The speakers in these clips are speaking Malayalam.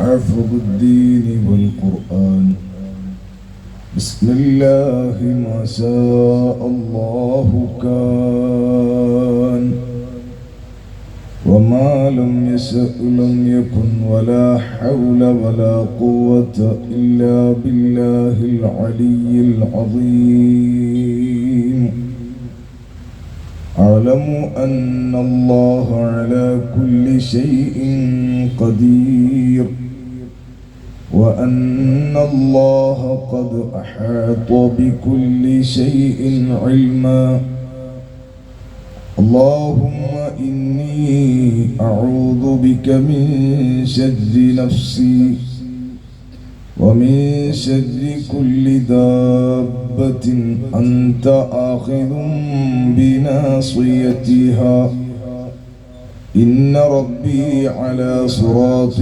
حافظ الدين والقرآن. بسم الله ما شاء الله كان، وما لم يشأ لم يكن، ولا حول ولا قوة إلا بالله العلي العظيم. أعلم أن الله على كل شيء قدير، وأن الله قد أحاط بكل شيء علما. اللهم إني أعوذ بك من شر نفسي ومن شر كل دابة أنت آخذ بناصيتها، إن ربي على صراط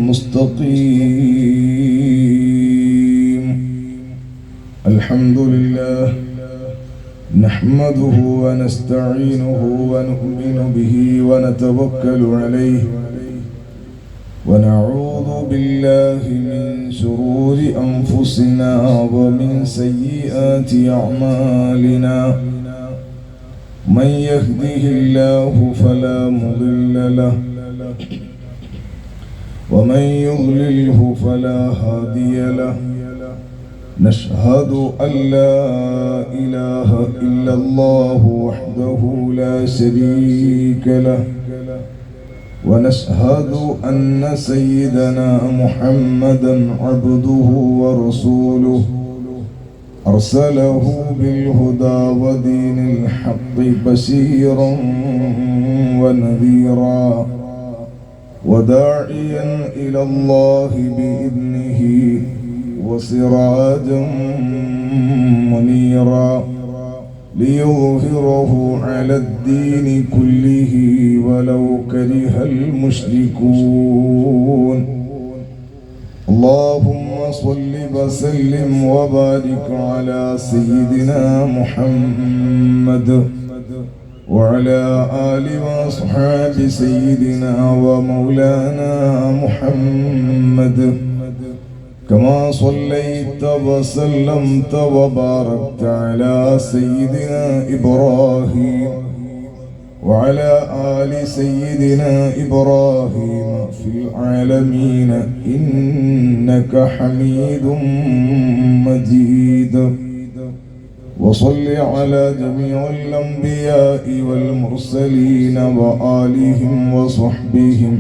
مستقيم. الحمد لله نحمده ونستعينه ونؤمن به ونتوكل عليه، ونعوذ بالله من شرور أنفسنا ومن سيئات أعمالنا. من يهده الله فلا مضل له، ومن يضلله فلا هادي له. نشهد أن لا إله إلا الله وحده لا شريك له، ونشهد أن سيدنا محمدا عبده ورسوله، أرسله بالهدى ودين الحق بشيرا ونذيرا، وداعيا إلى الله بإذنه وسراجا منيرا، ليظهره على الدين كله ولو كره المشركون. اللهم صل وسلم وبارك على سيدنا محمد وعلى آل وأصحاب سيدنا ومولانا محمد، كما صليت وسلمت وباركت على سيدنا إبراهيم وعلى آل سيدنا إبراهيم في العالمين إنك حميد مجيد. وصل على جميع الأنبياء والمرسلين وآلهم وصحبهم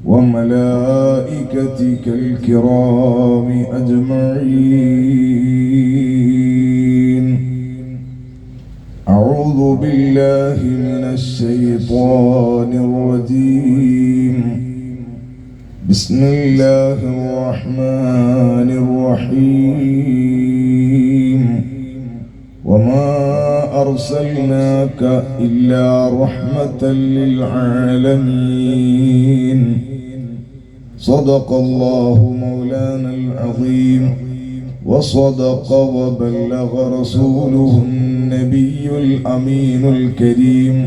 وملائكتك الكرام أجمعين. أعوذ بالله من الشيطان الرجيم. بسم الله الرحمن الرحيم. وما أرسلناك إلا رحمة للعالمين. صدق الله مولانا العظيم، وصدق وبلغ رسوله النبي الأمين الكريم،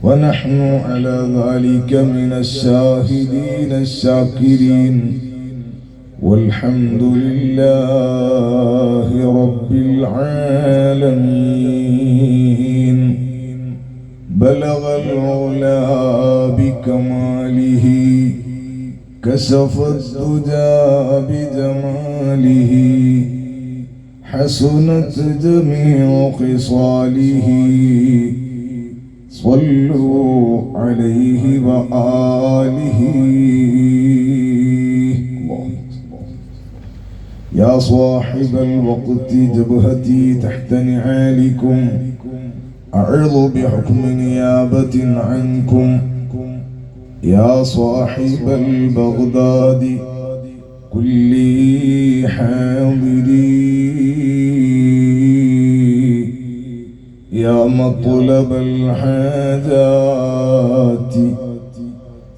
ونحن على ذلك من الشاهدين الشاكرين، والحمد لله رب العالمين. بلغ العلا بكماله، كشف الدجى بجماله، حسنت جميع خصاله. صلوا عليه وآله. يا صاحب الوقت جبهتي تحت نعالكم، أعظ بحكم نيابة عنكم. يا صاحب البغداد كل حاضري، يا مطلب الحاجات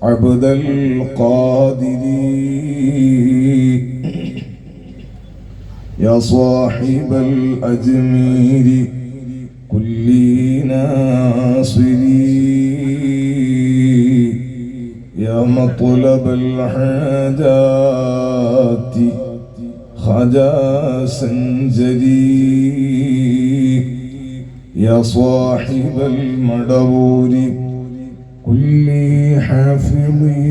عبد القادر. يا صاحب الأجمير كل ناصري، يا مطلب الحاجات خجا سنجدي يا صاحب المدبور كل حافظي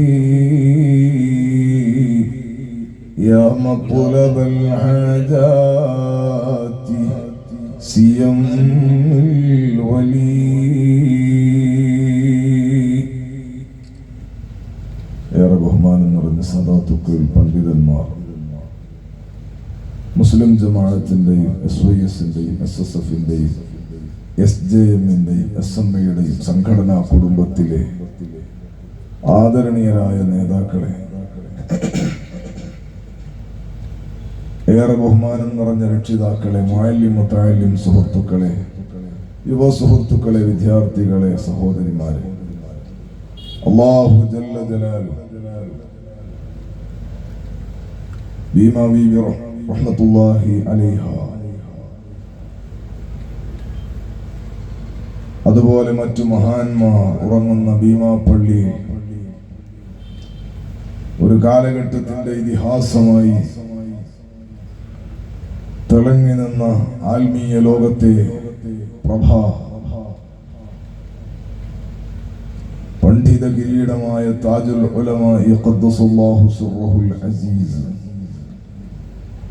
يا مطلب الحاجات سيم الولي. ഏറെ ബഹുമാനം നിറഞ്ഞ സദാത്തുക്കൾ, പണ്ഡിതന്മാർ, മുസ്ലിം ജമാഅത്തിന്റെയും SYSന്റെയും SSFന്റെയും SJMന്റെയും SMAയുടെയും സംഘടനാ കുടുംബത്തിലെ ആദരണീയരായ നേതാക്കളെ, ഏറെ ബഹുമാനം നിറഞ്ഞ രക്ഷിതാക്കളെ, മുഅല്ലിം മുതഅല്ലിം സുഹൃത്തുക്കളെ, യുവ സുഹൃത്തുക്കളെ, വിദ്യാർത്ഥികളെ, സഹോദരിമാരെ, അല്ലാഹു ജല്ല ജലാലുഹു ബീമാ ബീബി റഹ്മത്തുള്ളാഹി അലൈഹ, അതുപോലെ മറ്റു മഹാന്മാർ ഉറങ്ങുന്ന ഭീമാപ്പള്ളി ഒരു കാലഘട്ടത്തിന്റെ ഇതിഹാസമായി തിളങ്ങി നിന്ന ആത്മീയ ലോകത്തെ പ്രഭ, പണ്ഡിത കിരീടമായ താജുൽ ഉലമാ ഖദ്ദസല്ലാഹു സിർറഹുൽ അസീസ്,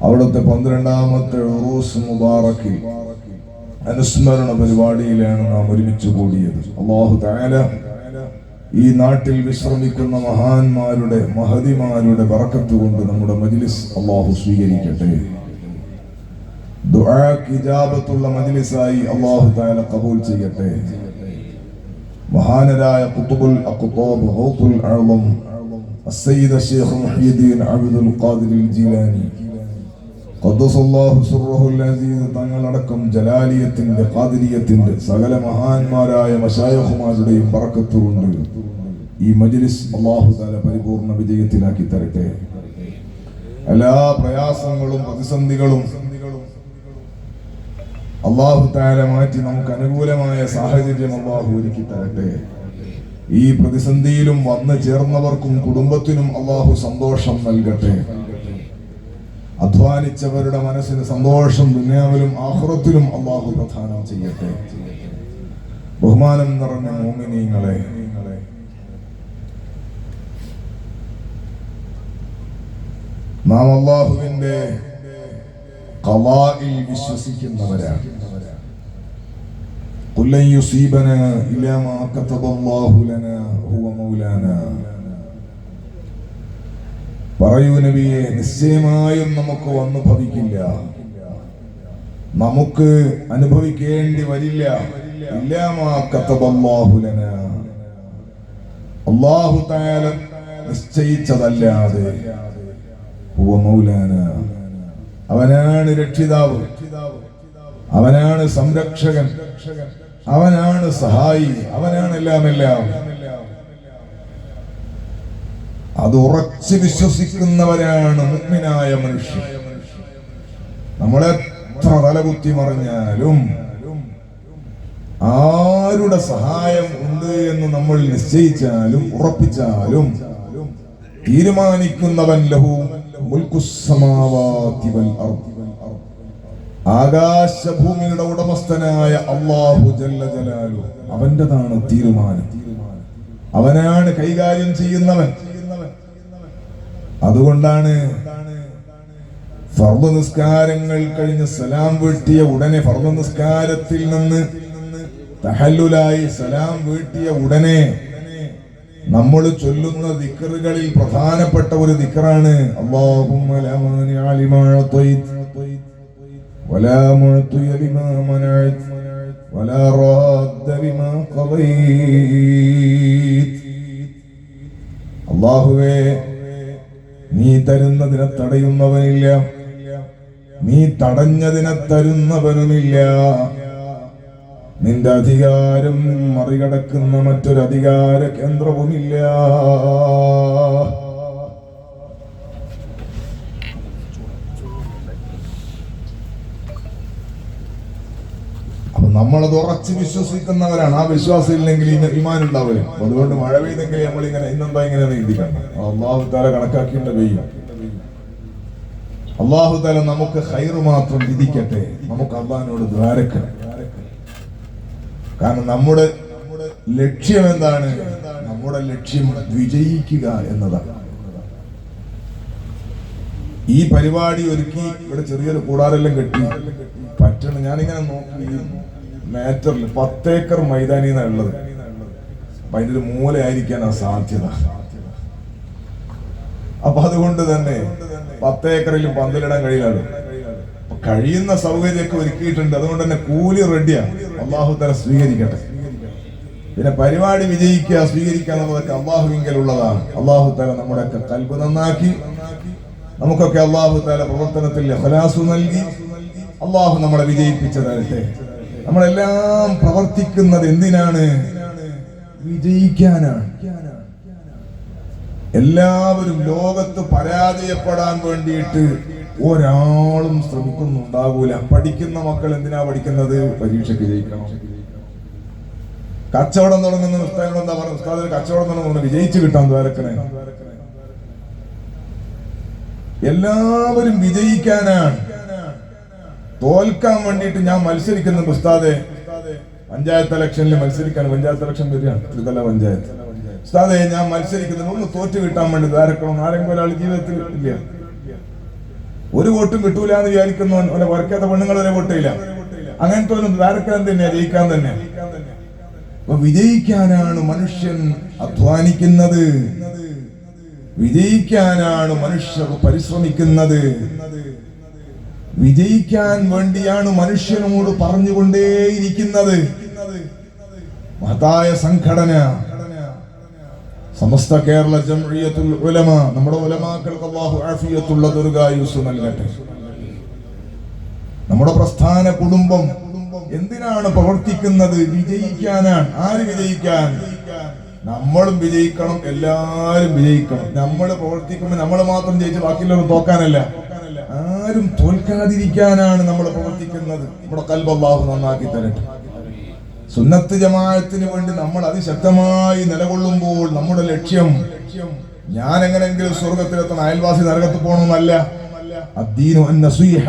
അവിടുത്തെ 12ാമത്തെ ഉറൂസ് മുബാറക്കിൽ അനുസ്മരണ പരിപാടിയിലാണ് നാം ഒരുമിച്ച് കൂടിയത്. അല്ലാഹു തആല ഈ നാട്ടിൽ വിശ്രമിക്കുന്ന മഹാന്മാരുടെ മഹദിമാരുടെ ബറക്കത്ത് കൊണ്ട് നമ്മുടെ മജ്ലിസ് അല്ലാഹു സ്വീകരിക്കട്ടെ. ദുആക്ക് ഇജാബത്തുള്ള മജ്ലിസായി അല്ലാഹു തആല ഖബൂൽ ചെയ്യട്ടെ. മഹാനരായ ഖുത്ബുൽ അഖ്താബ് ഗൗസുൽ അഅ്ളം അസ്സയ്യിദ് ശൈഖ് മുഹ്യിദ്ദീൻ അബ്ദുൽ ഖാദിർ ജീലാനി ഖദ്ദസല്ലാഹു സിർറഹുൽ അസീസ് തങ്ങളടക്കം ജലാലിയത്തിന്റെ ഖാദിരിയത്തിന്റെ സകല മഹാന്മാരായ മശായിഖുമാരുടെയും ബറക്കത്ത് കൊണ്ട് ഈ മജ്ലിസ് അല്ലാഹു തആല പരിപൂർണ്ണ വിജയത്തിലാക്കി തരട്ടെ. എല്ലാ പ്രയാസങ്ങളും പ്രതിസന്ധികളും അല്ലാഹു തആല മാറ്റി നമുക്ക് അനുകൂലമായ സാഹചര്യം അല്ലാഹു ഒരുക്കി തരട്ടെ. ഈ പ്രതിസന്ധിയിലും വന്നു ചേർന്നവർക്കും കുടുംബത്തിനും അല്ലാഹു സന്തോഷം നൽകട്ടെ. അധ്വാനിച്ചവരുടെ മനസ്സിന് സന്തോഷം ദുനിയാവിലും ആഖിറത്തിലും അല്ലാഹു പ്രദാനം ചെയ്യട്ടെ. ബഹുമാനം നിറഞ്ഞ മുഅ്മിനീങ്ങളെ, നാം അല്ലാഹുവിന്റെ ഖളാഇൽ വിശ്വസിക്കുന്നവരാണ്. ഖുൽ ലൻ യുസീബനാ ഇല്ലാ മാ കതബല്ലാഹു ലനാ ഹുവ മൗലാനാ. പറയൂ നബിയെ, നിശ്ചയമായും നമുക്ക് വന്നു ഭവിക്കില്ല, നമുക്ക് അനുഭവിക്കേണ്ടി വരില്ല. ഇല്ലാ മാ കതബല്ലാഹു ലനാ, അല്ലാഹു തആല നിശ്ചയിച്ചതല്ലാതെ. ഹുവ മൗലാനാ, അവനാണ് രക്ഷിതാവ്, അവനാണ് സംരക്ഷകൻ, അവനാണ് സഹായി, അവനാണ് എല്ലാം. അത് ഉറച്ചു വിശ്വസിക്കുന്നവരാണ് മുഅ്മിനായ മനുഷ്യർ. നമ്മളെത്ര തലകുത്തി മറിഞ്ഞാലും ആരുടെ സഹായം ഉണ്ട് എന്ന് നമ്മൾ നിശ്ചയിച്ചാലും ഉറപ്പിച്ചാലും തീരുമാനിക്കുന്നവൻ ലഹു മുൽക്കുസ് സമാവാതി വൽ അർദ്, ആകാശഭൂമിയുടെ ഉടമസ്ഥനായ അല്ലാഹു ജല്ല ജലാലുഹു, അവന്റേതാണ് തീരുമാനം, അവനാണ് കൈകാര്യം ചെയ്യുന്നവൻ. അതുകൊണ്ടാണ് ഫർദ് നിസ്കാരങ്ങൾ കഴിഞ്ഞ് സലാം വീട്ടിയ ഉടനെ, ഫർദ് നിസ്കാരത്തിൽ നിന്ന് തഹല്ലുലായി സലാം വീട്ടിയ ഉടനെ നമ്മൾ ചൊല്ലുന്ന ദിക്റുകളിൽ പ്രധാനപ്പെട്ട ഒരു ദിക്റാണ് അല്ലാഹുമ്മ ലാ മാനിഅ ലിമാ അഅതൈത വലാ മുഅ്തിയ ലിമാ മനഅത വലാ റാദ്ദ ലിമാ ഖദൈത. അല്ലാഹുവേ, നീ തരുന്നതിനെ തടയുന്നവനില്ല, നീ തടഞ്ഞതിനെ തരുന്നവനുമില്ല. നിന്റെ അധികാരം മറികടക്കുന്ന മറ്റൊരു അധികാര കേന്ദ്രവുമില്ല. അപ്പൊ നമ്മളത് ഉറച്ച് വിശ്വസിക്കുന്നവരാണ്. ആ വിശ്വാസം ഇല്ലെങ്കിൽ ഈമാൻ ഉണ്ടാവരും. അതുകൊണ്ട് മഴ പെയ്തെങ്കിൽ നമ്മളിങ്ങനെ ഇന്നെന്താ ഇങ്ങനെ നീന്തിക്കണം. അള്ളാഹു താല കണക്കാക്കിയിട്ട് പെയ്യും. അള്ളാഹു താല നമുക്ക് ഖൈറ് മാത്രം വിധിക്കട്ടെ. നമുക്ക് അള്ളാഹിനോട് ദ്വാരക്കണം. കാരണം നമ്മുടെ ലക്ഷ്യം എന്താണ്? നമ്മുടെ ലക്ഷ്യം വിജയിക്കുക എന്നതാണ്. ഈ പരിപാടി ഒരുക്കി ഇവിടെ ചെറിയൊരു കൂടാരെല്ലാം കെട്ടി പറ്റണം. ഞാനിങ്ങനെ നോക്കി മാറ്ററിൽ 10 ഏക്കർ മൈതാനിന്നാണ് ഉള്ളത്. അപ്പൊ അതിന്റെ ഒരു മൂലയായിരിക്കാനാ സാധ്യത. അപ്പൊ അതുകൊണ്ട് തന്നെ 10 ഏക്കറിലും പന്തലിടാൻ കഴിയില്ല. കഴിയുന്ന സൗകര്യമൊക്കെ ഒരുക്കിയിട്ടുണ്ട്. അതുകൊണ്ട് തന്നെ കൂലി റെഡിയാണ്. അള്ളാഹു തആല സ്വീകരിക്കട്ടെ. പിന്നെ പരിപാടി വിജയിക്കുക സ്വീകരിക്കുക എന്നുള്ളതൊക്കെ അള്ളാഹുവിങ്കലുള്ളതാണ്. അള്ളാഹു തആല നമ്മുടെയൊക്കെ ഖൽബ് നന്നാക്കി നമുക്കൊക്കെ അള്ളാഹു തആല പ്രവർത്തനത്തിൽ ഇഖ്ലാസ് നൽകി അള്ളാഹു നമ്മളെ വിജയിപ്പിച്ചു തരട്ടെ. നമ്മളെല്ലാം പ്രവർത്തിക്കുന്നത് എന്തിനാണ്? വിജയിക്കാനാണ്. എല്ലാവരും ലോകത്ത് പരാജയപ്പെടാൻ വേണ്ടിയിട്ട് ഒരാളും ശ്രമിക്കുന്നുണ്ടാകൂല. പഠിക്കുന്ന മക്കൾ എന്തിനാ പഠിക്കുന്നത്? പരീക്ഷയ്ക്ക് ജയിക്കണം. കച്ചവടം തുടങ്ങുന്ന ഉസ്താദിനോട് എന്താ പറയുക? ഉസ്താദിന് കച്ചവടം തുടങ്ങുന്ന വിജയിച്ചു കിട്ടാൻ ദ്വാരക്കണേ. എല്ലാവരും വിജയിക്കാനാണ്. തോൽക്കാൻ വേണ്ടിയിട്ട് ഞാൻ മത്സരിക്കുന്നുണ്ട് ഉസ്താദെ. പഞ്ചായത്ത് ഇലക്ഷനിൽ മത്സരിക്കാൻ, പഞ്ചായത്ത് ഇലക്ഷൻ വരികയാണ്, ത്രിതല പഞ്ചായത്ത്. ഉസ്താദെ ഞാൻ മത്സരിക്കുന്നുണ്ട്, ഒന്ന് തോറ്റു കിട്ടാൻ വേണ്ടി ദ്വാരക്കണം. ആരെങ്കിലും ഒരാൾ ജീവിതത്തിൽ ഇല്ല, ഒരു വോട്ടും കിട്ടൂല എന്ന് വിചാരിക്കുന്നവൻ, അവനെ വരയ്ക്കാത്ത പെണ്ണുങ്ങൾ വരെ വോട്ടില്ല. അങ്ങനത്തെ ഒരു ദ്വാരക്കാൻ തന്നെയാ, ജയിക്കാൻ തന്നെ. അപ്പൊ വിജയിക്കാനാണ് മനുഷ്യൻ അധ്വാനിക്കുന്നത്, വിജയിക്കാനാണ് മനുഷ്യർ പരിശ്രമിക്കുന്നത്, വിജയിക്കാൻ വേണ്ടിയാണ് മനുഷ്യനോട് പറഞ്ഞുകൊണ്ടേയിരിക്കുന്നത്. മഹത്തായ സംഘടന സമസ്ത കേരള ജംഇയ്യത്തുൽ ഉലമ, നമ്മുടെ ഉലമാക്കൾക്ക് അല്ലാഹു ആഫിയത്തുള്ള ദീർഘായുസ്സ് നൽകട്ടെ. നമ്മുടെ പ്രസ്ഥാന കുടുംബം എന്തിനാണ് പ്രവർത്തിക്കുന്നത്? വിജയിക്കാനാണ്. ആര് വിജയിക്കാൻ? നമ്മളും വിജയിക്കണം, എല്ലാരും വിജയിക്കണം. നമ്മൾ പ്രവർത്തിക്കുമ്പോൾ നമ്മൾ മാത്രം ജയിച്ച് ബാക്കിയുള്ളവർ തോക്കാനല്ല, ആരും തോൽക്കാതിരിക്കാനാണ് നമ്മൾ പ്രവർത്തിക്കുന്നത്. നമ്മുടെ ഖൽബ് അല്ലാഹു നന്നാക്കി തരട്ടെ. സുന്നത്ത് ജമാഅത്തിന് വേണ്ടി നമ്മൾ അതിശക്തമായി നിലകൊള്ളുമ്പോൾ നമ്മുടെ ലക്ഷ്യം ഞാൻ എങ്ങനെങ്കിലും സ്വർഗത്തിലെത്തണം, അയൽവാസി നരകത്ത് പോകണമെന്നല്ല. അദ്ദീനു അന്നസീഹ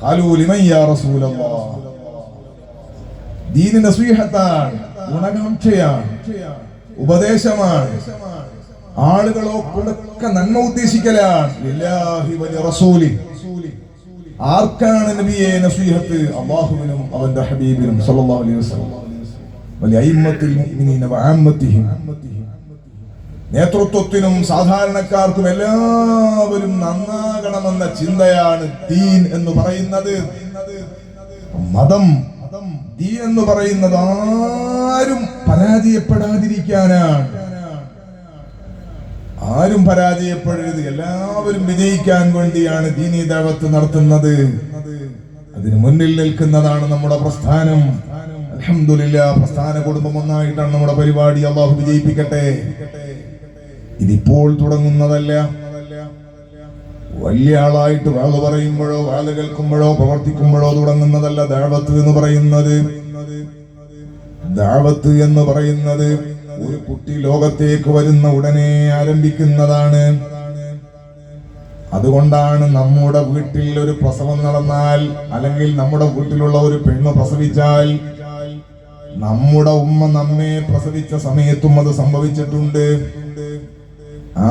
ഖാലൂ ലിമൻ യാ റസൂലല്ലാഹ്. ദീൻ നസീഹത്താണ്, ഗുണകാംക്ഷയാണ്, ഉപദേശമാണ്, ആളുകളൊക്കെ നന്മ ഉദ്ദേശിക്കലാണ്. ലില്ലാഹി വലി റസൂലി. ആർക്കാണ് നബിയെ നസീഹത്ത്? അല്ലാഹുവിനും അവന്റെ ഹബീബിനും സല്ലല്ലാഹു അലൈഹി വസല്ലം. വലി അയിമ്മത്തിൽ മുഅ്മിനീന വഅമ്മത്തിഹിം. നേതൃത്വത്തിനും സാധാരണക്കാർക്കും എല്ലാവരും നന്നാകണമെന്ന ചിന്തയാണ് ദീൻ എന്ന് പറയുന്നത്. മതം, ദീൻ എന്ന് പറയുന്നത് ആരും പരാജയപ്പെടാതിരിക്കാനാണ്. ആരും പരാജയപ്പെടരുത്, എല്ലാവരും വിജയിക്കാൻ വേണ്ടിയാണ് ദീനീ ദഅവത്ത് നടത്തുന്നത്. അതിന് മുന്നിൽ നിൽക്കുന്നതാണ് നമ്മുടെ പ്രസ്ഥാനം. അൽഹംദുലില്ലാഹ്, പ്രസ്ഥാന കുടുംബം ഒന്നായിട്ടാണ് നമ്മുടെ പരിപാടി. അല്ലാഹു വിജയിപ്പിക്കട്ടെ. ഇതിപ്പോൾ തുടങ്ങുന്നതല്ല. വലിയ ആളായിട്ട് വാള് പറയുമ്പോഴോ വാള് കേൾക്കുമ്പോഴോ പ്രവർത്തിക്കുമ്പോഴോ തുടങ്ങുന്നതല്ല ദഅവത്ത് എന്ന് പറയുന്നത്. ദഅവത്ത് എന്ന് പറയുന്നത് ഒരു കുട്ടി ലോകത്തേക്ക് വരുന്ന ഉടനെ ആരംഭിക്കുന്നതാണ്. അതുകൊണ്ടാണ് നമ്മുടെ വീട്ടിൽ ഒരു പ്രസവം നടന്നാൽ, അല്ലെങ്കിൽ നമ്മുടെ വീട്ടിലുള്ള ഒരു പെണ്ണ് പ്രസവിച്ചാൽ, നമ്മുടെ ഉമ്മ നമ്മെ പ്രസവിച്ച സമയത്തും അത് സംഭവിച്ചിട്ടുണ്ട്.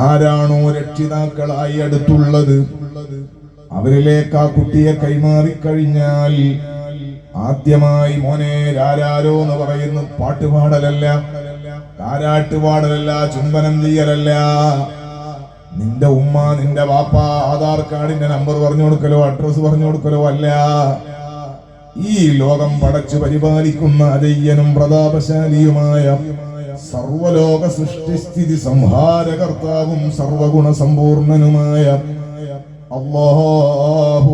ആരാണോ രക്ഷിതാക്കളായി അടുത്തുള്ളത് അവരിലേക്ക് ആ കുട്ടിയെ കൈമാറിക്കഴിഞ്ഞാൽ ആദ്യമായി മോനെ രാരാരോ എന്ന് പറയുന്ന പാട്ടുപാടലല്ല, താരാട്ടുപാടലല്ല, ചുംബനം ചെയ്യലല്ല. നിന്റെ ഉമ്മ നിന്റെ വാപ്പ ആധാർ കാർഡിന്റെ നമ്പർ പറഞ്ഞു കൊടുക്കലോ അഡ്രസ് പറഞ്ഞു കൊടുക്കലോ അല്ല. ഈ ലോകം പടച്ചു പരിപാലിക്കുന്ന അജയ്യനും പ്രതാപശാലിയുമായ സർവലോക സൃഷ്ടിസ്ഥിതി സംഹാരകർത്താവും സർവഗുണ സമ്പൂർണനുമായ അല്ലാഹു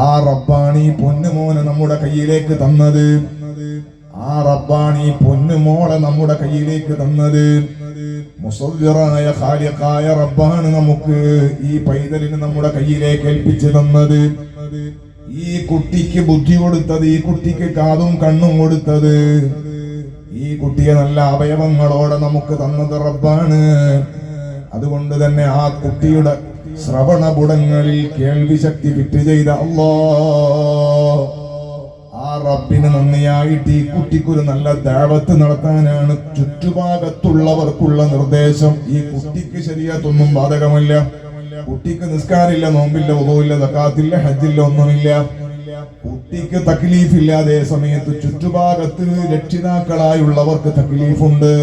ആ റബ്ബാണ് ഈ പൊന്നുമോനെ നമ്മുടെ കയ്യിലേക്ക് തന്നത്. ആ റബ്ബാണ് ഈ പൊന്നുമോളെ നമ്മുടെ കയ്യിലേക്ക് തന്നത്. മുസവ്വിറായ ഖാലിഖായ റബ്ബാണ് നമുക്ക് ഈ പൈതലിന് നമ്മുടെ കയ്യിലേക്ക് ഏൽപ്പിച്ചു തന്നത്. ഈ കുട്ടിക്ക് ബുദ്ധി കൊടുത്തത്, ഈ കുട്ടിക്ക് കാതും കണ്ണും കൊടുത്തത്, ഈ കുട്ടിയെ നല്ല അവയവങ്ങളോടെ നമുക്ക് തന്നത് റബ്ബാണ്. അതുകൊണ്ട് തന്നെ ആ കുട്ടിയുടെ ശ്രവണപുടങ്ങളിൽ കേൾവി ശക്തി ഫിറ്റ് ചെയ്ത അല്ലാഹ്, ആ റബ്ബിന് നന്ദിയായിട്ട് ഈ കുട്ടിക്കൊരു നല്ല ദഅവത്ത് നടത്താനാണ് ചുറ്റുഭാഗത്തുള്ളവർക്കുള്ള നിർദ്ദേശം. ഈ കുട്ടിക്ക് ശരീഅത്തൊന്നും ബാധകമല്ല. കുട്ടിക്ക് നിസ്കാരമില്ല, നോമ്പില്ല, വുളൂഇല്ല, സകാത്തില്ല, ഹജ്ജില്ല, ഒന്നുമില്ല. കുട്ടിക്ക് തക്ലീഫില്ല. അതേ സമയത്ത് ചുറ്റുഭാഗത്ത് രക്ഷിതാക്കളായുള്ളവർക്ക് തക്ലീഫുണ്ട്.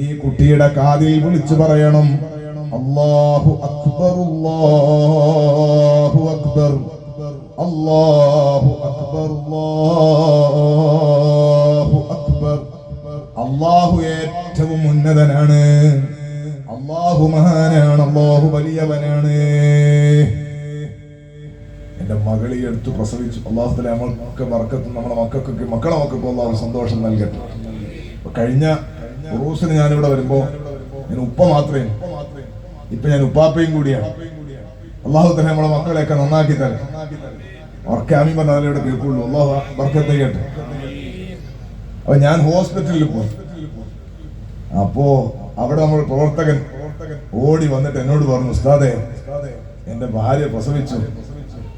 ഈ കുട്ടിയുടെ കാതിൽ വിളിച്ചു പറയണം, അല്ലാഹു അക്ബർ, അല്ലാഹു അക്ബർ, അല്ലാഹു അക്ബർ, അല്ലാഹു അക്ബർ. അല്ലാഹു ഏറ്റവും ഉന്നതനാണ്, അല്ലാഹു മഹാനാണ്, അല്ലാഹു വലിയവനാണ്. എന്റെ മകളെ എടുത്ത് പ്രസവിച്ചു. അല്ലാഹു തആല നമ്മൾക്ക് ബർക്കത്തും നമ്മുടെ മക്കൾക്കൊക്കെ മക്കളെ മക്കൾക്ക് അല്ലാഹു സന്തോഷം നൽകട്ടെ. കഴിഞ്ഞ ഉറൂസിന് ഞാനിവിടെ വരുമ്പോ ഞാൻ ഉപ്പ മാത്രമേ, ഇപ്പൊ ഞാൻ ഉപ്പാപ്പയും കൂടിയാണ്. അല്ലാഹു തആല നമ്മളെ മക്കളെയൊക്കെ നന്നാക്കി തരാം. അവർക്ക് ആമീൻ പറഞ്ഞാലേ ഇവിടെ കേൾക്കുള്ളൂ. അല്ലാഹു ബർക്കത്ത് ചെയ്യട്ടെ. അപ്പൊ ഞാൻ ഹോസ്പിറ്റലിൽ പോയി. അപ്പോ അവിടെ നമ്മൾ പ്രവർത്തകൻ ഓടി വന്നിട്ട് എന്നോട് പറഞ്ഞു, ഉസ്താദേ എന്റെ ഭാര്യ പ്രസവിച്ചു,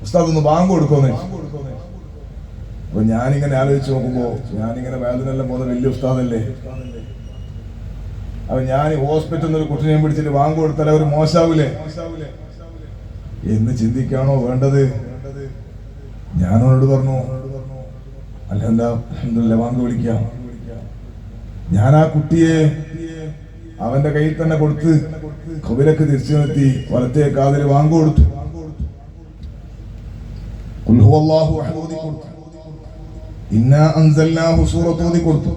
ഉസ്താദ് ഒന്ന് ബാങ്ക് കൊടുക്കുമെന്ന്. അപ്പൊ ഞാനിങ്ങനെ ആലോചിച്ച് നോക്കുമ്പോ ഞാനിങ്ങനെ വേദനെല്ലാം പോകുന്ന വലിയ ഉസ്താദല്ലേ. അപ്പൊ ഞാൻ ഹോസ്പിറ്റലിൽ ഒരു കുട്ടിനെ പിടിച്ചിട്ട് ബാങ്ക് കൊടുത്താൽ അവർ മോശാവൂലേ എന്ന് ചിന്തിക്കാണോ വേണ്ടത്? ഞാനോട് പറഞ്ഞു, അൽഹംദുലില്ലാ ബാങ്ക് വിളിക്കാം. ഞാൻ ആ കുട്ടിയെ അവന്റെ കയ്യിൽ തന്നെ കൊടുത്ത് ഖബറക്ക് തിരിച്ചു നിർത്തി വലത്തേ കാതിൽ ബാങ്ക് കൊടുത്തു. ഖുൽ ഹുവല്ലാഹു അഹദ് ഓതി കൊടുത്തു. ഇന്നാ അൻസൽനാഹു സൂറത്ത് ഓതി കൊടുത്തു.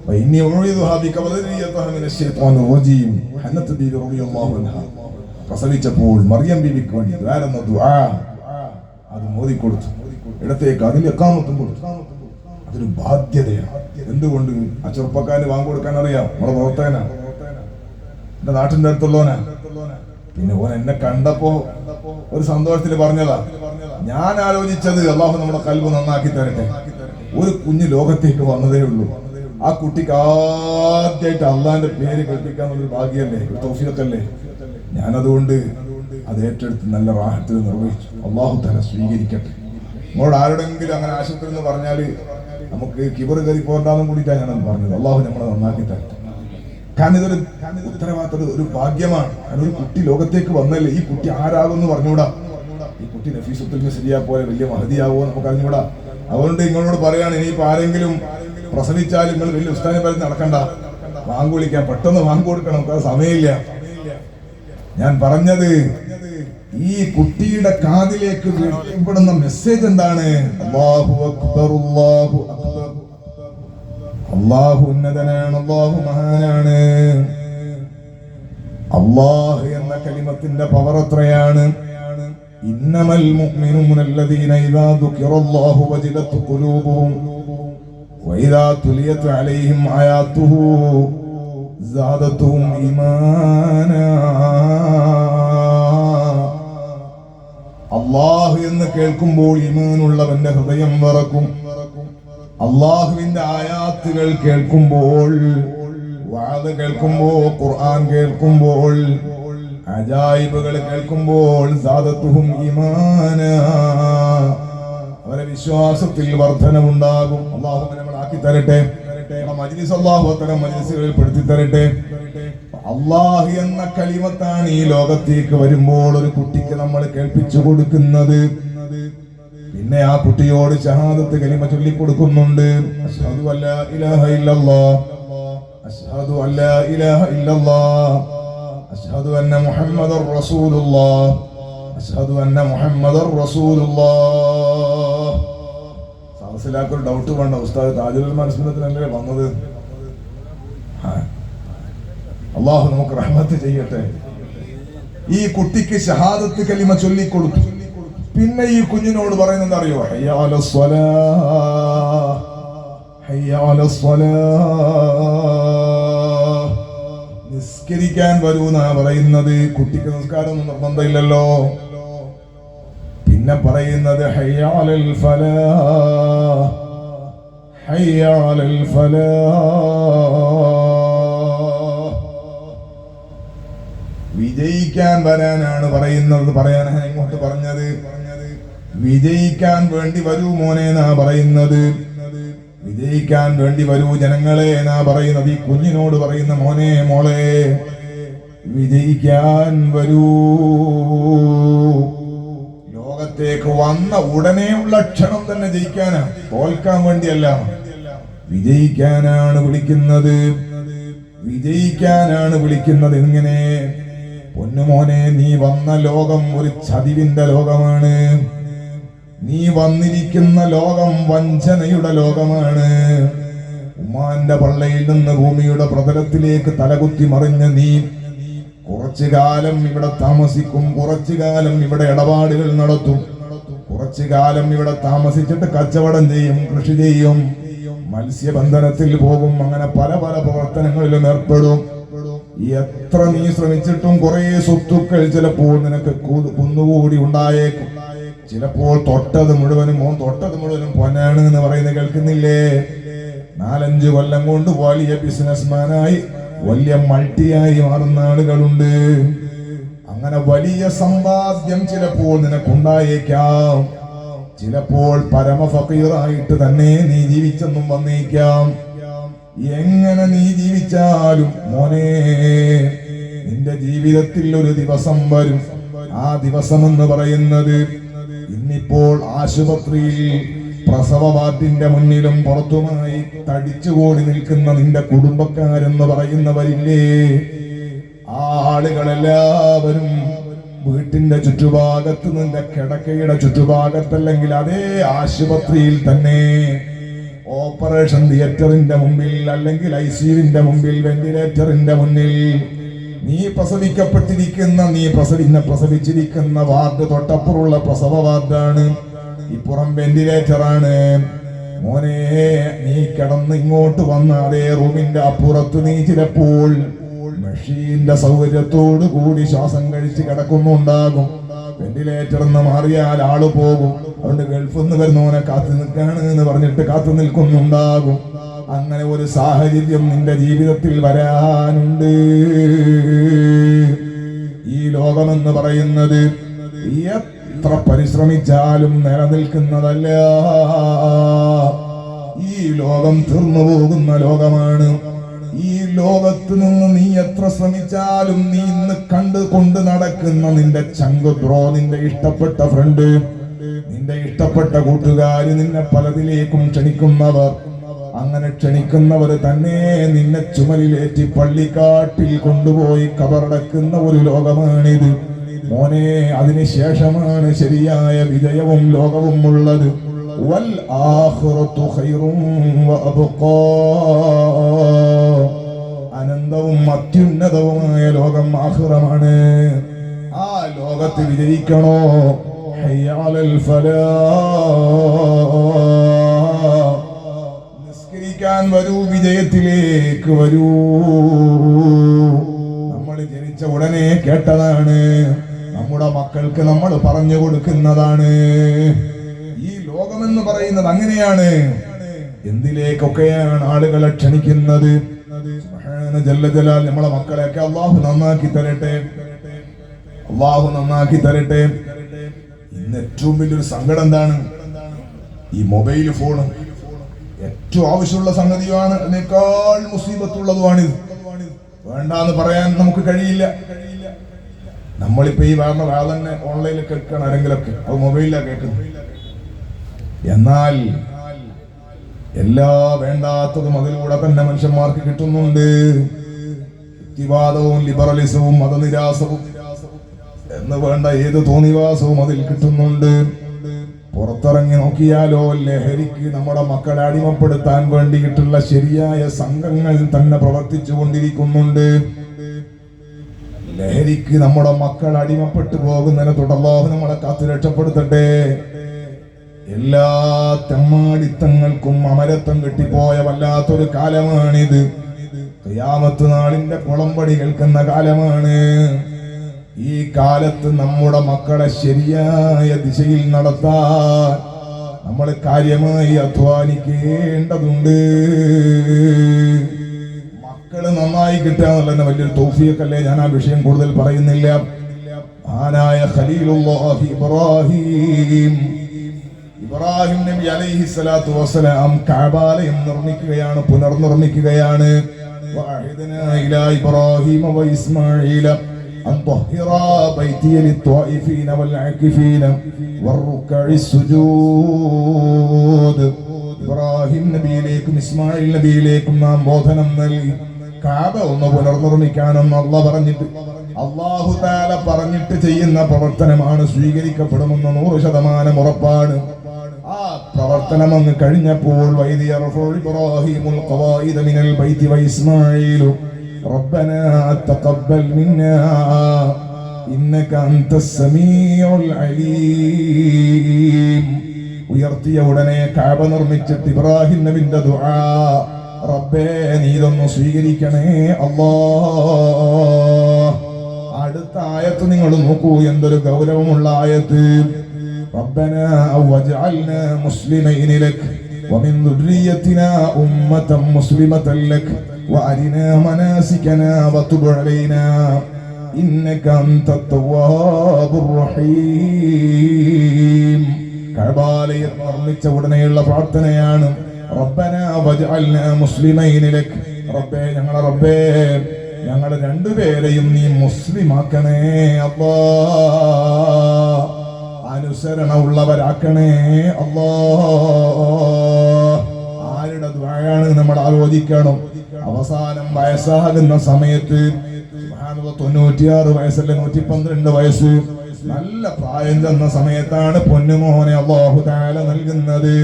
വഇന്നി ഉഈദുഹാ ബിക വദരിയതഹാ മിനശ് ശൈത്വാനിർ റജീം. ഹന്നത്ത് ബിബി റളിയല്ലാഹു അൻഹാ പ്രസവിച്ചപ്പോൾ മറിയം ബിബിക്ക് വേണ്ടി ദ്വാരുന്ന ദുആ അത് ഓതി കൊടുത്തു. ഇടത്തേക്ക് അതിൽ ഇഖാമത്തും കൊടുത്തു. അതൊരു ബാധ്യതയാണ്. എന്തുകൊണ്ട്? ആ ചെറുപ്പക്കാരന് ബാങ്ക് കൊടുക്കാൻ അറിയാം. നമ്മുടെ പ്രവർത്തകനാ, എന്റെ നാട്ടിന്റെ അടുത്തുള്ളവനാ. പിന്നെ ഓൻ എന്നെ കണ്ടപ്പോ ഒരു സന്തോഷത്തിൽ പറഞ്ഞതാ. ഞാൻ ആലോചിച്ചത് അല്ലാഹു നമ്മുടെ ഖൽബ് നന്നാക്കി തരട്ടെ. ഒരു കുഞ്ഞ് ലോകത്തേക്ക് വന്നതേ ഉള്ളൂ. ആ കുട്ടിക്ക് ആദ്യമായിട്ട് അള്ളാന്റെ പേര് കേൾപ്പിക്കാന്നുള്ളൊരു ഭാഗ്യല്ലേ, തൗഫീഖല്ലേ. ഞാനതുകൊണ്ട് അത് ഏറ്റെടുത്ത് നല്ല റാഹത്തിൽ നിർവഹിച്ചു. അല്ലാഹു തആല സ്വീകരിക്കട്ടെ. നമ്മളോട് ആരോടെങ്കിലും അങ്ങനെ ആശുപത്രി എന്ന് പറഞ്ഞാല് നമുക്ക് കിബർ കയറി പോകണ്ടെന്നും കൂടിയിട്ടാണ് ഞാനത് പറഞ്ഞത്. അല്ലാഹു നമ്മളെ നന്നാക്കി തരട്ടെ. കാരണം ഇതൊരു ഉത്തരവാദിത്തം, ഒരു ഭാഗ്യമാണ്. കാരണം ഒരു കുട്ടി ലോകത്തേക്ക് വന്നല്ലേ. ഈ കുട്ടി ആരാകുമെന്ന് പറഞ്ഞുകൂടാ. ഈ കുട്ടി നഫീസത്തുൽ മിസ്രിയ പോലെ വലിയ മഹദിയാവോ നമുക്ക് അറിഞ്ഞുകൂടാ. അതുകൊണ്ട് നിങ്ങളോട് പറയാണ്, ഇനിയിപ്പോ ആരെങ്കിലും പ്രസവിച്ചാൽ നിങ്ങൾ വലിയ ഉസ്താദിനെ പറഞ്ഞ് നടക്കണ്ട, ബാങ്ക് വിളിക്കാൻ പെട്ടെന്ന് ബാങ്ക് കൊടുക്കണം, നമുക്ക് അത് സമയമില്ല. ഞാൻ പറഞ്ഞത് ഈ കുട്ടിയുടെ കാതിലേക്ക് വീഴ്ത്തപ്പെടുന്ന മെസ്സേജ് എന്താണ്? അല്ലാഹു അക്ബർ, അല്ലാഹു അക്ബർ. അല്ലാഹു ഉന്നതനാണ്, അല്ലാഹു മഹാനാണ്. അല്ലാഹു എന്ന കലിമത്തിന്റെ പവർ എത്രയാണ്! ഇന്നമൽ മുഅ്മിനൂന അല്ലദീന ഇദാ ദുകിറല്ലാഹു വജിലത് ഖുലൂബുഹും വഇദാ തുലിയത് അലൈഹിം ആയാതുഹു സാദതുഹും ഈമാനാ. അല്ലാഹു എന്ന് കേൾക്കുമ്പോൾ ഈമാനുള്ളവന്റെ ഹൃദയം വിറക്കും. അല്ലാഹുവിന്റെ ആയാത്തുകൾ കേൾക്കുമ്പോൾ, വഅദ് കേൾക്കുമ്പോൾ, ഖുർആൻ കേൾക്കുമ്പോൾ, അജായിബുകൾ കേൾക്കുമ്പോൾ സാദത്തുഹും ഈമാനാ, അവരെ വിശ്വാസത്തിൽ വർധനവുണ്ടാകും. അല്ലാഹു നമ്മളെ ആക്കി തരട്ടെ. മജ്ലിസ് അല്ലാഹു അത്തരം മജ്ലിസുകളിൽ പെടുത്തി തരട്ടെ. അല്ലാഹു എന്ന കലിമത്താണ് ഈ ലോകത്തേക്ക് വരുമ്പോൾ ഒരു കുട്ടിക്ക് നമ്മൾ കേൾപ്പിച്ചു കൊടുക്കുന്നത്. പിന്നെ ആ കുട്ടിയോട് ഷഹാദത്ത് കലിമ ചൊല്ലിക്കൊടുക്കുന്നുണ്ട്. അശ്ഹദു അല്ലാ ഇലാഹ ഇല്ലല്ലാഹ്, അശ്ഹദു അല്ലാ ഇലാഹ ഇല്ലല്ലാഹ്, അശ്ഹദു അന്ന മുഹമ്മദർ റസൂലുള്ളാഹ്, അശ്ഹദു അന്ന മുഹമ്മദർ റസൂലുള്ളാഹ്. സദസ്സിലാക്കൊരു ഡൗട്ട് വേണ്ട, ഉസ്താദ് താജുൽ മനസ്മിനത്തിനല്ലേ വന്നത്? അല്ലാഹു നമുക്ക് റഹ്മത്ത് ചെയ്യട്ടെ. ഈ കുട്ടിക്ക് ഷഹാദത്ത് കലിമ ചൊല്ലിക്കൊടുത്തു. പിന്നെ ഈ കുഞ്ഞിനോട് പറയുന്നത് അറിയോ? ഹയ്യ അലസ് സ്വലാഹ്, ഹയ്യ അലസ് സ്വലാഹ്. നിസ്കരിക്കാൻ വരൂ എന്നാ പറയുന്നത്. കുട്ടിക്ക് നിസ്കാരം നിർബന്ധമില്ലല്ലോ. പിന്നെ പറയുന്നത് ഹയ്യ അലൽ ഫലാഹ്, ഹയ്യ അലൽ ഫലാഹ്. വിജയിക്കാൻ വരാനാണ് പറയുന്നത്. പറയാനാണ് ഇങ്ങോട്ട് പറഞ്ഞത്. വിജയിക്കാൻ വേണ്ടി വരൂ മോനെ എന്നാ പറയുന്നത്. വിജയിക്കാൻ വേണ്ടി വരൂ ജനങ്ങളെ എന്നാ പറയുന്നത്. ഈ കുഞ്ഞിനോട് പറയുന്ന മോനെ മോളെ വിജയിക്കാൻ വരൂ. ലോകത്തേക്ക് വന്ന ഉടനെയുള്ള ക്ഷണം തന്നെ ജയിക്കാനാ, തോൽക്കാൻ വേണ്ടിയല്ല. വിജയിക്കാനാണ് വിളിക്കുന്നത്, വിജയിക്കാനാണ് വിളിക്കുന്നത്. എങ്ങനെ? പൊന്നുമോനെ, നീ വന്ന ലോകം ഒരു ചതിവിന്റെ ലോകമാണ്. നീ വന്നിരിക്കുന്ന ലോകം വഞ്ചനയുടെ ലോകമാണ്. ഉമ്മാന്റെ പള്ളയിൽ നിന്ന് ഭൂമിയുടെ പ്രതലത്തിലേക്ക് തലകുത്തി മറിഞ്ഞ നീ കുറച്ചു കാലം ഇവിടെ താമസിക്കും, കുറച്ചു കാലം ഇവിടെ ഇടപാടുകൾ നടത്തും, കുറച്ചു കാലം ഇവിടെ താമസിച്ചിട്ട് കച്ചവടം ചെയ്യും, കൃഷി ചെയ്യും, മത്സ്യബന്ധനത്തിൽ പോകും, അങ്ങനെ പല പല പ്രവർത്തനങ്ങളിലും ഏർപ്പെടും. എത്ര നീ ശ്രമിച്ചിട്ടും കുറെ സ്വത്തുക്കൾ ചിലപ്പോൾ നിനക്ക് കുന്നുകൂടി ഉണ്ടായേക്കും. ചിലപ്പോൾ തൊട്ടത് മുഴുവനും പൊന്നാണ് എന്ന് പറയുന്നത് കേൾക്കുന്നില്ലേ? 4-5 കൊല്ലം കൊണ്ട് വലിയ ബിസിനസ്മാനായി വലിയ മൾട്ടിയായി മാറുന്ന ആളുകളുണ്ട്. അങ്ങനെ വലിയ സമ്പാദ്യം ചിലപ്പോൾ നിനക്കുണ്ടായേക്കാം. ചിലപ്പോൾ പരമഫഖീറായിട്ട് തന്നെ നീ ജീവിച്ചെന്നും വന്നേക്കാം. എങ്ങനെ നീ ജീവിച്ചാലും മോനെ, നിന്റെ ജീവിതത്തിൽ ഒരു ദിവസം വരും. ആ ദിവസം എന്ന് പറയുന്നത് ഇന്നിപ്പോൾ ആശുപത്രിയിൽ പ്രസവ വാർഡിന്റെ മുന്നിലും പുറത്തുമായി തടിച്ചുകൂടി നിൽക്കുന്ന നിന്റെ കുടുംബക്കാരെന്ന് പറയുന്നവരില്ലേ? ആ ആളുകളെല്ലാവരും വീട്ടിന്റെ ചുറ്റുഭാഗത്ത്, നിന്റെ കിടക്കയുടെ ചുറ്റുഭാഗത്തല്ലെങ്കിൽ അതേ ആശുപത്രിയിൽ തന്നെ ഓപ്പറേഷൻ തിയേറ്ററിന്റെ മുമ്പിൽ, അല്ലെങ്കിൽ ICUവിന്റെ മുമ്പിൽ, വെന്റിലേറ്ററിന്റെ മുന്നിൽ നീ പ്രസവിക്കപ്പെട്ടിരിക്കുന്ന, പ്രസവിച്ചിരിക്കുന്ന വാർഡ് തൊട്ടപ്പുറമുള്ള പ്രസവ വാർഡാണ്, ഇപ്പുറം വെന്റിലേറ്ററാണ്. മോനെ, നീ കിടന്ന് ഇങ്ങോട്ട് വന്ന അതേ റൂമിന്റെ അപ്പുറത്ത് നീ ചിലപ്പോൾ മെഷീന്റെ സൗകര്യത്തോടു കൂടി ശ്വാസം കഴിച്ച് കിടക്കുന്നുണ്ടാകും. വെന്റിലേറ്റർ എന്ന് മാറിയാൽ ആള് പോകും. അതുകൊണ്ട് ഗൾഫിൽ നിന്ന് വരുന്നവനെ കാത്തു നിൽക്കാണ് എന്ന് പറഞ്ഞിട്ട് കാത്തു നിൽക്കുന്നുണ്ടാകും. അങ്ങനെ ഒരു സാഹചര്യം നിന്റെ ജീവിതത്തിൽ വരാനുണ്ട്. ഈ ലോകമെന്ന് പറയുന്നത് എത്ര പരിശ്രമിച്ചാലും നിലനിൽക്കുന്നതല്ല. ഈ ലോകം തീർന്നു പോകുന്ന ലോകമാണ്. ഈ ലോകത്ത് നിന്ന് നീ എത്ര ശ്രമിച്ചാലും, നീ ഇന്ന് കൊണ്ട് നടക്കുന്ന നിന്റെ ചങ്ക് ബ്രോ, നിന്റെ ഇഷ്ടപ്പെട്ട ഫ്രണ്ട്, നിന്റെ ഇഷ്ടപ്പെട്ട കൂട്ടുകാര്, നിന്നെ പലതിലേക്കും ക്ഷണിക്കുന്നവർ, അങ്ങനെ ക്ഷണിക്കുന്നവർ തന്നെ നിന്നെ ചുമലിലേറ്റി പള്ളിക്കാട്ടിൽ കൊണ്ടുപോയി കബറടക്കുന്ന ഒരു ലോകമാണിത് മോനെ. അതിനുശേഷമാണ് ശരിയായ വിജയവും ലോകവും ഉള്ളത്. വൽ ആഖിറതു ഖൈറും വഅബ്ഖാ, അനന്തവും അത്യുന്നതവുമായ ലോകം ആഖിറമാണ്. ആ ലോകത്ത് വിജയിക്കണോ? ഹയ്യ അലൽ ഫലാഹ്. നിസ്കരിക്കാൻ വരൂ, വിജയത്തിലേക്ക് വരൂ. നമ്മൾ ജനിച്ച ഉടനെ കേട്ടതാണ്, നമ്മുടെ മക്കൾക്ക് നമ്മൾ പറഞ്ഞു കൊടുക്കുന്നതാണ്. ഈ ലോകമെന്ന് പറയുന്നത് അങ്ങനെയാണ്. എന്തിലേക്കൊക്കെയാണ് ആളുകളെ ക്ഷണിക്കുന്നത്? ജല്ല ജലാൽ നമ്മളെ മക്കളെയൊക്കെ അള്ളാഹു നന്നാക്കി തരട്ടെ, അള്ളാഹു നന്നാക്കി തരട്ടെ. ഇന്ന് ഏറ്റവും വലിയൊരു സങ്കടം എന്താണ്? ഈ മൊബൈൽ ഫോണ് ഏറ്റവും ആവശ്യമുള്ള സംഗതിയാണ്, അതിനേക്കാൾ മുസീബത്തുള്ളതുമാണിത്. വേണ്ടാന്ന് പറയാൻ നമുക്ക് കഴിയില്ല. നമ്മളിപ്പോ ഈ പറഞ്ഞ തന്നെ ഓൺലൈനിൽ കേൾക്കണം, ആരെങ്കിലൊക്കെ അത് മൊബൈലിലാണ് കേൾക്കുന്നത്. എന്നാൽ എല്ലാ വേണ്ടാത്തതും അതിലൂടെ തന്നെ മനുഷ്യന്മാർക്ക് കിട്ടുന്നുണ്ട്. യുക്തിവാദവും ലിബറലിസവും മതനിരാസവും എന്ന് വേണ്ട ഏത് തോന്നിവാസവും അതിൽ കിട്ടുന്നുണ്ട്. പുറത്തിറങ്ങി നോക്കിയാലോ ലഹരിക്ക് നമ്മുടെ മക്കളെ അടിമപ്പെടുത്താൻ വേണ്ടിയിട്ടുള്ള ശരിയായ സംഘങ്ങൾ തന്നെ പ്രവർത്തിച്ചു കൊണ്ടിരിക്കുന്നുണ്ട്. ലഹരിക്ക് നമ്മുടെ മക്കൾ അടിമപ്പെട്ടു പോകുന്നതിനെ തുടർന്ന് നമ്മളെ കാത്തു രക്ഷപ്പെടുത്തട്ടെ. എല്ലാ തെമ്മാടിത്തങ്ങൾക്കും അമരത്വം കിട്ടിപ്പോയ വല്ലാത്തൊരു കാലമാണിത്. ഖിയാമത്ത് നാളിന്റെ കുളമ്പടി കേൾക്കുന്ന കാലമാണ്. ഈ കാലത്ത് നമ്മുടെ മക്കളെ ശരിയായ ദിശയിൽ നടത്താൻ നമ്മൾ കാര്യമായി അധ്വാനിക്കേണ്ടതുണ്ട്. മക്കള് നന്നായി കിട്ടുക എന്നുള്ളത് വലിയൊരു തൗഫീഖല്ലേ. ഞാൻ ആ വിഷയം കൂടുതൽ പറയുന്നില്ല. മഹാനായ ഖലീലുല്ലാഹി ഇബ്രാഹിം നബി അലൈഹി സ്വലാത്തു വസ്സലാം കഅബാലയം നിർമ്മിക്കുകയാണ്, പുനർനിർമ്മിക്കുകയാണ്. വഅഹിദ്നാ ഇലാ ഇബ്രാഹിമ വഇസ്മാഈല അൻ ത്വഹിറാ ബൈതിയ ലിത്വാഇഫീന വൽആകിഫീന വറുക്കഇ സുജൂദ്. ഇബ്രാഹിം നബിയിലേക്കും ഇസ്മായിൽ നബിയിലേക്കും നാം ബോധനം നൽകി കഅബ ഒന്ന് പുനർനിർമ്മിക്കാനെന്ന് അല്ലാഹു തആല പറഞ്ഞിട്ട് ചെയ്യുന്ന പ്രവർത്തനമാണ് സ്വീകരിക്കപ്പെടുമെന്ന് 100% ഉറപ്പാണ്. ആ പ്രവർത്തനം അങ്ങ് കഴിഞ്ഞപ്പോൾ വൈദി യർഫഉ ഇബ്രാഹിമുൽ ഖവായിദ മിനൽ ബൈതി വഇസ്മാഈലു റബ്ബനാ തഖബ്ബൽ മിന്നാ ഇന്നക അൻതസ് സമീഉൽ അലീം. ഉയർത്തിയ ഉടനെ കഅബ നിർമ്മിച്ചിട്ട് ഇബ്രാഹിം നബിയുടെ ദുആ, റബ്ബേ നീ ഇതൊന്ന് സ്വീകരിക്കണേ അല്ലാഹ്. അടുത്ത ആയത്ത് നിങ്ങൾ നോക്കൂ, എന്തൊരു ഗൗരവമുള്ള ആയത്ത്. റബ്ബനാ വജ്അൽനാ മുസ്ലിമൈനി ലക് വമിൻ ദുർരിയ്യതിനാ ഉമ്മതൻ മുസ്ലിമതൻ ലക് വഅരിനാ മനാസികനാ വതുബ് അലൈനാ ഇന്നക അൻതത് തവ്വാബുർ റഹീം. കഅബാലയം നിർമ്മിച്ച ഉടനെയുള്ള പ്രാർത്ഥനയാണ് റബ്ബനാ വജ്അൽനാ മുസ്ലിമൈനി ലക്. റബ്ബേ, ഞങ്ങളെ റബ്ബേ, ഞങ്ങളെ രണ്ടുപേരെയും നീ മുസ്ലിമാക്കണേ അല്ലാഹ്. അനുസരണ ഉള്ളവരാക്കണേ അല്ലാഹ്. ആരുടെ ദുആയാണ് നമ്മൾ ആലോചിക്കണം. അവസാനം വയസ്സാകുന്ന സമയത്ത് 96 വയസ്സല്ലേ, 112 വയസ്സ്, നല്ല പ്രായം ചെന്ന സമയത്താണ് പൊന്നുമോനെ അല്ലാഹു തആല നൽകുന്നത്.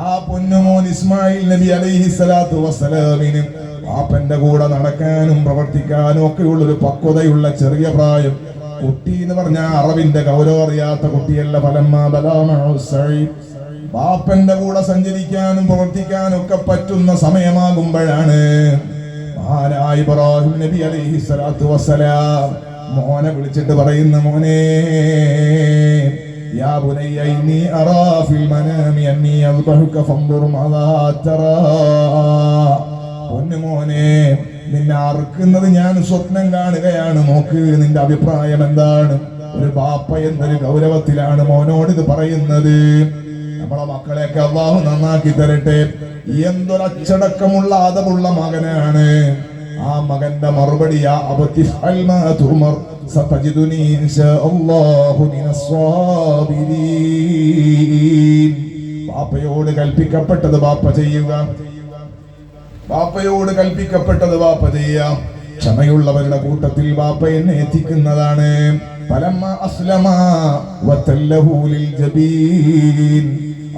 ആ പൊന്നുമോൻ ഇസ്മായിൽ നബി അലൈഹി സ്വലാത്തു വസ്സലാമിന് പാപ്പന്റെ കൂടെ നടക്കാനും പ്രവർത്തിക്കാനും ഒക്കെയുള്ളൊരു പക്വതയുള്ള ചെറിയ പ്രായം. കുട്ടി എന്ന് പറഞ്ഞാൽ അറബിന്റെ ഗൗരവം അറിയാത്ത കുട്ടിയല്ല. പാപ്പന്റെ കൂടെ സഞ്ചരിക്കാനും പ്രവർത്തിക്കാനും ഒക്കെ പറ്റുന്ന സമയമാകുമ്പോഴാണ് മഹാനായ ഇബ്രാഹിം നബി അലൈഹി സ്വലാത്തു വസ്സലാം മോനെ വിളിച്ചിട്ട് പറയുന്ന, മോനെ യാ ബുനയ്യ ഇന്നി അറാ ഫിൽ മനാമി അന്നി അദ്ബഹുക ഫൻദുർ മാദാ തറാ. പൊന്നുമോനെ, നിന്നെ അറുക്കുന്നത് ഞാൻ സ്വപ്നം കാണുകയാണ്, നോക്ക് നിന്റെ അഭിപ്രായം എന്താണ്? ഒരു ബാപ്പ എന്നൊരു ഗൗരവത്തിലാണ് മോനോട് ഇത് പറയുന്നത്. നമ്മളെ മക്കളെയൊക്കെ അല്ലാഹു നന്നാക്കി തരട്ടെ. എന്തൊരച്ചടക്കമുള്ള ആദമുള്ള മകനാണ്. ആ മകന്റെ മറുപടി, യാ അബതി ഫഅൽ മാ തുമർ സതജിദുനി ഇൻഷാ അല്ലാഹു മിനസ് സ്വാബിരീൻ. ബാപ്പയോട് കൽപ്പിക്കപ്പെട്ടത് ബാപ്പ ചെയ്യുക, ബാപ്പയോട് കൽപ്പിക്കപ്പെട്ടത് ബാപ്പ ചെയ്യാം. ക്ഷമയുള്ളവരുടെ കൂട്ടത്തിൽ ബാപ്പ എന്നെ എത്തിക്കുന്നതാണ്. ഫലമ്മ അസ്ലമ വതല്ലഹു ലിൽ ജബീൻ.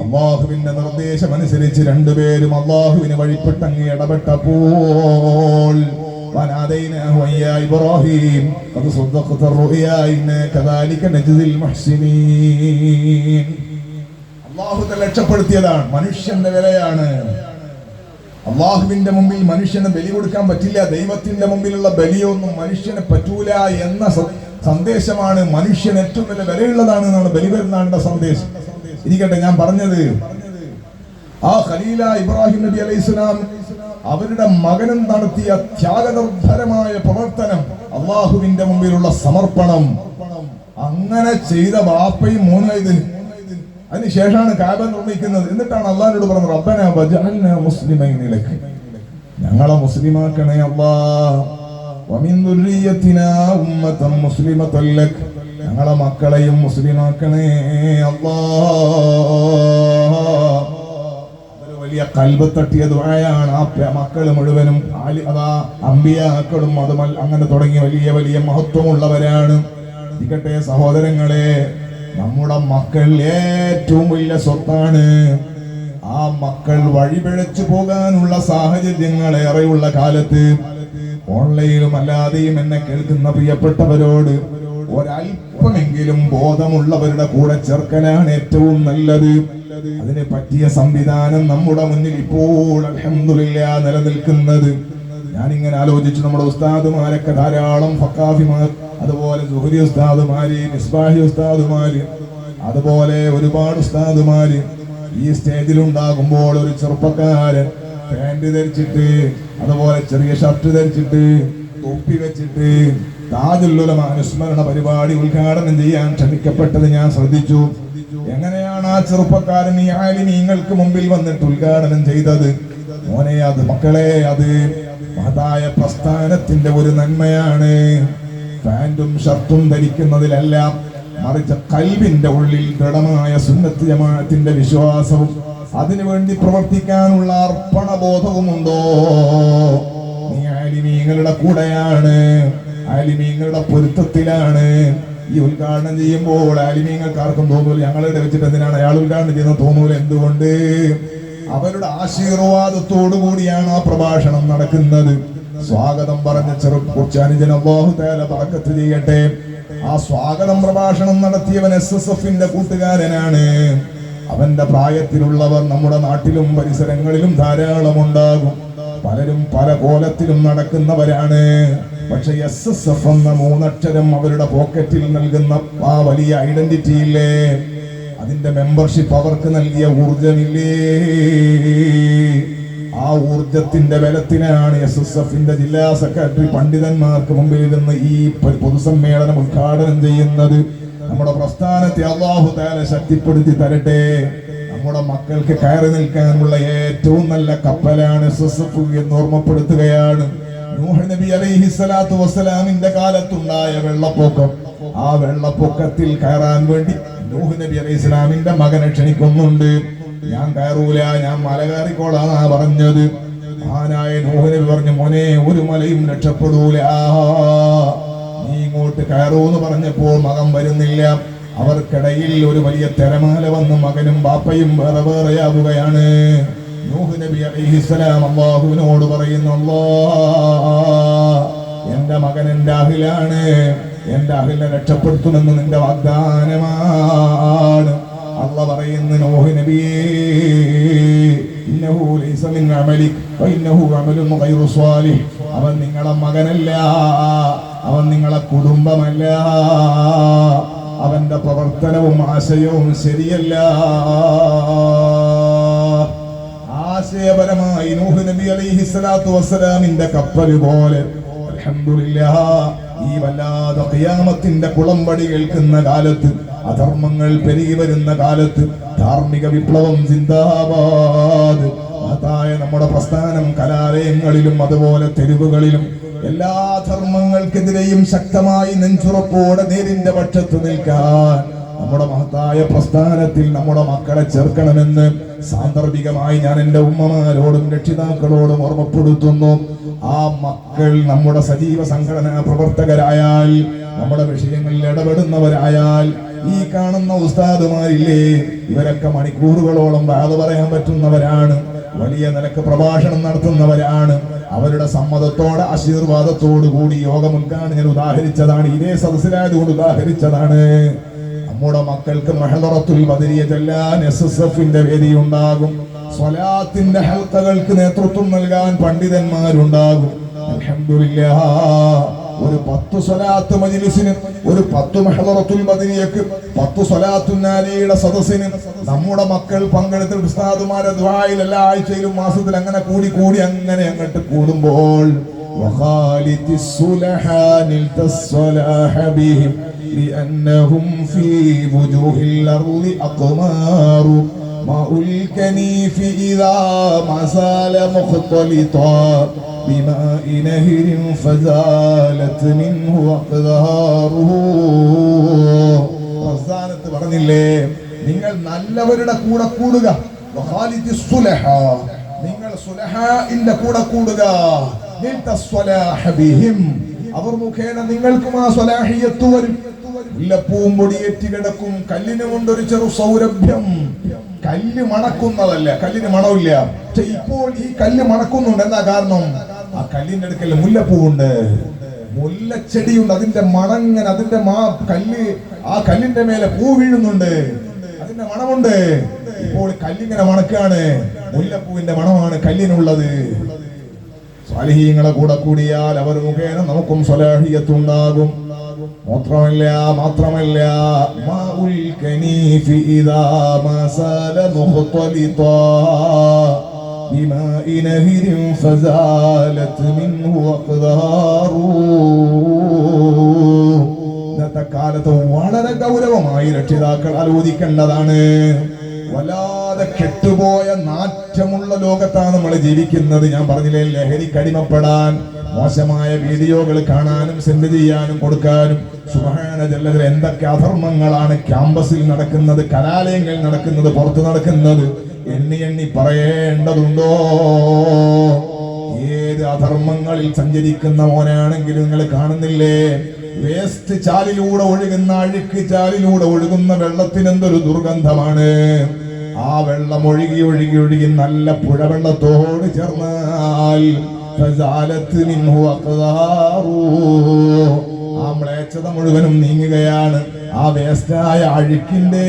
അല്ലാഹുവിന്റെ നിർദ്ദേശം അനുസരിച്ച് രണ്ടുപേരും അല്ലാഹുവിന് വഴിപ്പെട്ടങ്ങ് ഇടപെട്ടപ്പോൾ വനാദൈനാഹു യാ ഇബ്രാഹിം ഖദ് സദ്ദഖത الرؤيا ഇന്നാ കദാലിക നജ്സിൽ മുഹ്സിനീൻ. അല്ലാഹു തആല രക്ഷപ്പെടുത്തിയതാണ്. മനുഷ്യന്റെ വിലയാണ്. അള്ളാഹുവിന്റെ മുമ്പിൽ മനുഷ്യന് ബലി കൊടുക്കാൻ പറ്റില്ല. ദൈവത്തിന്റെ മുമ്പിലുള്ള ബലിയൊന്നും മനുഷ്യന് പറ്റൂല എന്ന സന്ദേശമാണ്. മനുഷ്യൻ ഏറ്റവും വലിയ വിലയുള്ളതാണ് എന്നാണ് ബലിപെരുന്നാളിന്റെ സന്ദേശം. ഇരിക്കട്ടെ, ഞാൻ പറഞ്ഞത് ആ ഖലീല ഇബ്രാഹിം നബി അലൈഹിസ്സലാം അവരുടെ മകനും നടത്തിയ ത്യാഗനിർഭരമായ പ്രവർത്തനം, അള്ളാഹുവിന്റെ മുമ്പിലുള്ള സമർപ്പണം, അങ്ങനെ ചെയ്ത ബാപ്പയും മോനും ഇത്. അതിനുശേഷമാണ് കഅബ നിർമ്മിക്കുന്നത്. എന്നിട്ടാണ് അല്ലാഹുവോട് പറഞ്ഞത്, റബ്ബനാ വജ്അൽനാ മുസ്ലിമൈനി ലക്, ഞങ്ങളെ മുസ്ലിമാക്കണേ അല്ലാഹ്. വമിൻ ദുർരിയ്യതിനാ ഉമ്മതൻ മുസ്ലിമതൻ ലക്, ഞങ്ങളെ മക്കളെയും മുസ്ലിമാക്കണേ അല്ലാഹ്. അതൊരു വലിയ ഖൽബ് തട്ടിയ ദുആയാണ്. ആ മക്കൾ മുഴുവനും അതാ അമ്പിയാക്കളും അതുമൽ അങ്ങനെ തുടങ്ങിയ വലിയ വലിയ മഹത്വമുള്ളവരാണ്. ഇരിക്കട്ടെ സഹോദരങ്ങളെ, നമ്മുടെ മക്കൾ ഏറ്റവും വലിയ സ്വത്താണ്. ആ മക്കൾ വഴിപിഴച്ചു പോകാനുള്ള സാഹചര്യങ്ങൾ ഏറെയുള്ള കാലത്ത് ഓൺലൈനിലും അല്ലാതെയും എന്നെ കേൾക്കുന്ന പ്രിയപ്പെട്ടവരോട് ഒരല്പമെങ്കിലും ബോധമുള്ളവരുടെ കൂടെ ചേർക്കലാണ് ഏറ്റവും നല്ലത്. അതിനെ പറ്റിയ സംവിധാനം നമ്മുടെ മുന്നിൽ ഇപ്പോൾ അൽഹംദുലില്ലാ നിലനിൽക്കുന്നത്. ഞാനിങ്ങനെ ആലോചിച്ചു, നമ്മുടെ ഉസ്താദുമാരൊക്കെ ധാരാളം ഫക്കാഫിമാർ, അതുപോലെ സുഹരി ഉസ്താദുമാര്, മിസ്ബാഹി ഉസ്താദുമാര്, അതുപോലെ ഒരുപാട് ഉസ്താദുമാര് ഈ സ്റ്റേജിലുണ്ടാകുമ്പോൾ ഒരു ചെറുപ്പക്കാരൻ പാന്റ് ധരിച്ചിട്ട്, അതുപോലെ ചെറിയ ഷർട്ട് ധരിച്ചിട്ട്, തൊപ്പി വെച്ചിട്ട് താജുൽ ഉലമ അനുസ്മരണ പരിപാടി ഉദ്ഘാടനം ചെയ്യാൻ ക്ഷണിക്കപ്പെട്ടത് ഞാൻ ശ്രദ്ധിച്ചു. എങ്ങനെയാണ് ആ ചെറുപ്പക്കാരൻ ഈ ആലിമീങ്ങൾക്ക് മുമ്പിൽ വന്നിട്ട് ഉദ്ഘാടനം ചെയ്തത്? മോനെ, അത് മക്കളെ, അത് മഹത്തായ പ്രസ്ഥാനത്തിന്റെ ഒരു നന്മയാണ്. പാന്റും ഷർട്ടും ധരിക്കുന്നതിലല്ല, മറിച്ച് ഖൽബിന്റെ ഉള്ളിൽ ദൃഢമായ സുന്നത്ത് ജമാഅത്തിന്റെ വിശ്വാസവും അതിനുവേണ്ടി പ്രവർത്തിക്കാനുള്ള അർപ്പണബോധവുമുണ്ടോ? നീ ആലിമീങ്ങളുടെ കൂടെയാണ്, ആലിമീങ്ങളുടെ പൊരുത്തത്തിലാണ്. ഈ ഉദ്ഘാടനം ചെയ്യുമ്പോൾ ആലിമീങ്ങൾക്ക് ആർക്കും തോന്നൂല ഞങ്ങളുടെ വെച്ചിട്ട് എന്തിനാണ് അയാൾ ഉദ്ഘാടനം ചെയ്യുന്നത് തോന്നൂല. എന്തുകൊണ്ട്? അവരുടെ ആശീർവാദത്തോടു കൂടിയാണ് ആ പ്രഭാഷണം നടക്കുന്നത്. സ്വാഗതം പറഞ്ഞ ചെറുപ്പുച്ചാനുജൻ അല്ലാഹു തആല ബറക്കത്ത് ചെയ്യട്ടെ. ആ സ്വാഗതം പ്രഭാഷണം നടത്തിയവൻ SSFന്റെ കൂട്ടുകാരനാണ്. അവന്റെ പ്രായത്തിലുള്ളവർ നമ്മുടെ നാട്ടിലും പരിസരങ്ങളിലും ധാരാളം ഉണ്ടാകും. പലരും പല കോലത്തിലും നടക്കുന്നവരാണ്. പക്ഷെ SSF എന്ന മൂന്നക്ഷരം അവരുടെ പോക്കറ്റിൽ നൽകുന്ന ആ വലിയ ഐഡന്റിറ്റി ഇല്ലേ, അതിന്റെ മെമ്പർഷിപ്പ് അവർക്ക് നൽകിയ ഊർജമില്ലേ, ആ ഊർജത്തിന്റെ ബലത്തിനാണ് SSFന്റെ ജില്ലാ സെക്രട്ടറി പണ്ഡിതന്മാർക്ക് മുമ്പിൽ നിന്ന് ഈ പൊതുസമ്മേളനം ഉദ്ഘാടനം ചെയ്യുന്നത്. നമ്മുടെ പ്രസ്ഥാനത്തെ അല്ലാഹു തആല ശക്തിപ്പെടുത്തി തരട്ടെ. നമ്മുടെ മക്കൾക്ക് കയറി നിൽക്കാനുള്ള ഏറ്റവും നല്ല കപ്പലാണ് SSF എന്ന് ഓർമ്മപ്പെടുത്തുകയാണ്. നൂഹ് നബി അലൈഹിസ്സലാത്തു വസ്സലാമിന്റെ കാലത്തുണ്ടായ വെള്ളപ്പൊക്കം, ആ വെള്ളപ്പൊക്കത്തിൽ കയറാൻ വേണ്ടി നൂഹ് നബി അലൈഹിസ്സലാമിന്റെ മകനെ ക്ഷണിക്കുന്നുണ്ട്. ഞാൻ കയറൂല, ഞാൻ മല കയറിക്കോളാന്നാ പറഞ്ഞത്. മഹാനായ നൂഹ് നബി പറഞ്ഞു, മോനെ, ഒരു മലയും രക്ഷപ്പെടൂല, നീ ഇങ്ങോട്ട് കയറൂന്ന് പറഞ്ഞപ്പോൾ മകൻ വരുന്നില്ല. അവർക്കിടയിൽ ഒരു വലിയ തിരമാല വന്ന് മകനും ബാപ്പയും വേറെ വേറെയാവുകയാണ്. നൂഹ് നബി അലൈഹിസ്സലാം അല്ലാഹുവിനോട് പറയുന്നു, അല്ലാഹ്, എന്റെ മകൻ എന്റെ അഹിലാണ്, എന്റെ അഹിലിനെ രക്ഷപ്പെടുത്തുമെന്ന് നിന്റെ വാഗ്ദാനമാണ്. അല്ലാഹ് പറയുന്നു, നൂഹ് നബിയേ, ഇന്നഹു ലൈസ മിൻ അമലിക് വഇന്നഹു അമലുൻ ഗൈറു സ്വാലിഹ്. അവൻ നിങ്ങളെ മകനല്ല, അവൻ നിങ്ങളെ കുടുംബമല്ല, അവന്റെ പ്രവർത്തനവും ആശയവും ശരിയല്ല. ആശയപരമായി നൂഹ് നബി അലൈഹിസ്സലാത്തു വസ്സലാമിന്റെ കപ്പൽ പോലെ അൽഹംദുലില്ലാഹ് ഈ വല്ലാതെ ഖിയാമത്തിന്റെ കുളമ്പടി കേൾക്കുന്ന കാലത്ത്, അധർമ്മങ്ങൾ പെരുകി വരുന്ന കാലത്ത് ധാർമ്മിക വിപ്ലവം സിന്ദാബാദ്. മഹത്തായ നമ്മുടെ പ്രസ്ഥാനം കലാലയങ്ങളിലും അതുപോലെ തെരുവുകളിലും എല്ലാ ധർമ്മങ്ങൾക്കെതിരെയും ശക്തമായി നെഞ്ചുറപ്പോടെ നേരിന്റെ പക്ഷത്ത് നിൽക്കാൻ നമ്മുടെ മഹത്തായ പ്രസ്ഥാനത്തിൽ നമ്മുടെ മക്കളെ ചേർക്കണമെന്ന് സാന്ദർഭികമായി ഞാൻ എൻ്റെ ഉമ്മമാരോടും രക്ഷിതാക്കളോടും ഓർമ്മപ്പെടുത്തുന്നു. ആ മക്കൾ നമ്മുടെ സജീവ സംഘടനാ പ്രവർത്തകരായാൽ, നമ്മുടെ വിഷയങ്ങളിൽ ഇടപെടുന്നവരായാൽ, ഈ കാണുന്ന ഉസ്താദുമാരില്ലേ, ഇവരൊക്കെ മണിക്കൂറുകളോളം വാദ പറയാൻ പറ്റുന്നവരാണ്, വലിയ നിലക്ക് പ്രഭാഷണം നടത്തുന്നവരാണ്. അവരുടെ സമ്മതത്തോടെ ആശീർവാദത്തോടു കൂടി യോഗം ഉദ്ഘാടനം ഉദാഹരിച്ചതാണ്, ഇതേ സദസ്സിലായതുകൊണ്ട് ഉദാഹരിച്ചതാണ്. നമ്മുടെ മക്കൾക്ക് മഹ്ദറത്തുൽ ബദരിയ ചെല്ലാൻ SSFന്റെ വേദി ഉണ്ടാകും. സ്വലാത്തിന്റെ ഹൽഖകൾക്ക് നേതൃത്വം നൽകാൻ പണ്ഡിതന്മാരുണ്ടാകും. അൽഹംദുലില്ലാഹ്, ഒരു 10 സ്വലാത്ത് മജ്ലിസിന്, ഒരു 10 മഹ്ദറത്തുൽ ബദരിയക്ക്, 10 സ്വലാത്തുൻ നാരിയുടെ സദസ്സിന് നമ്മുടെ മക്കൾ പങ്കെടുത്ത ഉസ്താദുമാരെ ദുആയിൽ എല്ലാ ആഴ്ചയിലും മാസത്തിൽ അങ്ങനെ കൂടി കൂടി അങ്ങനെ അങ്ങോട്ട് കൂടുമ്പോൾ وخالد الصلحا نلت الصلاح بهم لأنهم في وجوه الأرض أقمار ماء الكنيف إذا ما زال مختلطا بماء نهر فزالت منه أقداره. റസാനത്ത് പറഞ്ഞില്ലേ, നിങ്ങൾ നല്ലവരുടെ കൂടെ കൂടുക, വഖാലിദി സുലഹ, നിങ്ങൾ സുലഹാഇന്റെ കൂടെ കൂടുക, അവർ മുഖേന നിങ്ങൾക്കും ആ സ്വലാഹിയത്ത് വരും. മുല്ലപ്പൂവും പൊടിയേറ്റി കിടക്കും കല്ലിന് കൊണ്ടൊരു ചെറു സൗരഭ്യം. കല്ല് മണക്കുന്നതല്ല, കല്ലിന് മണമില്ല, പക്ഷെ ഇപ്പോൾ ഈ കല്ല് മണക്കുന്നുണ്ട്. എന്താ കാരണം? ആ കല്ലിന്റെ അടുക്കൽ മുല്ലപ്പൂവുണ്ട്, മുല്ലച്ചെടിയുണ്ട്, അതിന്റെ മണങ്ങനെ, അതിന്റെ കല്ല്, ആ കല്ലിന്റെ മേലെ പൂ വീഴുന്നുണ്ട്, അതിന്റെ മണമുണ്ട്. ഇപ്പോൾ കല്ലിങ്ങനെ മണക്കാണ്, മുല്ലപ്പൂവിന്റെ മണമാണ് കല്ലിനുള്ളത്. സ്വാലിഹീങ്ങളെ കൂടെ കൂടിയാൽ അവർ മുഖേന നമുക്കും സ്വലാഹിയത്തുണ്ടാകും. മാത്രമല്ല മാഉൽ കനീഫി ഇദാ മസാല മുഖ്തലിതാ ബിമാഇ നഹരിൻ ഫസാലത് മിൻഹു അഖ്ദാറു. ഇന്നത്തെ കാലത്ത് വളരെ ഗൗരവമായി രക്ഷിതാക്കൾ ആലോചിക്കേണ്ടതാണ്. വല്ലാതെ കെട്ടുപോയ നാറ്റമുള്ള ലോകത്താണ് നമ്മൾ ജീവിക്കുന്നത്. ഞാൻ പറഞ്ഞില്ലേ, ലഹരിക്കടിമപ്പെടാൻ, മോശമായ വീഡിയോകൾ കാണാനും സെൻഡ് ചെയ്യാനും കൊടുക്കാനും. സുബ്ഹാന ജല്ലൽ, എന്തൊക്കെ അധർമ്മങ്ങളാണ് ക്യാമ്പസിൽ നടക്കുന്നത്, കലാലയങ്ങളിൽ നടക്കുന്നത്, പുറത്ത് നടക്കുന്നത്. എണ്ണി പറയേണ്ടതുണ്ടോ? ഏത് അധർമ്മങ്ങളിൽ സഞ്ചരിക്കുന്ന മോനാണെങ്കിലും നിങ്ങൾ കാണുന്നില്ലേ, വേസ്റ്റ് ചാലിലൂടെ ഒഴുകുന്ന, അഴുക്ക് ചാലിലൂടെ ഒഴുകുന്ന വെള്ളത്തിന് എന്തൊരു ദുർഗന്ധമാണ്. ആ വെള്ളം ഒഴുകി നല്ല പുഴവെള്ളത്തോട് ചേർന്നാൽ ആ മ്ലേച്ഛത മുഴുവനും നീങ്ങുകയാണ്. ആ വേസ്റ്റായ അഴുക്കിന്റെ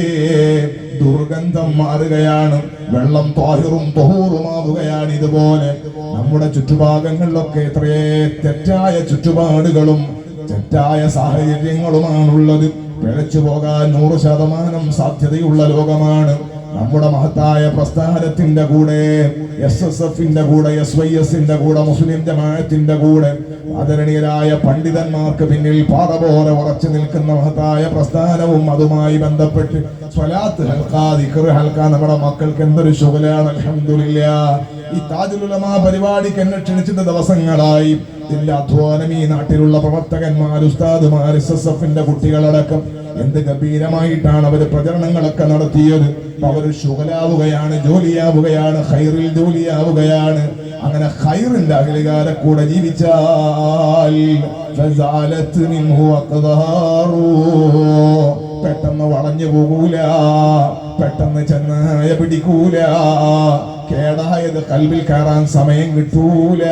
ദുർഗന്ധം മാറുകയാണ്. വെള്ളം ത്വാഹിറും ത്വഹൂറുമാവുകയാണ്. ഇതുപോലെ നമ്മുടെ ചുറ്റുഭാഗങ്ങളിലൊക്കെ എത്രയേ തെറ്റായ ചുറ്റുപാടുകളും തെറ്റായ സാഹചര്യങ്ങളുമാണുള്ളത്. പിഴച്ചു പോകാൻ 100% സാധ്യതയുള്ള ലോകമാണ്. നമ്മുടെ മഹത്തായ പ്രസ്ഥാനത്തിന്റെ കൂടെ, SSFന്റെ കൂടെ, SYSന്റെ കൂടെ, മുസ്ലിം ജമാഅത്തിന്റെ കൂടെ ആദരണീയരായ പണ്ഡിതന്മാർക്ക് പിന്നിൽ പാറ പോലെ ഉറച്ചു നിൽക്കുന്ന മഹത്തായ പ്രസ്ഥാനവും അതുമായി ബന്ധപ്പെട്ട് സ്വലാത്ത് ഹൽഖ, ദിക്ർ ഹൽഖ നമ്മുടെ മക്കൾക്ക് എന്തൊരു ശുഗലാണ്. അൽഹംദുലില്ലാഹ്. ഈ താജുൽ ഉലമാ പരിപാടിക്ക് എന്നെ ക്ഷണിച്ചിട്ട് ദിവസങ്ങളായി. ഇതിന്റെ അധ്വാനം ഈ നാട്ടിലുള്ള പ്രവർത്തകന്മാർ, ഉസ്താദുമാർ, SSFന്റെ കുട്ടികളടക്കം എന്ത് ഗംഭീരമായിട്ടാണ് അവര് പ്രചരണങ്ങളൊക്കെ നടത്തിയത്. അവര് ശുഗലാവുകയാണ്, ജോലിയാവുകയാണ്, ഖൈറിൽ ജോലിയാവുകയാണ്. അങ്ങനെ ഖൈറിന്റെ അഖിലുകാരെ കൂടെ ജീവിച്ചാൽ പെട്ടെന്ന് വളഞ്ഞു പോകൂല, പെട്ടെന്ന് ചെന്നായ പിടിക്കൂല, കേടായത് കൽബിൽ കയറാൻ സമയം കിട്ടൂല.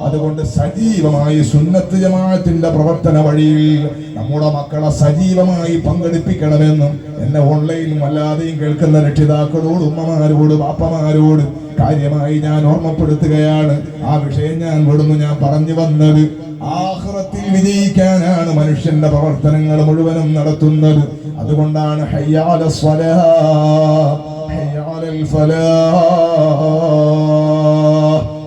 അതുകൊണ്ട് സജീവമായി സുന്നത്ത് ജമാഅത്തിന്റെ പ്രവർത്തന വഴിയിൽ നമ്മുടെ മക്കളെ സജീവമായി പങ്കെടുപ്പിക്കണമെന്നും എന്നെ ഓൺലൈനിലും അല്ലാതെയും കേൾക്കുന്ന രക്ഷിതാക്കളോട്, ഉമ്മമാരോട്, ബാപ്പമാരോട് കാര്യമായി ഞാൻ ഓർമ്മപ്പെടുത്തുകയാണ്. ആ വിഷയം ഞാൻ വിടുന്നു. ഞാൻ പറഞ്ഞു വന്നത്, ആഖിറത്തിൽ വിജയിക്കാനാണ് മനുഷ്യന്റെ പ്രവർത്തനങ്ങൾ മുഴുവനും നടത്തുന്നത്. അതുകൊണ്ടാണ് ഹയ്യ അലസ് സ്വലാഹ്, ഹയ്യ അലൽ ഫലാഹ്,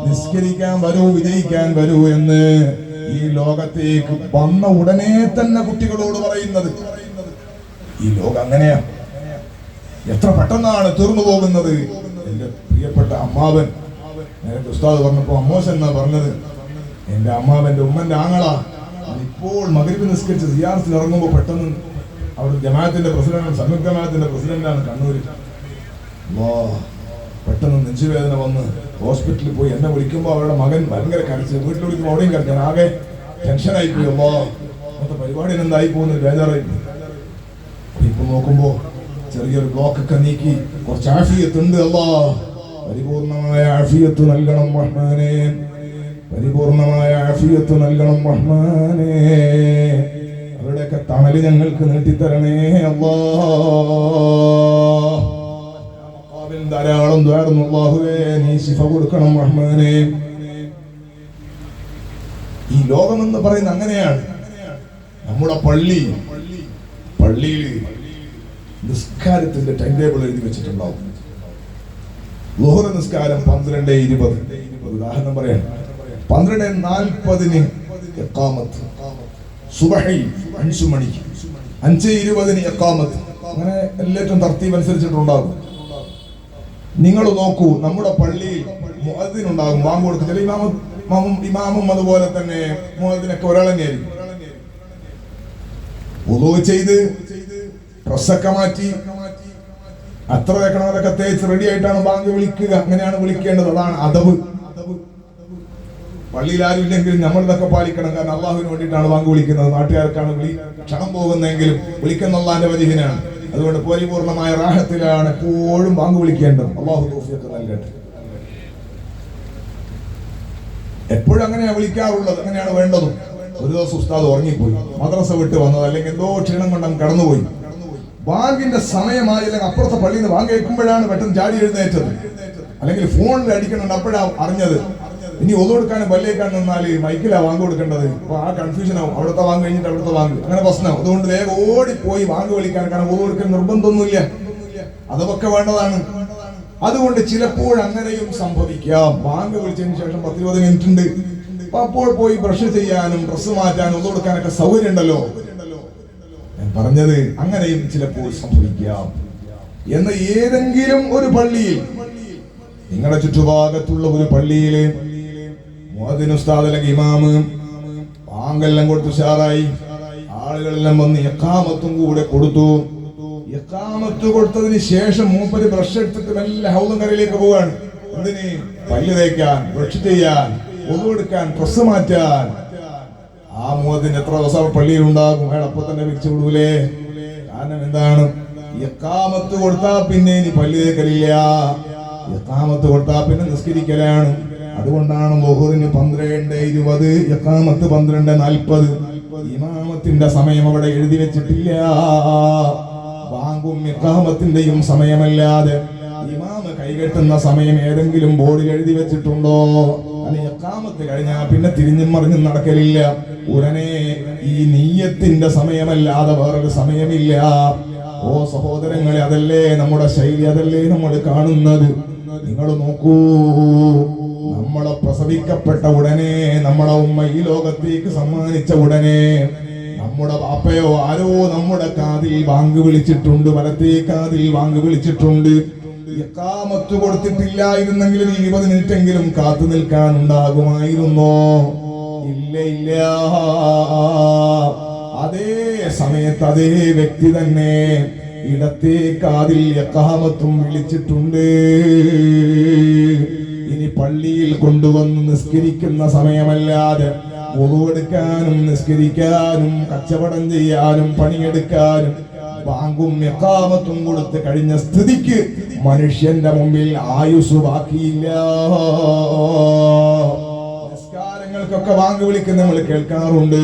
നിസ്കരിക്കാൻ വരൂ, വിജയിക്കാൻ വരൂ എന്ന് ഈ ലോകത്തേക്ക് വന്ന ഉടനെ തന്നെ കുട്ടികളോട് പറയുന്നത്. ഈ ലോകം അങ്ങനെയാ, എത്ര പെട്ടെന്നാണ് തീർന്നു പോകുന്നത്. എന്റെ പ്രിയപ്പെട്ട അമ്മാവൻ, നേരത്തെ ഉസ്താദ് പറഞ്ഞപ്പോ അമ്മോശൻ എന്നാ പറഞ്ഞത്. എന്റെ അമ്മാവന്റെ ഉമ്മന്റെ ആങ്ങളാ ഇപ്പോൾ മഗ്‌രിബ് നിസ്കരിച്ച് സിയാറത്തിൽ ഇറങ്ങുമ്പോ പെട്ടെന്ന് അവിടെ ജമാഅത്തിന്റെ പ്രസിഡന്റാണ്, സംയുക്ത ജമാഅത്തിന്റെ പ്രസിഡന്റാണ് കണ്ണൂരിൽ. പെട്ടെന്ന് നെഞ്ചുവേദന വന്ന് ഹോസ്പിറ്റലിൽ പോയി. എന്നെ വിളിക്കുമ്പോൾ അവരുടെ മകൻ ഭയങ്കര കരച്ച്, വീട്ടിൽ വിളിക്കുമ്പോൾ അവിടെയും കരച്ചു. ഞാൻ ആകെ ടെൻഷനായി പോയി. മൊത്തം പരിപാടി എന്തായി പോകുന്നത് ബേജാറായി പോയി. ഇപ്പൊ നോക്കുമ്പോ ചെറിയൊരു ബ്ലോക്ക് ഒക്കെ നീക്കി കുറച്ച് ആഫിയത്ത് ഉണ്ട്. പരിപൂർണമായ ആഫിയത്ത് നൽകണം റഹ്മാനേ, പരിപൂർണമായ ആഫിയത്ത് നൽകണം റഹ്മാനേ. അവരുടെയൊക്കെ തണല് ഞങ്ങൾക്ക് നീട്ടിത്തരണേ അല്ലാഹ്. ധാരാളം ദ്വാരുന്നു അല്ലാഹുവേ, നീ ശിഫ കൊടുക്കണം റഹ്മാനേ. ഈ ലോകമെന്ന് പറയുന്നത് അങ്ങനെയാണ്. നമ്മുടെ പള്ളിയിൽ നിസ്കാരത്തിന്റെ ടൈം ടേബിൾ എഴുതി വെച്ചിട്ടുണ്ടാവും. ളുഹർ നിസ്കാരം 12:20. ഉദാഹരണം പറയാം, 12:40 ഇഖാമത്ത്, സുബഹി 5 മണിക്ക്, 5:20 ഇഖാമത്ത്. അങ്ങനെ എല്ലാറ്റും തർത്തീബ് അനുസരിച്ചിട്ടുണ്ടാകും. നിങ്ങൾ നോക്കൂ, നമ്മുടെ പള്ളിയിൽ മുഅദ്ദിനുണ്ടാകും, ബാങ്ക് കൊടുക്കും. ചില ഇമാമും അതുപോലെ തന്നെ മുഅദ്ദിനൊക്കെ ഒരാൾ തന്നെയായിരിക്കും. വുളൂ ചെയ്ത് ഡ്രസ്സൊക്കെ മാറ്റി അത്ര വെക്കണവരൊക്കെ തേച്ച് റെഡി ആയിട്ടാണ് ബാങ്ക് വിളിക്കുക. അങ്ങനെയാണ് വിളിക്കേണ്ടത്. അതാണ് അദബ്. പള്ളിയിൽ ആരും ഇല്ലെങ്കിലും നമ്മൾ ഇതൊക്കെ പാലിക്കണം. കാരണം അള്ളാഹുവിന് വേണ്ടിയിട്ടാണ് ബാങ്ക് വിളിക്കുന്നത്. നാട്ടുകാർക്കാണ് ക്ഷണം പോകുന്നതെങ്കിലും വിളിക്കുന്ന അള്ളാഹിന്റെ വജീഹിനാണ്. അതുകൊണ്ട് പരിപൂർണമായ റാഹത്തിലാണ് എപ്പോഴും ബാങ്ക് വിളിക്കേണ്ടത്. അള്ളാഹു തൗഫീഖ് നൽകട്ടെ. എപ്പോഴും അങ്ങനെയാണ് വിളിക്കാറുള്ളത്, അങ്ങനെയാണ് വേണ്ടതും. ഒരു ദിവസം ഉസ്താദ് ഉറങ്ങിപ്പോയി, മദ്രസ വിട്ട് വന്നത്, അല്ലെങ്കിൽ എന്തോ ക്ഷീണം കൊണ്ട് കടന്നുപോയി. ബാങ്കിന്റെ സമയമായില്ലെങ്കിൽ അപ്പുറത്തെ പള്ളിയിൽ നിന്ന് ബാങ്ക് കേൾക്കുമ്പോഴാണ് പെട്ടെന്ന് ചാടി എഴുന്നേറ്റത്. അല്ലെങ്കിൽ ഫോണിൽ അടിക്കണുണ്ട്, അപ്പോഴാണ് അറിഞ്ഞത്. ഇനി ഒതു കൊടുക്കാനും പല്ലേക്കാൻ നിന്നാല് മൈക്കിലാ വാങ്ങ് കൊടുക്കേണ്ടത്. അപ്പൊ ആ കൺഫ്യൂഷൻ ആവും. അവിടുത്തെ വാങ്ങ് കഴിഞ്ഞിട്ട് അവിടുത്തെ വാങ്ങ്, അങ്ങനെ പ്രശ്നം. അതുകൊണ്ട് വേഗം ഓടിപ്പോയി വാങ്ങ് വിളിക്കാൻ. കാരണം ഒതു കൊടുക്കാൻ നിർബന്ധമൊന്നുമില്ല, അതൊക്കെ വേണ്ടതാണ്. അതുകൊണ്ട് ചിലപ്പോൾ അങ്ങനെയും സംഭവിക്കാം. വാങ്ങ് വിളിച്ചതിന് ശേഷം 10-20 മിനിറ്റ് ഉണ്ട്, അപ്പൊ അപ്പോൾ പോയി ബ്രഷ് ചെയ്യാനും ഡ്രസ്സ് മാറ്റാനും ഒതു കൊടുക്കാനൊക്കെ സൗകര്യം ഉണ്ടല്ലോ. ഞാൻ പറഞ്ഞത് അങ്ങനെയും ചിലപ്പോൾ സംഭവിക്കാം. എന്ന ഏതെങ്കിലും ഒരു പള്ളിയിൽ, നിങ്ങളുടെ ചുറ്റുഭാഗത്തുള്ള ഒരു പള്ളിയില് മുഅദ്ദിൻ ഉസ്താദ് അല്ലെങ്കിൽ ഇമാമ് ബാങ്കെല്ലാം കൊടുത്തു ഉഷാറായി, ആളുകളെല്ലാം വന്ന് ഇഖാമത്തും കൂടെ കൊടുത്തു. ഇഖാമത്ത് കൊടുത്തതിന് ശേഷം മൂപ്പര് ബ്രഷ് എടുത്തിട്ട് മെല്ലെ ഹൗദും കരയിലേക്ക് പോവാണ്. എന്തിന്? പല്ല് തേക്കാൻ, ബ്രഷ് ചെയ്യാൻ, ഒതു എടുക്കാൻ, ഡ്രസ്സ് മാറ്റാൻ. ആ മുഅദ്ദിൻ എത്ര ദിവസം പള്ളിയിൽ ഉണ്ടാകും? അയാൾ അപ്പൊ തന്നെ വിളിച്ചു വിടൂലേ? കാരണം എന്താണ്? ഇഖാമത്ത് കൊടുത്താ പിന്നെ ഇനി പല്ല് തേക്കലില്ല, ഇഖാമത്ത് കൊടുത്താ പിന്നെ നിസ്കരിക്കലാണ്. അതുകൊണ്ടാണ് ളുഹ്റിന് 12:20, ഇഖാമത്ത് 12:40. ഇമാമത്തിന്റെ സമയം അവിടെ എഴുതി വെച്ചിട്ടില്ല. ബാങ്കും ഇഖാമത്തിന്റെയും സമയമല്ലാതെ ഇമാമ കൈകെട്ടുന്ന സമയം ഏതെങ്കിലും ബോർഡിൽ എഴുതി വെച്ചിട്ടുണ്ടോ? അല്ലെങ്കിൽ ഇഖാമത്ത് കഴിഞ്ഞാൽ പിന്നെ തിരിഞ്ഞും മറിഞ്ഞും നടക്കലില്ല. ഉടനെ ഈ നിയ്യത്തിന്റെ സമയമല്ലാതെ വേറൊരു സമയമില്ല. ഓ സഹോദരങ്ങളെ, അതല്ലേ നമ്മുടെ ശൈലി, അതല്ലേ നമ്മൾ കാണുന്നത്. നിങ്ങൾ നോക്കൂ, നമ്മളെ പ്രസവിക്കപ്പെട്ട ഉടനെ, നമ്മളെ ഉമ്മ ഈ ലോകത്തേക്ക് സമ്മാനിച്ച ഉടനെ നമ്മുടെ ബാപ്പയോ ആരോ നമ്മുടെ കാതിൽ വാങ്ങ് വിളിച്ചിട്ടുണ്ട്, വലത്തേ കാതിൽ വാങ്ങ് വിളിച്ചിട്ടുണ്ട്. ഇഖാമത്ത് കൊടുത്തിട്ടില്ലായിരുന്നെങ്കിൽ 20 മിനിറ്റെങ്കിലും കാത്തു നിൽക്കാൻ ഉണ്ടാകുമായിരുന്നോ? ഇല്ല, ഇല്ല. അതേ സമയത്ത് അതേ വ്യക്തി തന്നെ ഇടത്തേ കാതിൽ ഇഖാമത്തും വിളിച്ചിട്ടുണ്ട്. ഇനി പള്ളിയിൽ കൊണ്ടുവന്ന് നിസ്കരിക്കുന്ന സമയമല്ലാതെ വുളു എടുക്കാനും നിസ്കരിക്കാനും കച്ചവടം ചെയ്യാനും പണിയെടുക്കാനും ബാങ്കും ഇഖാമത്തും കൊടുത്ത് കഴിഞ്ഞ സ്ഥിതിക്ക് മനുഷ്യന്റെ മുമ്പിൽ ആയുസ് ബാക്കിയില്ല. നിസ്കാരങ്ങൾക്കൊക്കെ വാങ്ങ് വിളിക്കുന്ന നമ്മൾ കേൾക്കാറുണ്ട്.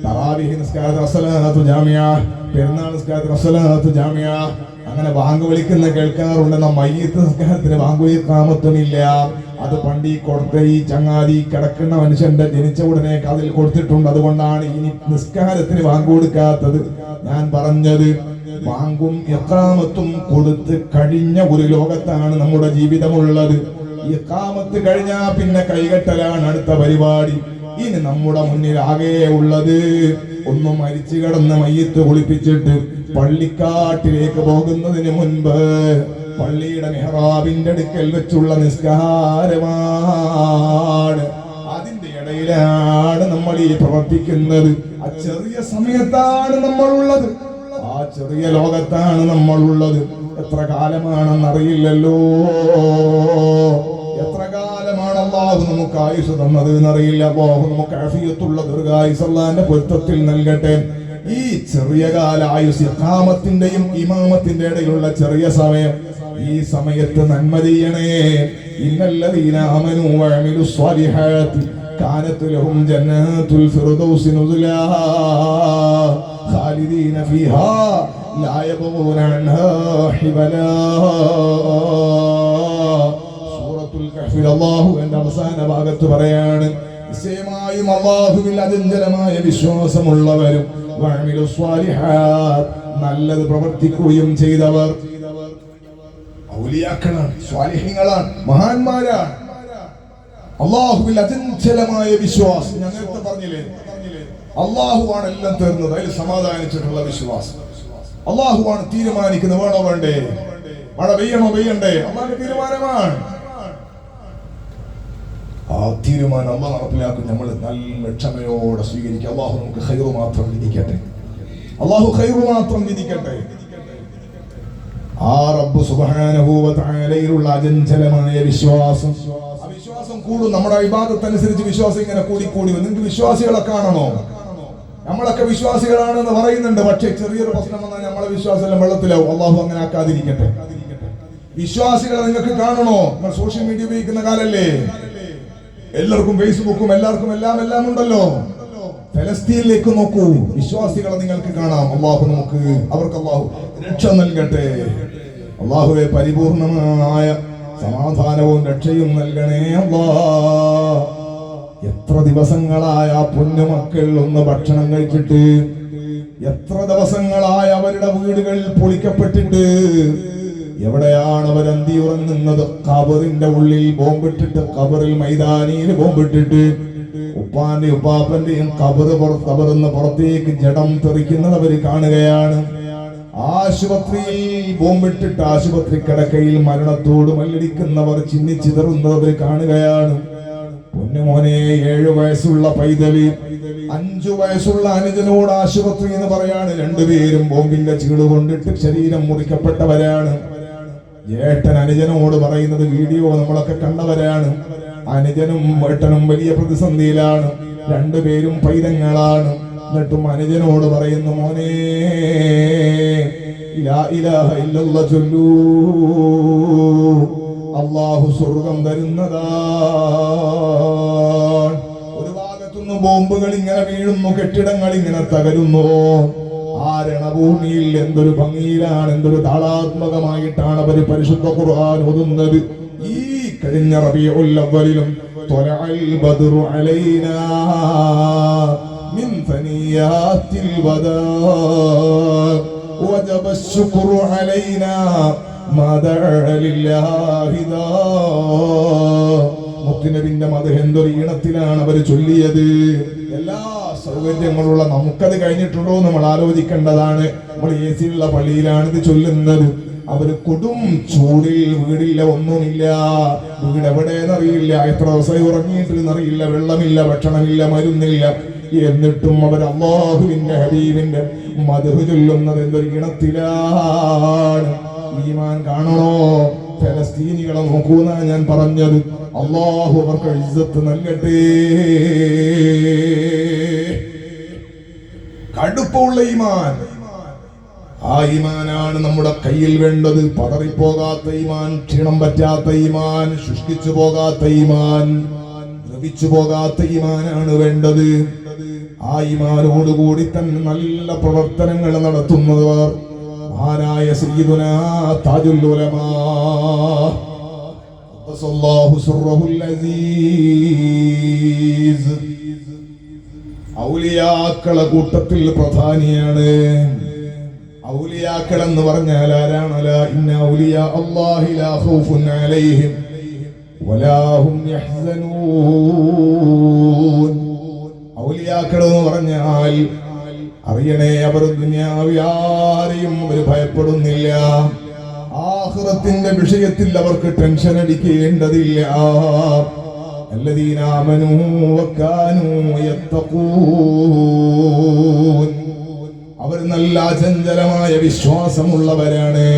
തറാവീഹ് നിസ്കാരത്തിന് അസ്സലാത്തു ജാമിഅ, പെരുന്നാൾ നിസ്കാരത്തിന് അസ്സലാത്തു ജാമിഅ, അങ്ങനെ വാങ്ങ് വിളിക്കുന്ന കേൾക്കാറുണ്ട്. മയ്യിത്ത് നിസ്കാരത്തിന് വാങ്ങും ഇഖാമത്തുമില്ല. അത് പണ്ടി കൊടുത്ത ഈ ചങ്ങാതി കിടക്കുന്ന മനുഷ്യന്റെ ജനിച്ച ഉടനെ അതിൽ കൊടുത്തിട്ടുണ്ട്. അതുകൊണ്ടാണ് ഇനി നിസ്കാരത്തിന് വാങ്ങ് കൊടുക്കാത്തത്. ഞാൻ പറഞ്ഞത് വാങ്ങും ഇഖാമത്തും കൊടുത്ത് കഴിഞ്ഞ ഒരു ലോകത്താണ് നമ്മുടെ ജീവിതമുള്ളത്. ഇഖാമത്ത് കഴിഞ്ഞാ പിന്നെ കൈകെട്ടലാണ് അടുത്ത പരിപാടി. ഇനി നമ്മുടെ മുന്നിൽ ആകെ ഉള്ളത് ഒന്ന് മരിച്ചു കിടന്ന് മയ്യിത്ത് കുളിപ്പിച്ചിട്ട് പള്ളിക്കാട്ടിലേക്ക് പോകുന്നതിന് മുൻപ് പള്ളിയുടെ മെഹ്റാബിന്റെ അടുക്കൽ വെച്ചുള്ള നിസ്കാരമാണ്. അതിന്റെ ഇടയിലാണ് നമ്മൾ ഈ പ്രവർത്തിക്കുന്നത്. ആ ചെറിയ സമയത്താണ് നമ്മൾ ഉള്ളത്, ആ ചെറിയ ലോകത്താണ് നമ്മൾ ഉള്ളത്. എത്ര കാലമാണെന്നറിയില്ലല്ലോ, എത്ര കാലമാണ് അല്ലാഹു നമുക്ക് ആയുസ് തന്നത് എന്നറിയില്ല. അല്ലാഹു നമുക്ക് ആഫിയത്തുള്ള ദീർഘായുസ് അല്ലാഹുവിന്റെ പൊരുത്തത്തിൽ നൽകട്ടെ. ഈ ചെറിയ കാല ആയുസ്, ഇഖാമത്തിന്റെയും ഇമാമത്തിന്റെ ഇടയിലുള്ള ചെറിയ സമയം, ഈ സമയത്ത് നന്മ ചെയ്യണേ. ഇന്നല്ലദീന ആമനൂ വഅമിലുസ് സ്വാലിഹാത്തി കാനത് ലഹും ജന്നാത്തുൽ ഫിർദൗസി നുസുലാ ഖാലിദീന ഫീഹാ ലാ യബ്ഗൂന അൻഹാ ഹിബലാ. സൂറത്തുൽ കഹ്ഫിൽ അല്ലാഹു എന്ന അവസാന ഭാഗത്ത് പറയാണ്, നിശ്ചയമായും അല്ലാഹുവിൽ അചഞ്ചലമായ വിശ്വാസമുള്ളവരും വഅമിലുസ് സ്വാലിഹാത്ത് നല്ലത് പ്രവർത്തിക്കുകയും ചെയ്തവർ ഔലിയാക്കളാണ്, സ്വാലിഹീങ്ങളാണ്, മഹാന്മാരാണ്. അല്ലാഹുവിൽ അചഞ്ചലമായ വിശ്വാസം. ഞാൻ നേരത്തെ പറഞ്ഞില്ലേ, അല്ലാഹുവാണ് എല്ലാം തീർന്നത്, അതിൽ സമാധാനിച്ചിട്ടുള്ള വിശ്വാസം. അല്ലാഹുവാണ് തീരുമാനിക്കുന്നത്, വേണോ വേണ്ടേ, മഴ പെയ്യണോ പെയ്യണ്ടേ, അല്ലാഹുവിന്റെ തീരുമാനമാണ്. ആ തീരുമാനം അല്ലാഹു നടപ്പിലാക്കും. നമ്മൾ നല്ല ക്ഷമയോടെ സ്വീകരിക്കുക. അല്ലാഹു നമുക്ക് ഖൈറ് മാത്രം വിധിക്കട്ടെ, അല്ലാഹു ഖൈറ് മാത്രം വിധിക്കട്ടെ. ആ റബ്ബ് സുബ്ഹാനഹു വ തആലയിലുള്ള അചഞ്ചലമായ വിശ്വാസം, ആ വിശ്വാസം കൂടും. നമ്മുടെ ഇബാദത്ത് അനുസരിച്ച് വിശ്വാസം ഇങ്ങനെ കൂടിക്കൂടി വരും. നിങ്ങൾക്ക് വിശ്വാസികളെ കാണണോ? നമ്മളൊക്കെ വിശ്വാസികളാണെന്ന് പറയുന്നുണ്ട്, പക്ഷേ ചെറിയൊരു പ്രശ്നം വന്നാൽ നമ്മളെ വിശ്വാസം എല്ലാം വെള്ളത്തിലാവും. അല്ലാഹു അങ്ങനെ ആക്കാതിരിക്കട്ടെ. വിശ്വാസികളെ നിങ്ങൾക്ക് കാണണോ? നിങ്ങൾ സോഷ്യൽ മീഡിയ ഉപയോഗിക്കുന്ന കാലല്ലേ, എല്ലാവർക്കും ഫേസ്ബുക്കും എല്ലാവർക്കും എല്ലാം ഉണ്ടല്ലോ. ഫലസ്തീനിലേക്ക് നോക്കൂ, വിശ്വാസികളെ നിങ്ങൾക്ക് കാണാം. അല്ലാഹു നമുക്ക് അവർക്ക് അല്ലാഹു രക്ഷ നൽകട്ടെ. അല്ലാഹുവേ, പരിപൂർണമായ സമാധാനവും രക്ഷയും നൽകണേ അല്ലാഹ്. എത്ര ദിവസങ്ങളായ ആ പൊന്നുമക്കൾ ഒന്ന് ഭക്ഷണം കഴിച്ചിട്ട്, എത്ര ദിവസങ്ങളായ അവരുടെ വീടുകൾ പൊളിക്കപ്പെട്ടിട്ട്. എവിടെയാണ് അവരന്തി ഉറങ്ങുന്നത്? ഖബറിന്റെ ഉള്ളിൽ ബോംബിട്ടിട്ട്, ഖബറിൽ മൈതാനിയിൽ ബോംബിട്ടിട്ട്, ഉപ്പാന്റെ ഉപ്പാപ്പന്റെയും ഖബറിന്ന് പുറത്തേക്ക് ജഡം തെറിക്കുന്നത് അവർ കാണുകയാണ്. ആശുപത്രിയിൽ ബോംബിട്ടിട്ട് ആശുപത്രി കിടക്കയിൽ മരണത്തോട് മല്ലടിക്കുന്നവർ ചിന്നിച്ചിതറുന്നത് അവർ കാണുകയാണ്. പൊന്നുമോനെ, 7 വയസ്സുള്ള പൈതല് 5 വയസ്സുള്ള അനുജനോട് ആശുപത്രി എന്ന് പറയാണ്. രണ്ടുപേരും ബോംബിന്റെ ചീട് കൊണ്ടിട്ട് ശരീരം മുറിക്കപ്പെട്ടവരാണ്. ഏട്ടൻ അനുജനോട് പറയുന്നത് വീഡിയോ നമ്മളൊക്കെ കണ്ടവരാണ്. അനുജനും ഏട്ടനും വലിയ പ്രതിസന്ധിയിലാണ്. രണ്ടുപേരും പൈതങ്ങളാണ്. എന്നിട്ടും അനുജനോട് പറയുന്നു, മോനെ ലാ ഇലാഹ ഇല്ലല്ലാഹ് ചൊല്ലൂ, അല്ലാഹു സ്വർഗം തരുന്നതാണ്. ഒരു ഭാഗത്തുനിന്ന് ബോംബുകൾ ഇങ്ങനെ വീഴുന്നു, കെട്ടിടങ്ങൾ ഇങ്ങനെ തകരുന്നു. ആ രണഭൂമിയിൽ എന്തൊരു ഭംഗിയിലാണ്, എന്തൊരു താളാത്മകമായിട്ടാണ് അവർ പരിശുദ്ധ ഖുർആൻ ഓതുന്നത്. ഈ കഴിഞ്ഞ റബീഉൽ അവ്വലിലും ത്വലഅൽ ബദ്റു അലൈനാ മിൻ സനിയാത്തിൽ വദാ വജബ ശുക്റു അലൈനാ മുത്തുനബിന്റെ മദ്ഹ് എന്തൊരു ഈണത്തിലാണ് അവർ ചൊല്ലിയത്. എല്ലാ സൗകര്യങ്ങളുള്ള നമുക്കത് കഴിഞ്ഞിട്ടുണ്ടോ നമ്മൾ ആലോചിക്കേണ്ടതാണ്. നമ്മൾ AC ഉള്ള പള്ളിയിലാണ് ഇത് ചൊല്ലുന്നത്. അവര് കൊടും ചൂടിൽ, വീടില്ല, ഒന്നുമില്ല, വീട് എവിടെയെന്നറിയില്ല, എത്ര ദിവസമായി ഉറങ്ങിയിട്ടെന്നറിയില്ല, വെള്ളമില്ല, ഭക്ഷണമില്ല, മരുന്നില്ല. എന്നിട്ടും അവർ അല്ലാഹുവിന്റെ ഹബീബിന്റെ മദ്ഹ് ചൊല്ലുന്നത് എന്തൊരു ഈണത്തിലാണ്. ഈമാൻ കാണണോ? ഫലസ്തീനികളെ നോക്കൂന്നാ ഞാൻ പറഞ്ഞത്. അല്ലാഹു അവർക്ക് ഇസ്സത്ത് നൽകട്ടെ. കടുപ്പമുള്ള ഈമാൻ, ആ ഈമാനാണ് നമ്മുടെ കയ്യിൽ വേണ്ടത്. പതറിപ്പോകാത്ത ഈമാൻ, ക്ഷീണം പറ്റാത്ത ഈമാൻ, ശുഷ്കിച്ചു പോകാത്ത ഈമാൻ, ദ്രവിച്ചു പോകാത്ത ഈമാനാണ് വേണ്ടത്. ആ ഈമാനോടുകൂടി തന്നെ നല്ല പ്രവർത്തനങ്ങൾ നടത്തുന്നവർ മഹാനായ സയ്യിദുനാ താജുൽ ഉലമാ ഖദ്ദസല്ലാഹു സിർറഹുൽ അസീസ് ഔലിയാക്കളെ കൂട്ടത്തിൽ പ്രധാനിയാണ്. ഔലിയാക്കൾ എന്ന് പറഞ്ഞാൽ ആരാണ്? അലാ ഇന്ന ഔലിയാ അല്ലാഹി ലാ ഖൗഫുൻ അലൈഹിം വലാ ഹും യഹ്സനൂൻ. ഔലിയാക്കൾ എന്ന് പറഞ്ഞാൽ അറിയണേ, അവർ ദുനിയാവിൽ ആരെയും അവർ ഭയപ്പെടുന്നില്ല. ആഖിറത്തിന്റെ വിഷയത്തിൽ അവർക്ക് ടെൻഷൻ അടിക്കേണ്ടതില്ല. അല്ലദീന ആമനൂ വകാനൂ യത്തഖൂൻ. അവർ നല്ല അചഞ്ചലമായ വിശ്വാസമുള്ളവരാണ്,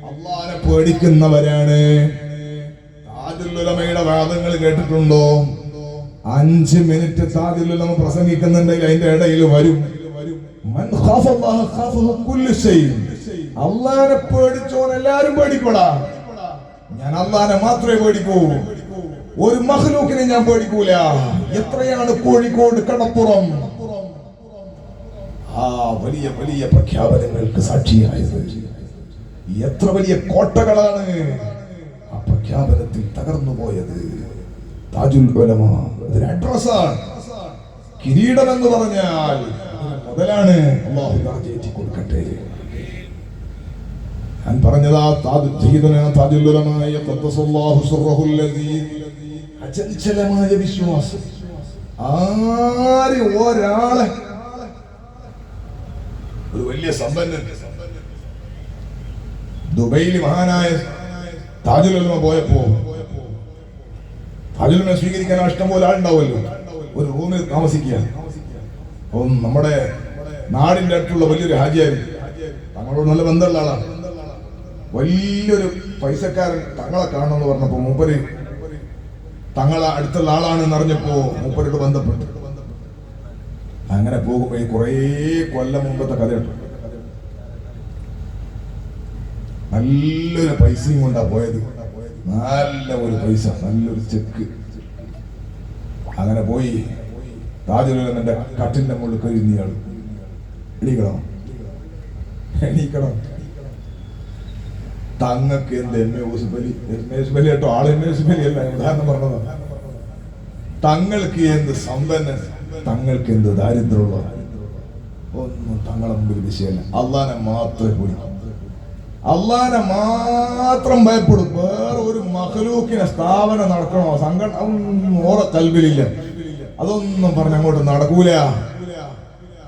അല്ലാഹുവിനെ പേടിക്കുന്നവരാണ്. താജുൽ ഉലമയുടെ വാദങ്ങൾ കേട്ടിട്ടുണ്ടോ? 5 മിനിറ്റ് താജുൽ ഉലമ പ്രസംഗിക്കുന്നുണ്ടെങ്കിൽ അതിന്റെ ഇടയിൽ വരും മൻ ഖാഫല്ലാഹ ഖാഫഹു കുല്ലു ശൈ. അല്ലാഹുവിനെ പേടിച്ചോൻ എല്ലാരും പേടിക്കോടാ. ഞാൻ അല്ലാഹുവിനെ മാത്രമേ പേടിക്കൂ, ഒരു മഖ്ലൂക്കിനെ ഞാൻ പേടിക്കൂല. എത്രയാണ് കോഴിക്കോട് കടപ്പുറം ആ വലിയ വലിയ പ്രഖ്യാപനങ്ങൾക്ക് സാക്ഷിയായത്. എത്ര വലിയ കോട്ടകളാണ് ആ പ്രഖ്യാപനത്തിൽ തകർന്നു പോയത്. താജുൽ ഉലമ അതൊരു അഡ്രസ്സാണ്. കിരീടം എന്ന് പറഞ്ഞാൽ മുതലാണ്. അല്ലാഹു ദർജയേറ്റി കൊടുക്കട്ടെ. ഞാൻ പറഞ്ഞതാ താജുൽ ഉലമ ഖദ്ദസല്ലാഹു സിർറഹുൽ അസീസ്. അചഞ്ചലമായ വിശ്വാസം. ആരും ഒരാളെ, ഒരു വലിയ സമ്പന്നൻ ദുബൈയിൽ മഹാനായ താജുൽ ഉലമ പോയപ്പോ, താജുൽ ഉലമ സ്വീകരിക്കാൻ ഇഷ്ടം പോലെ ആളുണ്ടാവുമല്ലോ. ഒരു റൂമിൽ താമസിക്കുക. അപ്പം നമ്മുടെ നാടിന്റെ അടുത്തുള്ള വലിയൊരു ഹാജിയാരി, തങ്ങളോട് നല്ല ബന്ധമുള്ള ആളാണ്, വലിയൊരു പൈസക്കാരൻ തങ്ങളെ കാണണമെന്ന് പറഞ്ഞപ്പോ മൂപ്പര് തങ്ങളെ അടുത്തുള്ള ആളാണെന്ന് അറിഞ്ഞപ്പോ മൂപ്പരോട് ബന്ധപ്പെട്ടു. അങ്ങനെ പോകുമ്പോ കുറേ കൊല്ലം മുമ്പത്തെ കഥയുണ്ട്. നല്ലൊരു പൈസയും കൊണ്ടാ പോയത്, നല്ല ഒരു പൈസ, നല്ലൊരു ചെക്ക്. അങ്ങനെ പോയി താജുൽ ഉലമയുടെ കട്ടിന്റെ മുകളിൽ കയറിയാൾ എണീക്കണം എണീക്കണം. തങ്ങക്ക് എന്ത് എം എ യൂസുഫ് അലി കേട്ടോ, ആള് എം എ യൂസുഫ് അലി അല്ല, ഉദാഹരണം പറഞ്ഞതാണ്. തങ്ങൾക്ക് എന്ത് സമ്പന്നൻ, തങ്ങൾക്ക് എന്ത് ദാരിദ്ര്യമുള്ള, ഒന്നും തങ്ങളെ മുമ്പിൽ വിഷയമല്ല. അള്ളാനെ മാത്രമേ പേടിക്കൂ, അള്ളാനെ മാത്രം ഭയപ്പെടും. വേറെ ഒരു മഖ്ലൂക്കിനെ സ്ഥാപനം നടക്കണോ സംഘടന ഓരോ കൽബിലില്ല. അതൊന്നും പറഞ്ഞ് അങ്ങോട്ട് നടക്കൂല.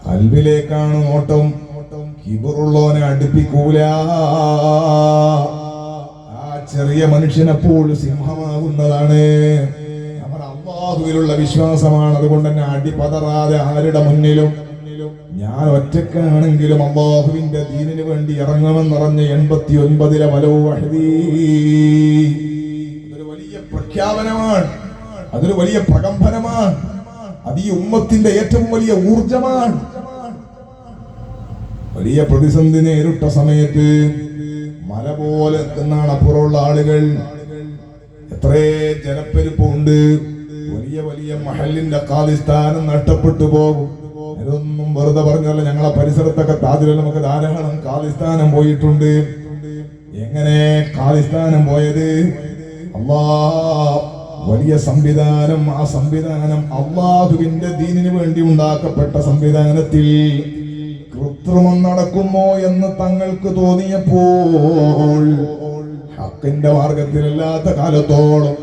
കൽബിലേക്കാണ് നോട്ടം. കിബറുള്ളവനെ അടുപ്പിക്കൂല. ആ ചെറിയ മനുഷ്യനെപ്പോൾ സിംഹമാകുന്നതാണ്. നമ്മുടെ അല്ലാഹുവിലുള്ള വിശ്വാസമാണ്. അതുകൊണ്ട് തന്നെ അടിപതറാതെ ആരുടെ മുന്നിലും ഞാൻ ഒറ്റക്കാണെങ്കിലും അല്ലാഹുവിന്റെ ദീനിന് വേണ്ടി ഇറങ്ങുമെന്നറിഞ്ഞ 89-ലെ വലോ വഹദീ. അതൊരു വലിയ പ്രഖ്യാപനമാണ്, അതൊരു വലിയ പ്രകമ്പനമാണ്. അത് ഈ ഉമ്മത്തിന്റെ ഏറ്റവും വലിയ ഊർജമാണ്. വലിയ പ്രതിസന്ധി നേരിട്ട സമയത്ത് മല പോലെ നിൽക്കുന്നതാണ് അപ്പുറമുള്ള ആളുകൾ. എത്രേ ജനപ്പെരുപ്പുണ്ട്. വലിയ വലിയ മഹലിന്റെ ഖാലിസ്ഥാനം നഷ്ടപ്പെട്ടു പോകും. ഇതൊന്നും വെറുതെ പറഞ്ഞല്ല. ഞങ്ങളെ പരിസരത്തൊക്കെ താജുൽ നമുക്ക് ധാരാളം ഖാലിസ്ഥാനം പോയിട്ടുണ്ട്. എങ്ങനെ ഖാലിസ്ഥാനം പോയത്? വലിയ സംവിധാനം. ആ സംവിധാനം അല്ലാഹുവിന്റെ ദീനിന് വേണ്ടി ഉണ്ടാക്കപ്പെട്ട സംവിധാനത്തിൽ കൃത്രിമം നടക്കുമോ എന്ന് തങ്ങൾക്ക് തോന്നിയപ്പോൾ ഹക്കിന്റെ മാർഗത്തിലല്ലാത്ത കാലത്തോളം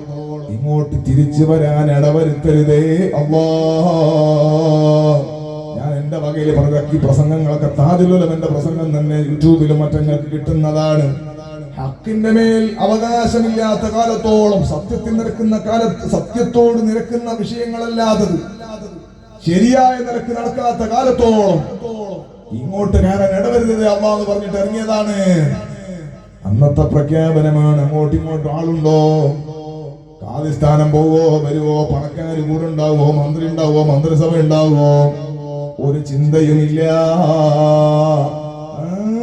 ഇങ്ങോട്ട് തിരിച്ചു വരാൻ ഇടവരുത്തരുതേ അല്ലാഹ്. ഞാൻ എന്റെ വകയിൽ പറഞ്ഞ പ്രസംഗങ്ങളൊക്കെ താജുൽ ഉലമന്റെ പ്രസംഗം തന്നെ യൂട്യൂബിലും മറ്റങ്ങൾക്ക് കിട്ടുന്നതാണ്. ഹക്കിന്റെ മേൽ അവകാശമില്ലാത്ത കാലത്തോളം, സത്യത്തിൽ നിരക്കുന്ന കാലത്ത് സത്യത്തോട് നിരക്കുന്ന വിഷയങ്ങളല്ലാത്തത് ശരിയായ നിരക്ക് നടക്കാത്ത കാലത്തോളം ഇങ്ങോട്ട് കയറാൻ ഇടവരുന്നത് അല്ലാഹു പറഞ്ഞിട്ട് ഇറങ്ങിയതാണ്. അന്നത്തെ പ്രഖ്യാപനമാണ്. അങ്ങോട്ടിങ്ങോട്ടും ആളുണ്ടോ? ഖാലിസ്ഥാനം പോവോ വരുവോ, പണക്കാര് കൂടെ ഉണ്ടാവോ, മന്ത്രി ഉണ്ടാവോ, മന്ത്രിസഭ ഉണ്ടാവോ, ഒരു ചിന്തയുമില്ല.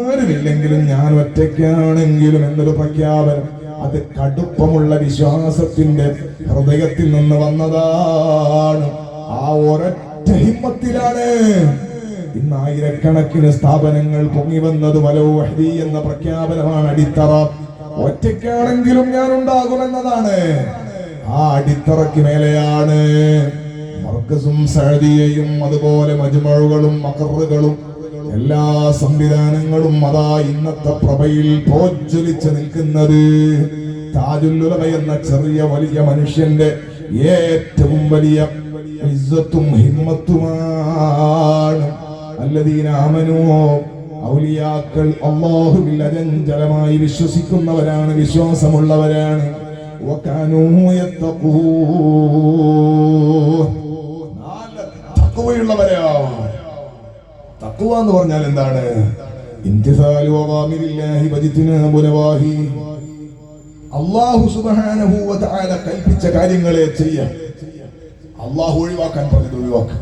ആരുമില്ലെങ്കിലും ഞാൻ ഒറ്റയ്ക്കാണെങ്കിലും എന്നൊരു പ്രഖ്യാപനം. അത് കടുപ്പമുള്ള വിശ്വാസത്തിന്റെ ഹൃദയത്തിൽ നിന്ന് വന്നതാണ്. ആ ഒരൊറ്റ ഹിമ്മത്തിലാണ് ഇന്ന് ആയിരക്കണക്കിന് സ്ഥാപനങ്ങൾ പൊങ്ങി വന്നത്. വലോ വഹദി എന്ന പ്രഖ്യാപനമാണ് അടിത്തറ. ഒറ്റയ്ക്കാണെങ്കിലും ഞാൻ ഉണ്ടാകുമെന്നതാണ്. ആ അടിത്തറയ്ക്ക് മേലെയാണ് മർക്കസും സഅദിയയും അതുപോലെ മജ്മഉകളും മഖറുകളും എല്ലാ സംവിധാനങ്ങളും അതാ ഇന്നത്തെ പ്രഭയിൽ പ്രോജ്വലിച്ച് നിൽക്കുന്നത്. താജുൽ ഉലമ എന്ന ചെറിയ വലിയ മനുഷ്യന്റെ ഏറ്റവും വലിയ ഇസ്സത്തും ഹിമ്മത്തുമാണ്. അല്ലദീന ആമനൂ, ഔലിയാക്കൾ അല്ലാഹുവിൽ അചഞ്ചലമായി വിശ്വസിക്കുന്നവരാണ്, വിശ്വാസമുള്ളവരാണ്. വകാനൂ യത്തഖൂൻ, നല്ല തഖ്വയുള്ളവരാണ്. തഖ്വ എന്ന് പറഞ്ഞാൽ എന്താണ്? ഇംതിസാലു അവാമിരില്ലാഹി വജിത്നാബു നവാഹി. അല്ലാഹു സുബ്ഹാനഹു വ തആല കൽപ്പിച്ച കാര്യങ്ങളെ ചെയ്യാൻ, അല്ലാഹു ഒഴിവാക്കാൻ പറഞ്ഞത് ഒഴിവാക്കാൻ.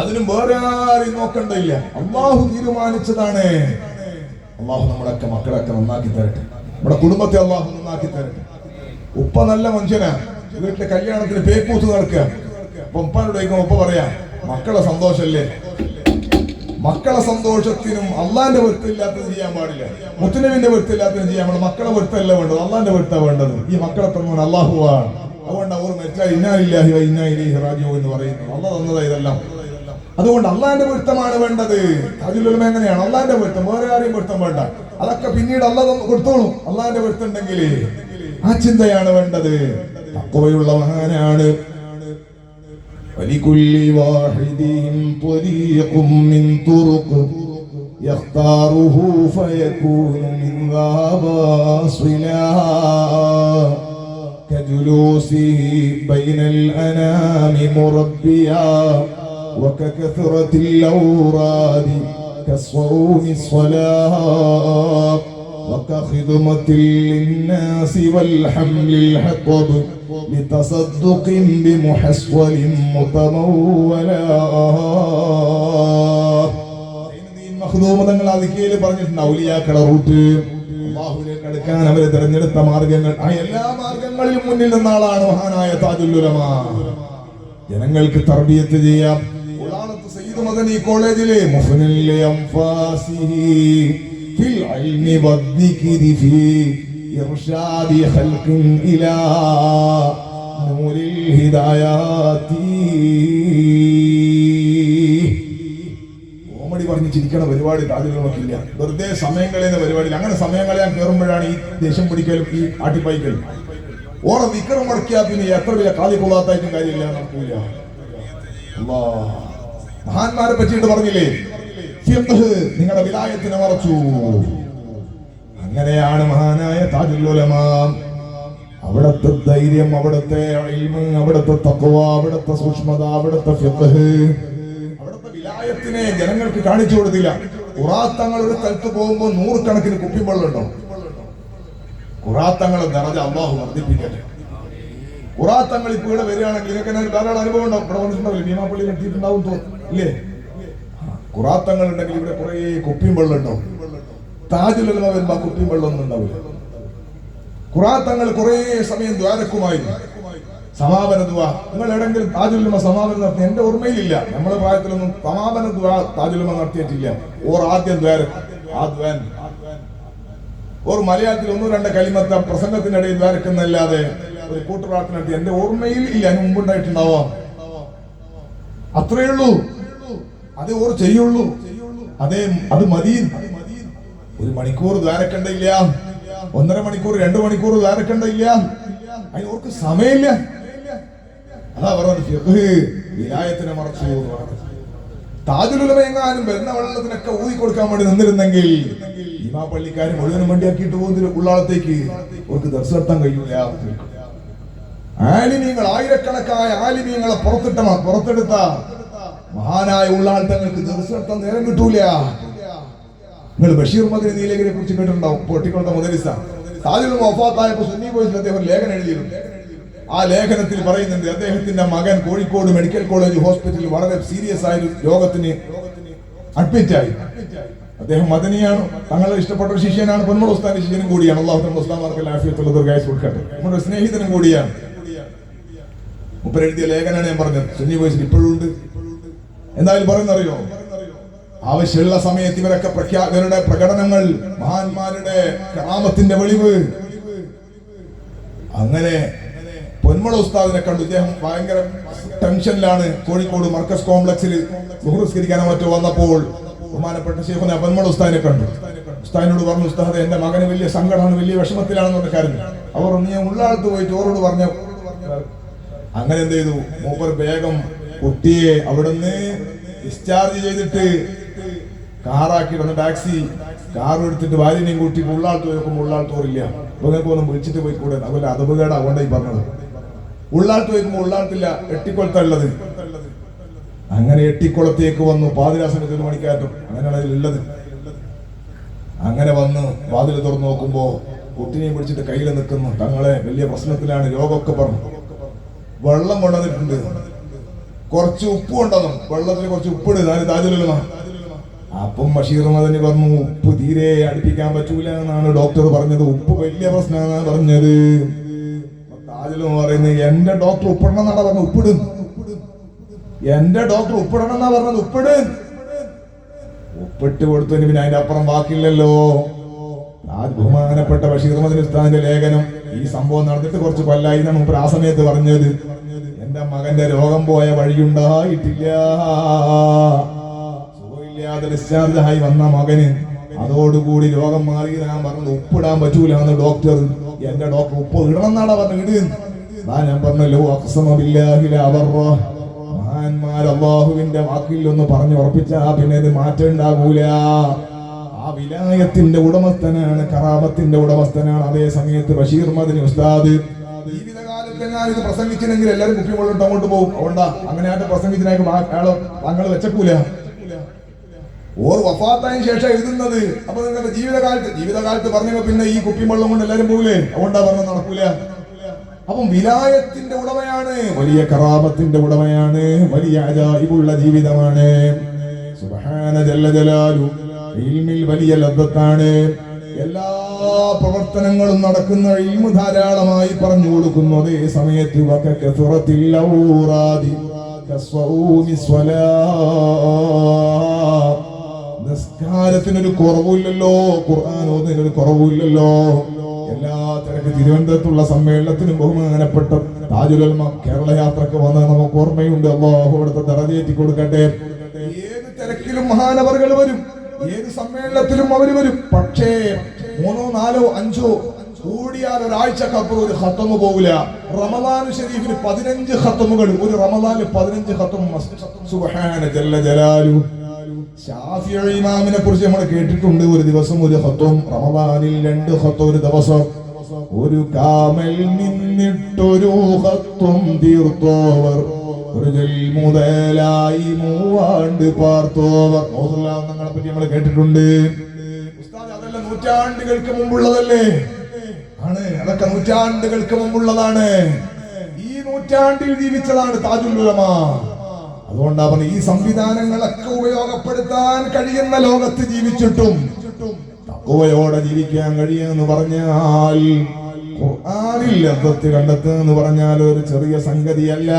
അതിനും വേറെ ആരും നോക്കണ്ടില്ല. അല്ലാഹു തീരുമാനിച്ചതാണ്. അല്ലാഹു നമ്മുടെയൊക്കെ മക്കളൊക്കെ നന്നാക്കി തരട്ടെ, നമ്മുടെ കുടുംബത്തെ അല്ലാഹു നന്നാക്കി തരട്ടെ. ഉപ്പ നല്ല മനുഷ്യനാ, വീട്ടിലെ കല്യാണത്തിന് പേക്കൂത്ത് നടക്കുക. അപ്പൊ ഉപ്പാനോട് ചോദിക്കുമ്പോ ഉപ്പ പറയാ, മക്കളെ സന്തോഷല്ലേ. മക്കളെ സന്തോഷത്തിനും അള്ളാന്റെ വൃത്തിയില്ലാത്തത് ചെയ്യാൻ പാടില്ല, മുത്തുനബിന്റെ വൃത്തിയില്ലാത്തത് ചെയ്യാൻ പാടില്ല. മക്കളെ വൃത്തല്ല വേണ്ടത്, അള്ളാന്റെ വൃത്ത വേണ്ടത്. ഈ മക്കളെ തന്നവൻ അല്ലാഹുവാണ്. അതുകൊണ്ട് അവർ മരിച്ചാൽ ഇന്നാ ലില്ലാഹി വ ഇന്നാ ഇലൈഹി റാജിഊൻ എന്ന് പറയുന്നു. അള്ളാഹ് തന്നതാ ഇതെല്ലാം. അതുകൊണ്ട് അള്ളാന്റെ വൃത്തമാണ് വേണ്ടത്. താജുൽ ഉലമ എങ്ങനെയാണ്? അള്ളാന്റെ വൃത്തം, വേറെ ആരെയും വൃത്തം വേണ്ട. അതൊക്കെ പിന്നീട് അള്ളാഹ് കൊടുത്തോളും. അള്ളാന്റെ വൃത്തം ഉണ്ടെങ്കിൽ ആ ചിന്തയാണ് വേണ്ടത്. തഖ്വയുള്ള മഹാനാണ്. ولكل واحد طريق من طرق يختاره فيكون من ذا باصلا كجلوسه بين الأنام مربيا وككثرة الأوراد كالصوم الصلاة وكخدمة للناس والحمل الحطب لتصدق بمحصول متمولا. മഖ്ദൂമതങ്ങൾ അതിക്കയിൽ പറഞ്ഞിട്ടുണ്ട്. ഔലിയാക്കളെ റൂട്ട്, അല്ലാഹുവിലേക്ക് അടുക്കാൻ അവർ തിരഞ്ഞെടുത്ത മാർഗങ്ങൾ, ആ എല്ലാ മാർഗങ്ങളിലും മുന്നിൽ നിന്ന ആളാണ് മഹാനായ താജുൽ ഉലമ. ജനങ്ങൾക്ക് തർബിയത്ത് ചെയ്യാം. ഉളാലത്ത് സയ്യിദ് മദനി കോളേജിലെ മുഫ്നിൽ അംഫാസിഹി ഫിൽ ഇൽമി വദ്ദിക്രി ഫി ഇർഷാദി ഖൽഖിൻ ഇലാ നൂരിൽ ഹിദായാത്തി. കോമഡി പറഞ്ഞ് ചിരിക്കണ പരിപാടി താജുൽ ഉലമക്കില്ല. വെറുതെ സമയം കളയുന്ന പരിപാടിയിൽ അങ്ങനെ സമയം കളയാൻ കയറുമ്പോഴാണ് ഈ ദേഷ്യം പിടിക്കലും ഈ ആട്ടിപ്പായിക്കലും. ഓറെ വിക്രം മുടക്കിയാൽ പിന്നെ എത്ര വലിയ കാലി കൊള്ളാത്തായിട്ടും കാര്യമില്ല, നടക്കൂല. മഹാന്മാരെ പറ്റിയിട്ട് പറഞ്ഞില്ലേ, നിങ്ങളുടെ വിലായത്തിനെ മറച്ചു. അങ്ങനെയാണ് മഹാനായ താജുൽ ഉലമ. അവിടുത്തെ ധൈര്യം, അവിടുത്തെ ഇൽമ്, അവിടുത്തെ തഖ്വ, അവിടുത്തെ സൂക്ഷ്മത, അവിടുത്തെ ഫിഖ്ഹ്, അവിടുത്തെ വിലായത്തിനെ ജനങ്ങൾക്ക് കാണിച്ചു കൊടുത്തില്ല. ഖുറാത്തങ്ങൾ ഒരു സ്ഥലത്ത് പോകുമ്പോൾ 100 കണക്കിന് കുപ്പിവെള്ളം. ഖുറാത്തങ്ങളെ ദറജ അല്ലാഹു വർദ്ധിപ്പിക്കട്ടെ. ഖുറാത്തങ്ങൾ ഇപ്പൊ ഇവിടെ വരികയാണെങ്കിൽ നിങ്ങൾക്ക് ധാരാളം അനുഭവം ഉണ്ടാവും. ഇവിടെ വന്നിട്ടുണ്ടാവില്ലേ, ഭീമാപ്പള്ളിയിൽ എത്തിയിട്ടുണ്ടാവും ഇല്ലേ? ഖുറാത്തങ്ങൾ ഉണ്ടെങ്കിൽ ഇവിടെ കുറെ കുപ്പിയും വെള്ളം ഉണ്ടാവും. താജുൽ ഉലമ വരുമ്പോ കുപ്പിയും വെള്ളം ഒന്നും ഉണ്ടാവില്ല. ഖുറാത്തങ്ങൾ കുറെ സമയം ദ്വാരക്കുമായിരുന്നു. സമാപന ദുആ നിങ്ങൾ എവിടെങ്കിലും താജുൽ ഉലമ സമാപനം നടത്തി? എന്റെ ഓർമ്മയിലില്ല. നമ്മുടെ പ്രായത്തിലൊന്നും സമാപന ദുആ താജുൽ ഉലമ നടത്തിയിട്ടില്ല. ഓർ ആദ്യം ദ്വാരക്കും. ഓർ മലയാളത്തിൽ 1-2 കലിമത്ത പ്രസംഗത്തിനിടയിൽ ദ്വാരക്കുന്നല്ലാതെ ഒരു കൂട്ടുപ്രാർത്ഥന നടത്തി എന്റെ ഓർമ്മയിൽ ഇല്ല. അതിന് മുമ്പുണ്ടായിട്ടുണ്ടാവാം. അത്രയേ ഉള്ളൂ. അത് ഓർ ചെയ്യുള്ളൂ. അത് മതി. 1 മണിക്കൂർ ദ്വാരക്കണ്ടില്ല, 1.5 മണിക്കൂർ 2 മണിക്കൂർ ദ്വാരക്കണ്ടില്ല. അതിന് ഓർക്ക് സമയമില്ല. അതാ പറഞ്ഞത് ഫിഖ്ഹ് വിലായത്തിനെ മറച്ചു എന്ന് പറഞ്ഞത്. താജുൽ ഉലമ എങ്ങാനും വരുന്ന വെള്ളത്തിനൊക്കെ ഊതി കൊടുക്കാൻ വേണ്ടി നിന്നിരുന്നെങ്കിൽ ഭീമാപ്പള്ളിക്കാർ മുഴുവനും വണ്ടിയാക്കിയിട്ട് പോകുന്ന ഉള്ളാളത്തേക്ക് അവർക്ക് ദർശനം നടത്താൻ കഴിയില്ല. ആലിമീങ്ങൾ, ആയിരക്കണക്കായ ആലിമീങ്ങളെ പുറത്തെടുത്ത മഹാനായ ഉള്ളാൾ തങ്ങൾക്ക് ദർശനം നടത്താൻ നേരം കിട്ടൂല. നിങ്ങൾ ബഷീർ മദനി നീലഗിരിയെ കുറിച്ച് കേട്ടിട്ടുണ്ടാവും. പൊട്ടിക്കൊടുത്ത മുദരിസ താജുൽ ഉലമ വഫാത്തായപ്പോൾ സുന്നി ബോയ്സിൽ അദ്ദേഹം ലേഖനം എഴുതിയിരുന്നു. ആ ലേഖനത്തിൽ പറയുന്നുണ്ട്, അദ്ദേഹത്തിന്റെ മകൻ കോഴിക്കോട് മെഡിക്കൽ കോളേജ് ഹോസ്പിറ്റലിൽ വളരെ സീരിയസ് ആയ രോഗത്തിന് അഡ്മിറ്റായി. അദ്ദേഹം മദനിയാണ്, തങ്ങളെ ഇഷ്ടപ്പെട്ട ഒരു ശിഷ്യനാണ്, പൊന്മള ഉസ്താദിന്റെ ശിഷ്യനും കൂടിയാണ്. അല്ലാഹു തആല ഉസ്താദ്മാർക്ക് ആഫിയത്തുള്ള ദീർഘായുസ്സ് കൊടുക്കട്ടെ. നമ്മുടെ സ്നേഹിതനും കൂടിയാണ്. മുപ്പരെഴുതിയ ലേഖനാണ് ഞാൻ പറഞ്ഞത്. സുന്നി വോയിസിൽ ഇപ്പോഴും ഉണ്ട്. എന്തായാലും പറയുന്നറിയോ, ആവശ്യമുള്ള സമയത്ത് ഇവരുടെ പ്രകടനങ്ങൾ, മഹാന്മാരുടെ കറാമത്തിന്റെ വെളിവ്. അങ്ങനെ പൊന്മള ഉസ്താദിനെ കണ്ടു. ഇദ്ദേഹം ഭയങ്കര ടെൻഷനിലാണ്. കോഴിക്കോട് മർക്കസ് കോംപ്ലക്സിൽ ബഹുസ്കരിക്കാനോ മറ്റോ വന്നപ്പോൾ ബഹുമാനപ്പെട്ട ശൈഖുന പൊന്മള ഉസ്താദിനെ കണ്ടു. ഉസ്താദിനോട് പറഞ്ഞു, ഉസ്താദെ എന്റെ മകന് വലിയ സങ്കടമാണ്, വലിയ വിഷമത്തിലാണെന്ന് കാര്യം. അവർ നീ ഉള്ളാളത്ത് പോയിട്ട് ഓരോട് പറഞ്ഞു. അങ്ങനെ എന്ത് ചെയ്തു, മൂപ്പർ വേഗം കുട്ടിയെ അവിടുന്ന് ഡിസ്ചാർജ് ചെയ്തിട്ട് കാറാക്കി വന്ന് ടാക്സി കാർ എടുത്തിട്ട് ഭാര്യനെയും കൂട്ടി ഉള്ളാളത്ത് പോയപ്പോൾ ഉള്ളാളത്തോറില്ല. ഒന്നും വിളിച്ചിട്ട് പോയി കൂടെ. അതുപോലെ അതപകേട അതുകൊണ്ടായി പറഞ്ഞത്. ഉള്ളാളത്ത് പോയിക്കുമ്പോൾ ഉള്ളാളത്തില്ല, എട്ടിക്കുളത്തുള്ളത്. അങ്ങനെ എട്ടിക്കുളത്തേക്ക് വന്നു. പാതിരാ സമയത്ത് 1 മണിക്കാറ്റും അങ്ങനെയാണ് അതിലുള്ളത്. അങ്ങനെ വന്ന് വാതിൽ തുറന്നു നോക്കുമ്പോ കുട്ടിനെയും പിടിച്ചിട്ട് കയ്യിൽ നിൽക്കുന്നു. തങ്ങളെ വലിയ പ്രശ്നത്തിലാണ്, രോഗമൊക്കെ പറഞ്ഞു. വെള്ളം കൊണ്ടുവന്നിട്ടുണ്ട്, കുറച്ച് ഉപ്പ് കൊണ്ടുവന്നു. വെള്ളത്തിൽ കുറച്ച് ഉപ്പിട്, താജുൽ ഉലമ. അപ്പം ബഷീർ മദനി പറഞ്ഞു, ഉപ്പ് തീരെ അടുപ്പിക്കാൻ പറ്റൂല എന്നാണ് ഡോക്ടർ പറഞ്ഞത്, ഉപ്പ് വലിയ പ്രശ്നമാണ് പറഞ്ഞത്. താജുൽ ഉലമ പറയുന്നത്, എന്റെ ഡോക്ടർ ഉപ്പിടണം എന്നാണ് പറഞ്ഞത്, ഉപ്പിടും. എന്റെ ഡോക്ടർ ഉപ്പിടണം എന്നാ പറഞ്ഞത്, ഉപ്പിടും. ഉപ്പിട്ട് കൊടുത്തതിന് പിന്നെ അതിന്റെ അപ്പുറം ബാക്കിയില്ലല്ലോ. ബഹുമാനപ്പെട്ട ബഷീർ മദനി ഉസ്താദിന്റെ ലേഖനം ഈ സംഭവം നടന്നിട്ട് കുറച്ച് കൊല്ലായി എന്നാണ് മുമ്പ് ആ സമയത്ത് പറഞ്ഞത്. എന്റെ മകന്റെ രോഗം പോയ വഴിയുണ്ടായിട്ടില്ല. സുഖമില്ലാതെ ഡിസ്ചാർജ് ആയി വന്ന മകന് അതോടുകൂടി രോഗം മാറി. ഞാൻ പറഞ്ഞത് ഉപ്പിടാൻ പറ്റൂല എന്ന് ഡോക്ടർ. എന്റെ ഡോക്ടർ ഉപ്പ് ഇടണം എന്നാണ് പറഞ്ഞത്. ഇട്. ഞാൻ പറഞ്ഞല്ലോ, മഹാന്മാർ അല്ലാഹുവിന്റെ വാക്കിൽ ഒന്ന് പറഞ്ഞു ഉറപ്പിച്ചാ പിന്നെ ഇത് മാറ്റം ഉണ്ടാകൂല. ആ വിലായത്തിന്റെ ഉടമസ്ഥനാണ്, കറാമത്തിന്റെ ഉടമസ്ഥനാണ്. അതേ സമയത്ത് ബഷീർ മദനി ഉസ്താദ് ജീവിതകാലത്ത് ഞാൻ ഇത് പ്രസംഗിച്ചില്ലെങ്കിൽ എല്ലാവരും കുപ്പിവെള്ളം അങ്ങോട്ട് പോകും. അതുകൊണ്ടാ അങ്ങനെ ആയിട്ട് പ്രസംഗിച്ചിനായിട്ട് താങ്കൾ വെച്ചക്കൂല. ഓർ വഫാത്തതിന് ശേഷം എഴുതുന്നത്. അപ്പൊ നിങ്ങളുടെ ജീവിതകാലത്ത് പറഞ്ഞ പിന്നെ ഈ കുപ്പിവെള്ളം കൊണ്ട് എല്ലാവരും പോകില്ലേ? അതുകൊണ്ടാ പറഞ്ഞ നടക്കൂല. അപ്പം വിലായത്തിന്റെ ഉടമയാണ്, വലിയ കറാമത്തിന്റെ ഉടമയാണ്, വലിയ അജായിബുള്ള ജീവിതമാണ്. സുബ്ഹാന ജല്ല ജലാലു. ഇൽമിൽ വലിയ ലദ്ദത്താണ്. എല്ലാ പ്രവർത്തനങ്ങളും നടക്കുന്ന ഇൽമു ധാരാളമായി പറഞ്ഞു കൊടുക്കുന്നു. അതേ സമയത്ത് നിസ്കാരത്തിനൊരു കുറവില്ലല്ലോ, ഖുർആൻ ഓതുന്നതിനൊരു കുറവില്ലല്ലോ. എല്ലാ തിരക്ക് തിരുവനന്തപുരത്തുള്ള സമ്മേളനത്തിനും ബഹുമാനപ്പെട്ട താജുൽ ഉലമ കേരള യാത്രക്ക് വന്ന് നമുക്ക് ഓർമ്മയുണ്ട്. അല്ലാഹു അവിടുത്തെ ദറജയേറ്റി കൊടുക്കട്ടെ. ഏത് തിരക്കിലും മഹാനവറുകൾ വരും, ഏത് സമ്മേളനത്തിലും അവർ വരും. പക്ഷേ 3, 4, 5 കൂടിയാൽ ഒരാഴ്ചക്കപ്പുറം ഒരു ഖത്തമ് പോകില്ല. റമദാൻ ഷരീഫിന് 15 ഖത്തമുകൾ, ഒരു റമദാനിൽ 15 ഖത്തം. സുബ്ഹാന ജല്ല ജലാലു. ശാഫിഈ ഇമാമിനെ കുറിച്ച് നമ്മൾ കേട്ടിട്ടുണ്ട്, ഒരു ദിവസം ഒരു ഖത്തം, റമദാനിൽ 2 ഖത്തം ഒരു ദിവസം. ഒരു കാമൽ നിന്നിട്ടൊരു ഖത്തം തീർത്തോവർ, ഒരു മുതലായി 3 ആണ്ട് പാർത്തോവർ. ഞങ്ങളെ പറ്റി നമ്മൾ കേട്ടിട്ടുണ്ട്. ഉസ്താദ് അതെല്ലാം നൂറ്റാണ്ടുകൾക്ക് മുമ്പുള്ളതല്ലേ? ആണ്, അതൊക്കെ നൂറ്റാണ്ടുകൾക്ക് മുമ്പുള്ളതാണ്. ഈ നൂറ്റാണ്ടിൽ ജീവിച്ചതാണ് താജുൽ ഉലമ. അതുകൊണ്ടാ പറഞ്ഞ ഈ സംവിധാനങ്ങളൊക്കെ ഉപയോഗപ്പെടുത്താൻ കഴിയുന്ന ലോകത്ത് ജീവിച്ചിട്ടും തഖ്വയോടെ ജീവിക്കാൻ കഴിയുമെന്ന് പറഞ്ഞാൽ, ഖുർആനിൽ ലദ്ദത്ത് കണ്ടെത്തുക എന്ന് പറഞ്ഞാൽ ഒരു ചെറിയ സംഗതിയല്ല.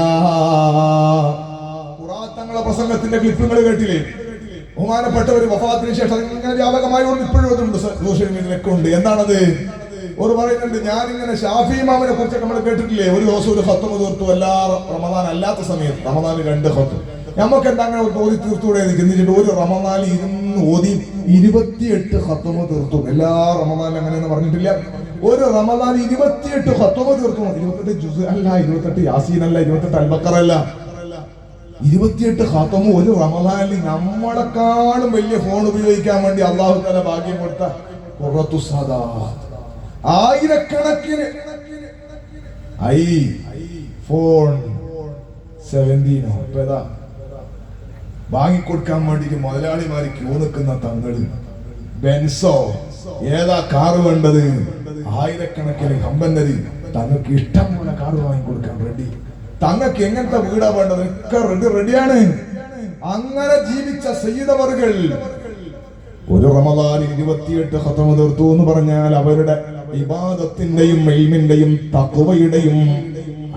ഖുർആൻ തങ്ങളെ പ്രസംഗത്തിന്റെ ക്ലിപ്പുകൾ കേട്ടില്ലേ? ബഹുമാനപ്പെട്ടവർ വഫാത്തിന് ശേഷം ഇങ്ങനെ വ്യാപകമായി ഇപ്പോഴും അതുണ്ട്, സോഷ്യൽ മീഡിയയിലൊക്കെ ഉണ്ട്. എന്താണത്? ഒരു പറയുന്നുണ്ട്, ഞാനിങ്ങനെ ഷാഫി ഇമാമിനെ കുറിച്ചൊക്കെ നമ്മൾ കേട്ടിട്ടില്ലേ, ഒരു ദിവസം ഒരു ഖത്തം തീർത്തു, എല്ലാ റമദാൻ അല്ലാത്ത സമയത്ത്. റമദാൻ 2 ഖത്തം. നമുക്ക് എന്താ അങ്ങനെ ഓതി തീർത്തൂടെ ചിന്തിച്ചിട്ട് ഒരു റമദാനിൽ ഇരുന്ന് ഓതി 28 ഖത്തം തീർത്തു. എല്ലാ റമദാനിലും അങ്ങനെയെന്ന് പറഞ്ഞിട്ടില്ല. ഒരു റമദാൻ 28 ഖത്തം തീർത്തു. 28 ജുസ് അല്ല, 28 യാസീൻ അല്ല, 28 അൽബക്കറ അല്ല, 28 ഖത്തം ഒരു റമദാനിൽ. നമ്മളെക്കാളും വലിയ ഫോൺ ഉപയോഗിക്കാൻ വേണ്ടി അല്ലാഹു തആല ഭാഗ്യം കൊടുത്ത ഖുറത്തു സദാത്ത്. ആയിരക്കണക്കിന് ഐഫോൺ 17 വാങ്ങിക്കൊടുക്കാൻ വേണ്ടിട്ട് മുതലാളിമാര് ക്യൂ നിൽക്കുന്ന തങ്ങള്. ബെൻസോ ഏതാ കാറ് വേണ്ടത്? ആയിരക്കണക്കിന് കമ്പന്നര് തങ്ങൾക്ക് ഇഷ്ടം പോലെ കാറ് വാങ്ങിക്കൊടുക്കാൻ വേണ്ടി. തങ്ങൾക്ക് എങ്ങനത്തെ വീടാ വേണ്ടത്? ഒക്കെ റെഡിയാണ്. അങ്ങനെ ജീവിച്ച സയ്യിദവറുകൾ ഒരു റമദാനിൽ 28 ഖത്തം തീർത്തു എന്ന് പറഞ്ഞാൽ അവരുടെ ഇബാദത്തിന്റെയും ഇൽമിന്റെയും തഖ്വയുടെയും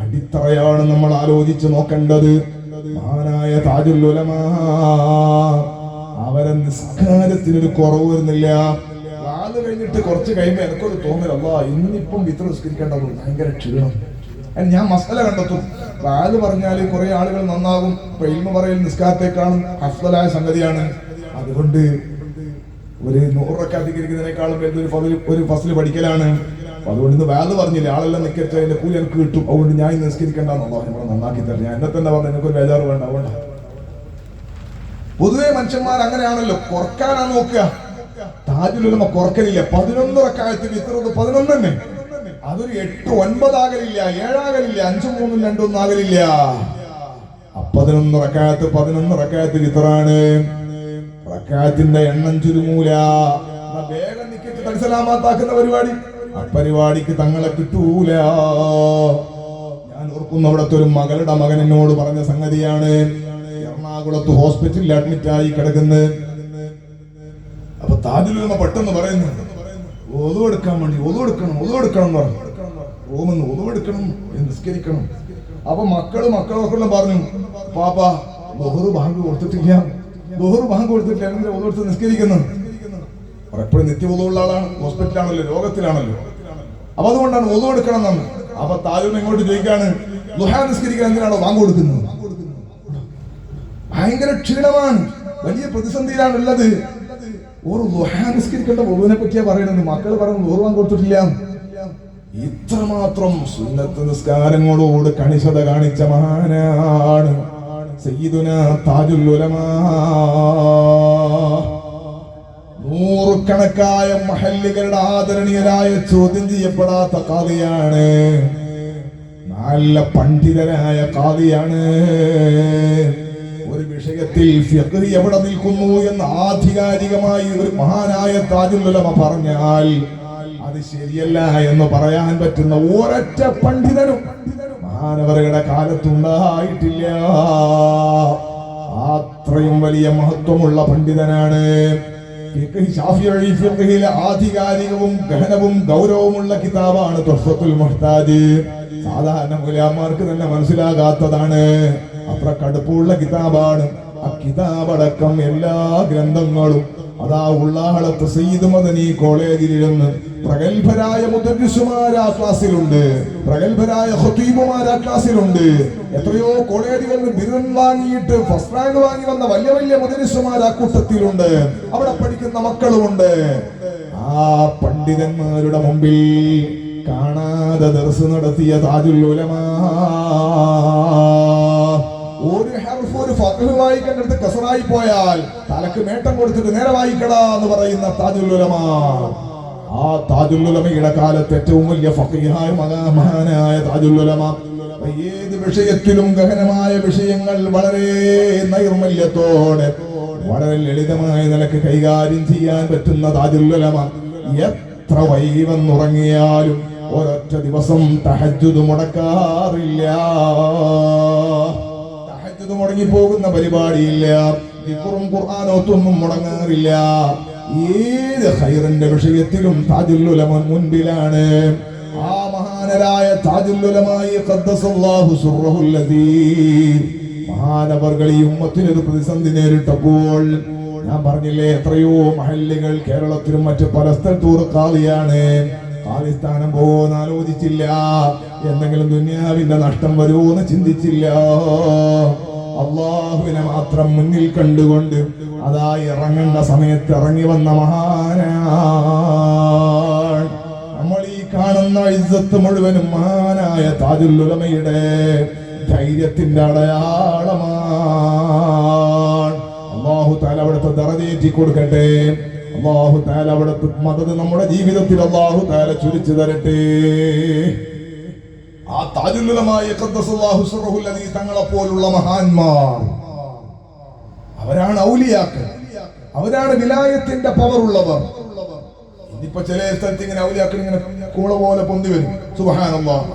അടിത്തറയാണ് നമ്മൾ ആലോചിച്ച് നോക്കേണ്ടത്. മഹാനായ താജുൽ ഉലമ, അവരെ നിസ്കാരത്തിനൊരു കുറവ് വരുന്നില്ല. വാത് കഴിഞ്ഞിട്ട് കുറച്ച് കഴിയുമ്പോൾ എനിക്കൊരു തോന്നൽ, അല്ലാ ഇന്നിപ്പം വിത്ര നിസ്കരിക്കേണ്ടത്, ഭയങ്കര ക്ഷീണം. ഞാൻ മസല കണ്ടെത്തും. വാത് പറഞ്ഞാൽ കുറെ ആളുകൾ നന്നാകും. ഇൽമ പറയൽ നിസ്കാരത്തെക്കാളും അഫ്ദലായ സംഗതിയാണ്. അതുകൊണ്ട് ഒരു 100 റക്അത്ത് അധികരിക്കുന്നതിനേക്കാളും ഒരു ഫസ്ല് പഠിക്കലാണ്. അതുകൊണ്ട് ഇന്ന് വാത് പറഞ്ഞില്ല, ആളെല്ലാം നിൽക്കട്ടെ, അതിന്റെ കൂലി എനിക്ക് കിട്ടും, അതുകൊണ്ട് ഞാൻ നിസ്കരിക്കേണ്ടെന്നുള്ള നമ്മളെ നന്നാക്കി തരാം. ഞാൻ എന്നെ തന്നെ പറഞ്ഞു, എനിക്കൊരു ബേജാറ് വേണ്ട. അതുകൊണ്ട് പൊതുവെ മനുഷ്യന്മാർ അങ്ങനെയാണല്ലോ, കുറക്കാനാ നോക്കുക. താജുൽ ഉലമ കുറക്കലില്ല. 11 റക്അത്ത് വിത്റത് 11 തന്നെ. അതൊരു 8, 9 ആകലില്ല, 7 ആകലില്ല, 5, 3, 2, 1 ആകലില്ല. 11 റക്അത്ത് വിത്റാണ്. റക്അത്തിന്റെ എണ്ണം ചുരുങ്ങൂല. വേഗം നിക്കറ്റ് തൽസലാമാത്താക്കുന്ന പരിപാടി, ആ പരിപാടിക്ക് തങ്ങളെ കിട്ടൂല. ഞാൻ ഓർക്കുന്നു, അവിടുത്തെ ഒരു മകളുടെ മകൻ എന്നോട് പറഞ്ഞ സംഗതിയാണ്. എറണാകുളത്ത് ഹോസ്പിറ്റലിൽ അഡ്മിറ്റ് ആയി കിടക്കുന്നത്. അപ്പൊ താജുൽ ഉലമ പെട്ടെന്ന് പറയുന്നു, ഒളു എടുക്കാൻ വേണ്ടി ഒളു എടുക്കണം എന്ന് പറഞ്ഞു. റൂമിന്ന് ഒളു എടുക്കണം, നിസ്കരിക്കണം. അപ്പൊ മക്കളൊക്കെ പറഞ്ഞു, പാപ്പ ബഹുറ് ബാങ്ക് കൊടുത്തിട്ടില്ല, എന്തിനാ ഒളു എടുത്ത് നിസ്കരിക്കുന്നു? എപ്പോഴും നിത്യബോധമുള്ള ആളാണ്, ഹോസ്പിറ്റലാണല്ലോ, രോഗത്തിലാണല്ലോ. അപ്പൊ അതുകൊണ്ടാണ് ഒളു എടുക്കണം എന്ന്. അപ്പൊ താജുൽ ഇങ്ങോട്ട് ചോദിക്കാണ്, ദുഹാ നിസ്കരിക്കാൻ എന്തിനാണോ ബാങ്ക് കൊടുക്കുന്നത്? ഭയങ്കര ക്ഷീണമാണ്, വലിയ പ്രതിസന്ധിയിലാണ് ഉള്ളത്. ഒരു ദുഹാ നിസ്കരിക്കേണ്ട ഒളുവിനെ പറ്റിയാ പറയുന്നത്. മക്കൾ പറയുന്നത് ഒളു ബാങ്ക് കൊടുത്തിട്ടില്ല. ഇത്രമാത്രം സുന്നത്ത് നിസ്കാരങ്ങളോട് കണിശത കാണിച്ച മഹാനാണ് സയ്യിദുനാ താജുൽ ഉലമ. നൂറുകണക്കായ മഹല്ലുകളുടെ ആദരണീയരായ ചോദ്യം ചെയ്യപ്പെടാത്ത ഖാദിയാണ്. നല്ല പണ്ഡിതനായ ഖാദിയാണ്. ഒരു വിഷയത്തിൽ ഫിഖ് എവിടെ നിൽക്കുന്നു എന്ന് ആധികാരികമായി ഒരു മഹാനായ താജുൽ ഉലമ പറഞ്ഞാൽ അത് ശരിയല്ല എന്ന് പറയാൻ പറ്റുന്ന ഒരൊറ്റ പണ്ഡിതനും മഹാനവറുടെ കാലത്തുണ്ടായിട്ടില്ല. അത്രയും വലിയ മഹത്വമുള്ള പണ്ഡിതനാണ്. ശാഫിഈ ഫിഖ്ഹിലെ ആധികാരികവും ഗഹനവും ഗൗരവമുള്ള കിതാബാണ് തുഹ്ഫത്തുൽ മുഹ്താജ്. സാധാരണ ഉലമാർക്ക് തന്നെ മനസ്സിലാകാത്തതാണ്, അത്ര കടുപ്പമുള്ള കിതാബാണ്. കിതാബടക്കം എല്ലാ ഗ്രന്ഥങ്ങളും അതാ ഉള്ളാളത്ത് സയ്യിദ് മദനി കോളേജിലിരുന്ന് പ്രഗത്ഭരായ മുദർരിസുമാർ ആ ക്ലാസ്സിലുണ്ട്, പ്രഗത്ഭരായ ഖതീബുമാർ ആ ക്ലാസ്സിലുണ്ട്. എത്രയോ കോളേജുകളിൽ ബിരുദം വാങ്ങിയിട്ട് ഫസ്റ്റ് റാങ്ക് വാങ്ങി വന്ന വലിയ വലിയ മുദർരിസുമാർ ആ കൂട്ടത്തിലുണ്ട്. അവിടെ പഠിക്കുന്ന മക്കളുമുണ്ട്. ആ പണ്ഡിതന്മാരുടെ മുമ്പിൽ കാണാതെ ദർസ് നടത്തിയ താജുൽ ഉലമാ ഒരു ഹർഫ് ഒരു ഫഖ്ഹ് വായിക്കേണ്ടടുത്ത് കസറായി പോയാൽ തലക്ക് മേട്ടം കൊടുത്തിട്ട് നേരെ വായിക്കടാ എന്ന് പറയുന്ന താജുൽ ഉലമാ. ആ താജുൽ ഉലമയുടെ കാലത്ത് ഏറ്റവും വലിയ ഫഖീഹായ മഹാനായ താജുൽ ഉലമാ ഏത് വിഷയത്തിലും ഗഹനമായ വിഷയങ്ങൾ വളരെ നൈർമല്യത്തോടെ വളരെ ലളിതമായ നിലക്ക് കൈകാര്യം ചെയ്യാൻ പറ്റുന്ന താജുൽ ഉലമാ എത്ര വൈകുന്നുറങ്ങിയാലും ഒരൊറ്റ ദിവസം തഹജ്ജുദ് മുടക്കാറില്ല. തഹജ്ജുദ് മുടങ്ങിപ്പോകുന്ന പരിപാടിയില്ല. ദിക്റും ഖുർആനൊന്നും മുടങ്ങാറില്ല. ഏത് ഖൈറിന്റെ വിഷയത്തിലും താജുൽ ഉലമ മുൻപിലാണ്. ആ മഹാനരായ താജുൽ ഉലമായി ഖദ്ദസല്ലാഹു സുർറഹുൽ അസീം മഹാനവർകൾ ഈ ഉമ്മത്തിന് ഒരു പ്രതിസന്ധി നേരിട്ടപ്പോൾ ഞാൻ പറഞ്ഞില്ലേ, എത്രയോ മഹല്ലുകൾ കേരളത്തിലും മറ്റു പല സ്ഥലത്തൂർ ഖാദിയാണ്. ഖാദിസ്ഥാനം പോകുമെന്ന് ആലോചിച്ചില്ല. എന്തെങ്കിലും ദുനിയാവിന്റെ നഷ്ടം വരുമോന്ന് ചിന്തിച്ചില്ല. അള്ളാഹുവിനെ മാത്രം മുന്നിൽ കണ്ടുകൊണ്ട് അതാ ഇറങ്ങേണ്ട സമയത്ത് ഇറങ്ങി വന്ന മഹാനാണ്. നമ്മൾ ഈ കാണുന്ന ഇസ്സത്ത് മുഴുവനും മഹാനായ താജുൽ ഉലമയുടെ ധൈര്യത്തിന്റെ അടയാളമാണ്. അല്ലാഹു തആല അവിടുത്തെ ദറജയേറ്റി കൊടുക്കട്ടെ. അല്ലാഹു തആല അവിടുത്തെ മദദ് നമ്മുടെ ജീവിതത്തിൽ അല്ലാഹു തആല ചുരിച്ചു തരട്ടെ. ആ താജുൽ ഉലമായ ഖദ്ദസല്ലാഹു സിർറഹുൽ അദീ തങ്ങളെ പോലുള്ള മഹാന്മാർ അവരാണ് ഔലിയാക്കൾ. അവരാണ് വിലായത്തിന്റെ പവർ ഉള്ളവർ. ഇന്നിപ്പോ ചില സ്ഥലത്ത് ഇങ്ങനെ ഔലിയാക്കൾ ഇങ്ങനെ കൂള പോലെ പൊന്തി വരും. സുബ്ഹാനല്ലാഹ്.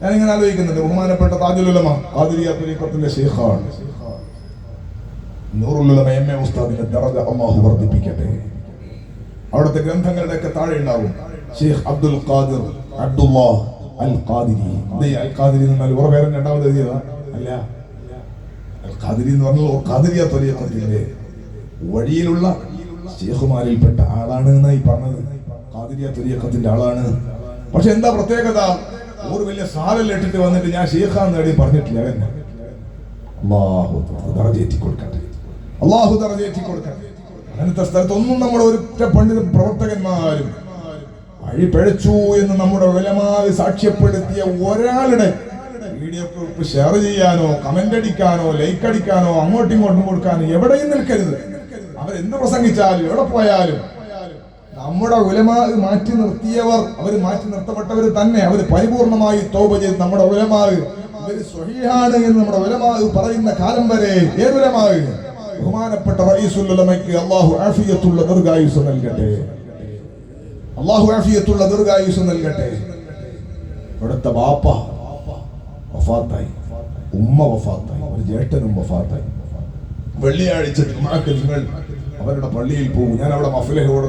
ഞാനിങ്ങനെ ആലോചിക്കുന്നുണ്ട്, ബഹുമാനപ്പെട്ട താജുൽ ഉലമ ഖാദിരിയ ത്വരീഖത്തിന്റെ ശൈഖാണ്. നൂറുൽ ഉലമ എം എ ഉസ്താദിന്റെ ദറജ അല്ലാഹു വർദ്ധിപ്പിക്കട്ടെ. അവിടുത്തെ ഗ്രന്ഥങ്ങളുടെ ഒക്കെ താഴെ ഉണ്ടാവും ഷെയ്ഖ് അബ്ദുൽ ഖാദിർ അബ്ദുല്ലാഹ് അൽ ഖാദിരി. അൽ ഖാദിരി എന്നാൽ ഒരു പേരും രണ്ടാമത് എഴുതിയതാ അല്ല. അൽ ഖാദിരി എന്ന് പറഞ്ഞാൽ ഖാദിരിയ ത്വരീഖത്തിന്റെ വഴിയിലുള്ള ശൈഖുമാരിൽപ്പെട്ട ആളാണ് എന്നായി പറഞ്ഞത്. ഖാദിരിയ ത്വരീഖത്തിന്റെ ആളാണ്. പക്ഷെ എന്താ പ്രത്യേകത? ഒരു വലിയ സാലല്ല ഇട്ടിട്ട് വന്നിട്ട് ഞാൻ ശൈഖാന്ന് നേടി പറഞ്ഞിട്ടില്ല. അല്ലാഹു ദറജയേറ്റി കൊടുക്കട്ടെ. അല്ലാഹു ദറജയേറ്റി കൊടുക്കട്ടെ. അങ്ങനത്തെ സ്ഥലത്തൊന്നും നമ്മുടെ ഒരൊറ്റ പണ്ഡിത പ്രവർത്തകന്മാരും വഴി പിഴച്ചു എന്ന് നമ്മുടെ ഉലമാവ് സാക്ഷ്യപ്പെടുത്തിയ ഒരാളുടെ വീഡിയോ ക്ലിപ്പ് ഷെയർ ചെയ്യാനോ കമന്റ് അടിക്കാനോ ലൈക്ക് അടിക്കാനോ അങ്ങോട്ടും ഇങ്ങോട്ടും കൊടുക്കാനോ എവിടെയും നിൽക്കരുത്. അവരെന്ത് പ്രസംഗിച്ചാലും എവിടെ പോയാലും നമ്മുടെ ഉലമാ മാറ്റി നിർത്തിയവർ, അവർ മാറ്റി നിർത്തപ്പെട്ടവർ തന്നെ, അവർ പരിപൂർണമായി തൗബ ചെയ്ത് നമ്മുടെ ഉലമാ ഇവർ സ്വഹീഹാണ് എന്ന് നമ്മുടെ ഉലമാ പറയുന്ന കാലം വരെ ഏതുലമാ ബഹുമാനപ്പെട്ട റഈസുൽ ഉലമയ്ക്ക് അല്ലാഹു ആഫിയത്തുള്ള ദീർഘായുസ്സ് നൽകട്ടെ. അല്ലാഹു ആഫിയത്തുള്ള ദീർഘായുസ്സ് നൽകട്ടെ. ഇവിടുത്തെ ബാപ്പ വഫാത്തായി, ഉമ്മ വഫാത്തായി, ഒരു ജ്യേഷ്ഠനും വഫാത്തായി. വെള്ളിയാഴ്ച നിങ്ങൾ അവരുടെ പള്ളിയിൽ പോകും. ഞാൻ അവിടെ മഫ്ലഹോട്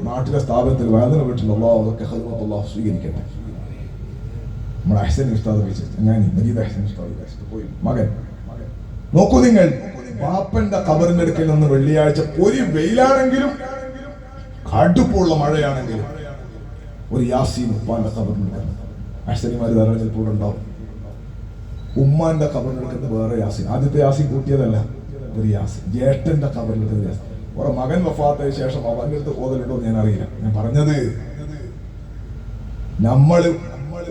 നാട്ടിലെ സ്ഥാപനത്തിൽ വേദന വീട്ടിൽ അല്ലാഹു അതൊക്കെ ഖദ്മത്തുല്ലാഹ് സ്വീകരിക്കട്ടെ. നമ്മുടെ അഹ്സൻ ഉസ്താദ് ഞാൻ മജീദ് അഹ്സൻ ഉസ്താദ് പോയി മകൻ നോക്കൂ, നിങ്ങൾ ബാപ്പന്റെ ഖബറിന്റെ അടുക്കൽ നിന്ന് വെള്ളിയാഴ്ച ഒരു വെയിലാണെങ്കിലും കടുപ്പുള്ള മഴയാണെങ്കിലും ഒരു യാസീൻ ഉപ്പാന്റെ ഖബറിന്റെ അഹ്സനിമാര് ധാരാളം ചിലപ്പോൾ ഉണ്ടാവും. ഉമ്മാന്റെ ഖബറിന്റെ വേറെ യാസീൻ, ആദ്യത്തെ യാസീൻ കൂട്ടിയതല്ല, ഒരു യാസീൻ ജ്യേഷ്ഠന്റെ ഖബറിന്റെ യാസീൻ. ഒരു മകൻ വഫാത്തായ ശേഷം അവന്റെ അടുത്ത് ഓതലുണ്ടോ ഞാൻ അറിയില്ല. ഞാൻ പറഞ്ഞത് നമ്മള്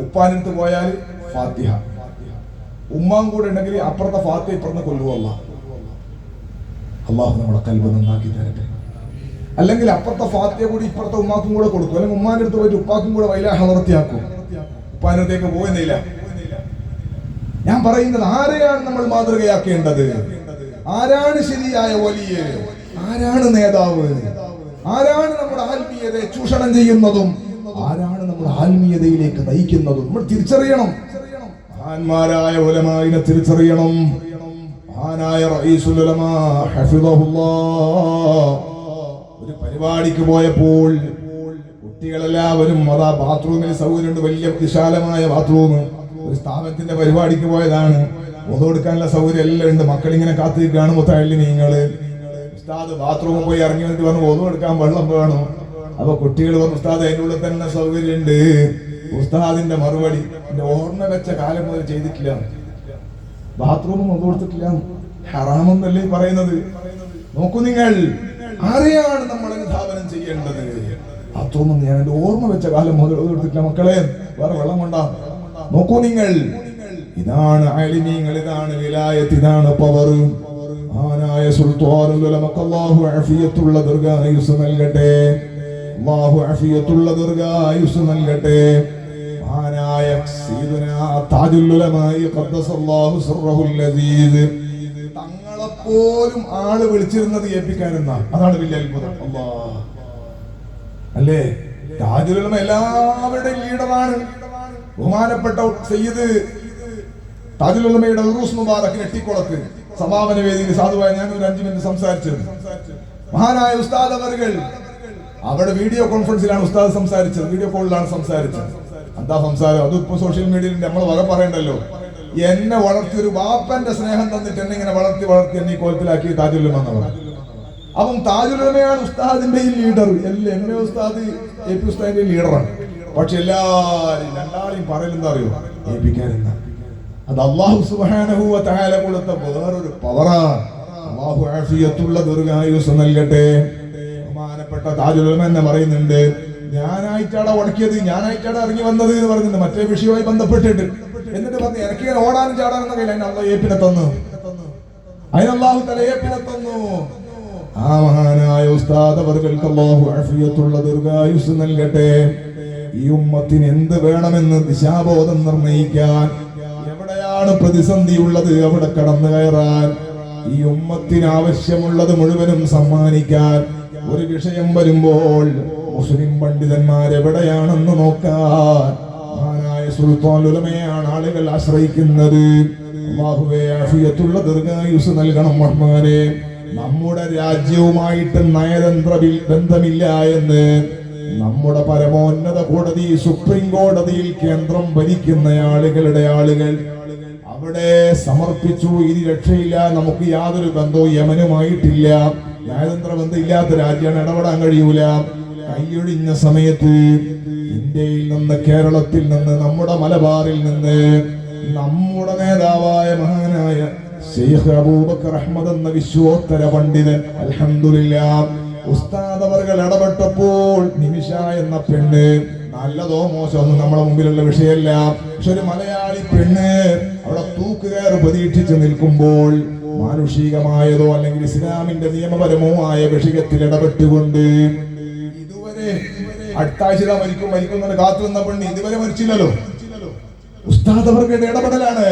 ഉപ്പാന്റെ അടുത്ത് പോയാൽ ഫാത്തിഹ, ഉമ്മാൻ കൂടെ ഉണ്ടെങ്കിൽ അപ്പുറത്തെ ഫാത്തിഹ ഇപ്പുറത്തെ കൊല്ലുവല്ല. അള്ളാഹു നമ്മുടെ കൽബ് നന്നാക്കി തരട്ടെ. അല്ലെങ്കിൽ അപ്പുറത്തെ ഫാത്തിഹ കൂടി ഇപ്പുറത്തെ ഉമ്മാക്കും കൂടെ കൊടുക്കും. അല്ലെങ്കിൽ ഉമ്മാന്റെ അടുത്ത് പോയിട്ട് ഉപ്പാക്കും കൂടെ വൈല ഹളർത്തിയാക്കും. ഉപ്പാന്റെ അടുത്തേക്ക് പോകുന്നില്ല. ഞാൻ പറയുന്നത് ആരെയാണ് നമ്മൾ മാതൃകയാക്കേണ്ടത്? ആരാണ് ശരിയായ വലിയ? ആരാണ് നേതാവ്? ആരാണ് നമ്മുടെ ആത്മീയതയെ ചൂഷണം ചെയ്യുന്നതും ആരാണ് നമ്മുടെ ആത്മീയതയിലേക്ക് നയിക്കുന്നതും നമ്മൾ തിരിച്ചറിയണം. മഹാന്മാരായ ഉലമായിനെ തിരിച്ചറിയണം. മഹാനായ റഈസുൽ ഉലമാ ഹഫിളഹുല്ലാഹ് ഒരു പരിപാടിക്ക് പോയപ്പോൾ കുട്ടികളെല്ലാവരും അതാ ബാത്റൂമിൽ സൗകര്യമുണ്ട്, വലിയ വിശാലമായ ബാത്റൂം. ഒരു സ്ഥാപനത്തിന്റെ പരിപാടിക്ക് പോയതാണ്. ഒതു കൊടുക്കാനുള്ള സൗകര്യം എല്ലാം ഉണ്ട്. മക്കളിങ്ങനെ കാത്തിരിക്കുകയാണ്. മുത്തഅല്ലിമീങ്ങള് ഉസ്താദ് ബാത്റൂമിൽ പോയി ഇറങ്ങി വന്നിട്ട് പറഞ്ഞു ഒതു കൊടുക്കാൻ വെള്ളം വേണം. അപ്പൊ കുട്ടികൾ പറഞ്ഞു ഉസ്താദ് അതിൻ്റെ ഉള്ളിൽ തന്നെ സൗകര്യം ഉണ്ട്. ഉസ്താദിന്റെ മറുപടി, എന്റെ ഓർമ്മ വെച്ച കാലം മുതൽ ചെയ്തിട്ടില്ല, ബാത്റൂമും ഒതു കൊടുത്തിട്ടില്ല, ഹറാമെന്നല്ലേ പറയുന്നത്. നോക്കൂ നിങ്ങൾ, ആരെയാണ് നമ്മൾ അനുധാവനം ചെയ്യേണ്ടത്? ബാത്റൂം ഞാൻ എന്റെ ഓർമ്മ വെച്ച കാലം മുതൽ ഒതു കൊടുത്തിട്ടില്ല മക്കളെ, വേറെ വെള്ളം കൊണ്ടാ. നോക്കൂ നിങ്ങൾ, ഇതാണ് ആലിമീങ്ങൾ, ഇതാണ് വിലായത്ത്, ഇതാണ് പവർ. മഹാനായ സുൽത്താനുൽ ഉലമക്ക് അല്ലാഹു ആഫിയത്തുള്ള ദീർഘായുസ് നൽകട്ടെ, അല്ലാഹു ആഫിയത്തുള്ള ദീർഘായുസ് നൽകട്ടെ. മഹാനായ സയ്യിദുനാ താജുൽ ഉലമായി ഖദ്ദസല്ലാഹു സിർറഹുൽ അസീസ് തങ്ങളെപ്പോലും ആള് വിളിച്ചിരുന്നത് ഏൽപ്പിക്കാനെന്നാ. അതാണ് വലിയ അത്ഭുതം. അല്ലാഹ് അല്ലേ, താജുൽ ഉലമ എല്ലാവരുടെയും ലീഡറാണ്. ബഹുമാനപ്പെട്ട സയ്യിദ് താജുൽ ഉലമയുടെ ഉറൂസ് മുബാറക് നെട്ടിക്കുളത്ത് സമാപന വേദിയിൽ സാധുവായ ഞാൻ ഒരു 5 മിനിറ്റ് സംസാരിച്ചു. മഹാനായ ഉസ്താദ് അവർകൾ അവിടെ വീഡിയോ കോൺഫറൻസിലാണ് ഉസ്താദ് സംസാരിച്ചത്, വീഡിയോ കോളിലാണ് സംസാരിച്ചത്. എന്താ സംസാരം? അതിപ്പോ സോഷ്യൽ മീഡിയയിൽ നമ്മൾ വക പറയണ്ടല്ലോ. എന്നെ വളർത്തി ഒരു ബാപ്പന്റെ സ്നേഹം തന്നിട്ട് എന്നെ ഇങ്ങനെ വളർത്തി എന്നെ ഈ കോലത്തിലാക്കി താജുൽ ഉലമ എന്നവർ. അപ്പം താജുൽ ഉലമയാണ് ഉസ്താദിന്റെ ഈ ലീഡർ. എല്ലാം എന്നെ ഉസ്താദ് എ പി ഉസ്താദിന്റെ ലീഡറാണ്. പക്ഷെ എല്ലാരും രണ്ടാളെയും പറയലെന്താ അറിയോ? ഏൽപ്പിക്കാനെന്ന. അത് അല്ലാഹു സുബ്ഹാനഹു വ തആല കൊടുത്ത വേറൊരു പവറാണ്. അല്ലാഹു ആഫിയത്തുള്ള ദീർഘായുസ് നൽകട്ടെ. ബഹുമാനപ്പെട്ട താജുൽ ഉലമ എന്ന് പറയുന്നുണ്ട്, ഞാനായിട്ടാണ് ഉടക്കിയത്, ഞാനായിട്ടാണ് ഇറങ്ങി വന്നത് എന്ന് പറയുന്നുണ്ട്, മറ്റേ വിഷയവുമായി ബന്ധപ്പെട്ടിട്ട്. എന്നിട്ട് പറഞ്ഞു എനിക്ക് ഓടാനും ചാടാനും കഴിയില്ല, അതിന് അല്ലാഹു ഏപ്പിനെ തന്നു, അതിന് അല്ലാഹു തആല ഏപ്പിനെ തന്നു. ആ മഹാനായ ഉസ്താദ് അവർക്ക് അല്ലാഹു ആഫിയത്തുള്ള ദീർഘായുസ് നൽകട്ടെ. ഈ ഉമ്മത്തിന് എന്ത് വേണമെന്ന് ദിശാബോധം നിർണയിക്കാൻ, എവിടെയാണ് പ്രതിസന്ധി ഉള്ളത് അവിടെ കടന്നു കയറാൻ, ഈ ഉമ്മത്തിന് ആവശ്യമുള്ളത് മുഴുവനും സമ്മാനിക്കാൻ, ഒരു വിഷയം വരുമ്പോൾ മുസ്ലിം പണ്ഡിതന്മാർ എവിടെയാണെന്ന് നോക്കാൻ മഹാനായ സുൽത്താനുൽ ഉലമയാണ് ആളുകൾ ആശ്രയിക്കുന്നത്. അല്ലാഹുവേ ആഫിയത്തുള്ള ദീർഘായുസ് നൽകണം റഹ്മാനേ. നമ്മുടെ രാജ്യവുമായിട്ട് നയതന്ത്ര ബന്ധമില്ല എന്ന് നമ്മുടെ പരമോന്നത കോടതി സുപ്രീം കോടതിയിൽ കേന്ദ്രം ഭരിക്കുന്ന ആളുകൾ അവിടെ സമർപ്പിച്ചു. ഇനി രക്ഷയില്ല, നമുക്ക് യാതൊരു ബന്ധവും യമനുമായിട്ടില്ല, നയതന്ത്ര ബന്ധമില്ലാത്ത രാജ്യമാണ്, ഇടപെടാൻ കഴിയൂല. കൈയൊഴിഞ്ഞ സമയത്ത് ഇന്ത്യയിൽ നിന്ന്, കേരളത്തിൽ നിന്ന്, നമ്മുടെ മലബാറിൽ നിന്ന് നമ്മുടെ നേതാവായ മഹാനായ ശൈഖ് അബൂബക്കർ അഹ്മദ് എന്ന വിശ്വോത്തര പണ്ഡിതൻ അൽഹംദുലില്ലാഹ് ഉസ്താദ് അവർകൾ ഇടപെട്ടപ്പോൾ നിമിഷ എന്ന പെണ്ണ്, നല്ലതോ മോശമൊന്നും നമ്മളെ മുമ്പിലുള്ള വിഷയമല്ല, പക്ഷെ ഒരു മലയാളി പെണ്ണ് അവിടെ തൂക്കുകയർ പ്രതീക്ഷിച്ച് നിൽക്കുമ്പോൾ മാനുഷികമായതോ അല്ലെങ്കിൽ ഇസ്ലാമിന്റെ നിയമപരമോ ആയ വിഷയത്തിൽ ഇടപെട്ടുകൊണ്ട്, ഇതുവരെ അടുത്ത ആഴ്ച മരിക്കും കാത്തു നിന്ന പെണ്ണ് ഇതുവരെ മരിച്ചില്ലല്ലോ. ഉസ്താദ് അവരുടെ ഇടപെടലാണ്.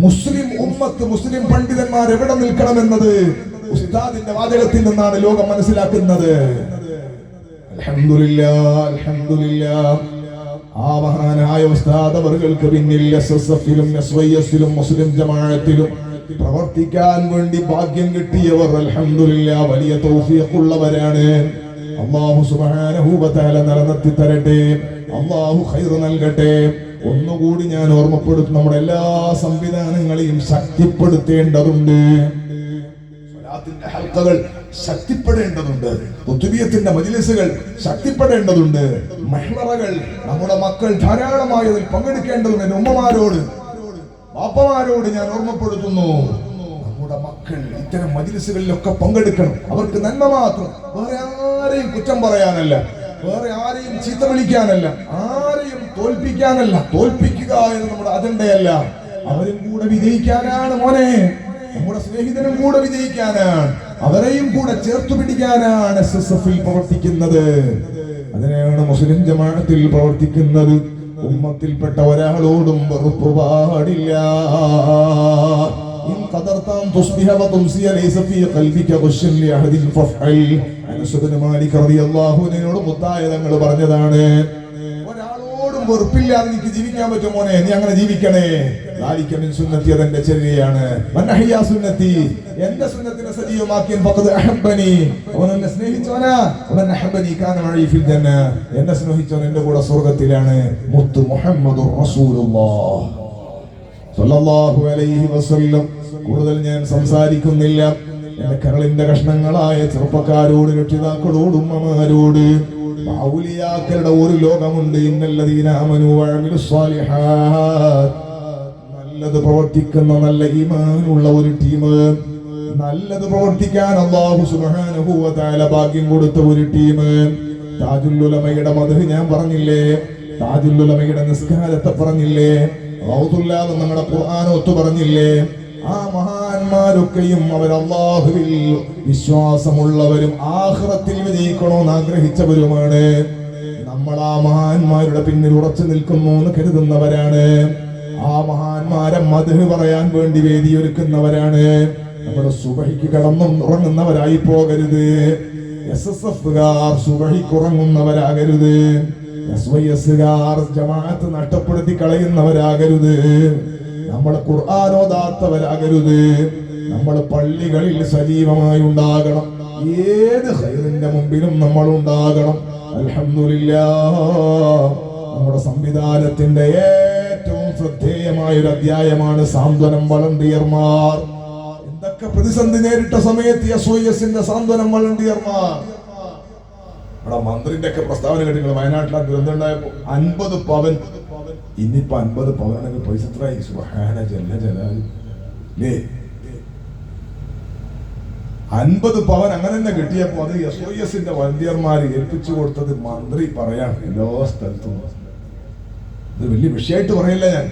മുസ്ലിം ഉമ്മത്ത്, മുസ്ലിം പണ്ഡിതന്മാർ എവിടെ നിൽക്കണമെന്നത് ഉസ്താദിന്റെ വാചകത്തിൽ നിന്നാണ് ലോകം മനസ്സിലാക്കുന്നത്. അൽഹംദുലില്ലാഹ്, അൽഹംദുലില്ലാഹ്. ആ മഹാനായ ഉസ്താദ് അവർക്ക് പിന്നിൽ എസ്എസ്എഫിലും എസ്വൈഎസിലും മുസ്ലിം ജമാഅത്തിലും പ്രവർത്തിക്കാൻ വേണ്ടി ഭാഗ്യം കിട്ടിയവർ അൽഹംദുലില്ലാഹ് വലിയ തൗഫീഖുള്ളവരാണ്. അല്ലാഹു സുബ്ഹാനഹു വ തആല നിലനിർത്തി തരട്ടെ, അല്ലാഹു ഖൈർ നൽകട്ടെ. ഒന്നുകൂടി ഞാൻ ഓർമ്മപ്പെടുത്തും, നമ്മുടെ എല്ലാ സംവിധാനങ്ങളെയും ശക്തിപ്പെടുത്തേണ്ടതുണ്ട്, ഹൽക്കകൾ ശക്തിപ്പെടേണ്ടതുണ്ട്, ഖുതുബിയത്തിന്റെ മജ്ലിസുകൾ ശക്തിപ്പെടേണ്ടതുണ്ട്, മഹ്ലറകൾ നമ്മുടെ മക്കൾ ധാരാളമായി അതിൽ പങ്കെടുക്കേണ്ടതുണ്ട്. എന്റെ ഉമ്മമാരോട്, ബാപ്പമാരോട് ഞാൻ ഓർമ്മപ്പെടുത്തുന്നു, നമ്മുടെ മക്കൾ ഇത്തരം മജ്ലിസുകളിലൊക്കെ പങ്കെടുക്കണം. അവർക്ക് നന്മ മാത്രം, വേറെ ആരെയും കുറ്റം പറയാനല്ല, വേറെ ആരെയും ചീത്ത വിളിക്കാനല്ല, ആരെയും തോൽപ്പിക്കാനല്ല. തോൽപ്പിക്കുക എന്ന് നമ്മുടെ അജണ്ടയല്ല. അവരും കൂടെ വിജയിക്കാനാണ് മോനെ, നമ്മുടെ സ്നേഹിതനും കൂടെ വിജയിക്കാനാണ്, അവരെയും കൂടെ ചേർത്തു പിടിക്കാനാണ് എസ്എസ്എഫിൽ പ്രവർത്തിക്കുന്നത്. അതിനെയാണ് മുസ്ലിം ജമാഅത്തിൽ പ്രവർത്തിക്കുന്നത്. ഉമ്മത്തിൽപ്പെട്ട ഒരാളോടും വെറുപ്പ് പാടില്ല. ഇൻ ഖദർതം തുസ്ബിഹ വ തുംസിയ ലൈസ ഫീ ഖൽബിക ഖുശ്ശൻ ലിഅഹദിൻ ഫഫഅൽ. അനസ് ഇബ്നു മാലിക് റളിയല്ലാഹു അൻഹു മുത്തായ തങ്ങൾ പറഞ്ഞതാണ്, ഒരാളോടും വെറുപ്പില്ലാതെ എനിക്ക് ജീവിക്കാൻ പറ്റും മോനെ, നീ അങ്ങനെ ജീവിക്കണേ. ദാലിക മിൻ സുന്നത്തി, അതെന്റെ ചര്യയാണ്. മൻ അഹ്യാ സുന്നത്തി, എന്റെ സുന്നത്തിനെ സജീവമാക്കിയൻ ഫഖദ് അഹബ്ബനി, അവൻ എന്നെ സ്നേഹിച്ചവനാ. അവൻ അഹബ്ബനി കാന മഈ ഫിൽ ജന്ന, എന്നെ സ്നേഹിച്ചവൻ എന്റെ കൂടെ സ്വർഗ്ഗത്തിലാണ്. മുത്ത് മുഹമ്മദുർ റസൂലുള്ളാഹ്. സ്വല്ലല്ലാഹു അലൈഹി വസല്ലം. കൂടുതൽ ഞാൻ സംസാരിക്കുന്നില്ല. എന്റെ കരളിന്റെ കഷ്ണങ്ങളായ ചെറുപ്പക്കാരോട്, രക്ഷിതാക്കളോട്, ഉമ്മമാരോട്, ഔലിയാക്കളുടെ ഒരു ലോകമുണ്ട്. ഇന്നല്ലദീന ആമനൂ വഅമിലുസ് സ്വാലിഹാത്ത്. നല്ലത് പ്രവർത്തിക്കുന്ന, നല്ല ഈമാനുള്ള ഒരു ടീം, നല്ലത് പ്രവർത്തിക്കാൻ അല്ലാഹു സുബ്ഹാനഹു വ തആല ഭാഗ്യം കൊടുത്ത ഒരു ടീം. താജുൽ ഉലമയുടെ മദ്ഹ് ഞാൻ പറഞ്ഞില്ലേ, താജുൽ ഉലമയുടെ നിസ്കാരത്തെ പറഞ്ഞില്ലേ, റൗദുല്ലാഹ് നമ്മുടെ ഖുർആൻ ഒത്തു പറഞ്ഞില്ലേ. ആ മഹാന്മാരൊക്കെയും അവർ അല്ലാഹുവിൽ വിശ്വാസമുള്ളവരും ആഖിറത്തിൽ വിജയിക്കണമെന്ന് ആഗ്രഹിച്ചവരുമാണ്. നമ്മൾ ആ മഹാന്മാരുടെ പിന്നിൽ ഉറച്ചു നിൽക്കുന്നു എന്ന് കരുതുന്നവരാണ്. ആ മഹാന്മാരെ മദ്ഹ് പറയാൻ വേണ്ടി വേദിയൊരുക്കുന്നവരാണ്. നമ്മുടെ സുബഹിക്ക് കിടന്നും ഉറങ്ങുന്നവരായി പോകരുത്. SSFകാർ സുബഹിക്ക് ഉറങ്ങുന്നവരാകരുത്. SYSകാർ ജമാഅത്ത് നഷ്ടപ്പെടുത്തി കളയുന്നവരാകരുത്. നമ്മൾ ഖുർആനോദാത്തവരാകരുത്. നമ്മൾ പള്ളികളിൽ സജീവമായി ഉണ്ടാകണം. ഏത് ഖൈറിന്റെ മുമ്പിലും നമ്മൾ ഉണ്ടാകണം. അൽഹംദുലില്ലാഹ്, നമ്മുടെ സംവിധാനത്തിന്റെ ഏറ്റവും ശ്രദ്ധേയമായ ഒരു അധ്യായമാണ് സാന്ത്വനം വളണ്ടിയർമാർ. എന്തൊക്കെ പ്രതിസന്ധി നേരിട്ട സമയത്ത് SYSന്റെ സാന്ത്വനം വളണ്ടിയർമാർ. നമ്മുടെ മന്ത്രിന്റെ ഒക്കെ പ്രസ്താവന കേട്ടില്ല. വയനാട്ടിലെ ദുരന്തം ഉണ്ടായപ്പോ 50 പവൻ. ഇന്നിപ്പോ 50 പവനാണെങ്കിൽ പൈസ എത്രയായി? സുബ്ഹാന ജല്ല ജലാലു. 50 പവൻ അങ്ങനെ തന്നെ കിട്ടിയപ്പോ അത് SYSന്റെ വളണ്ടിയർമാര് ഏൽപ്പിച്ചു കൊടുത്തത് മന്ത്രി പറയാണ് എല്ലാ സ്ഥലത്തും. ഇത് വലിയ വിഷയമായിട്ട് പറയില്ല ഞാൻ.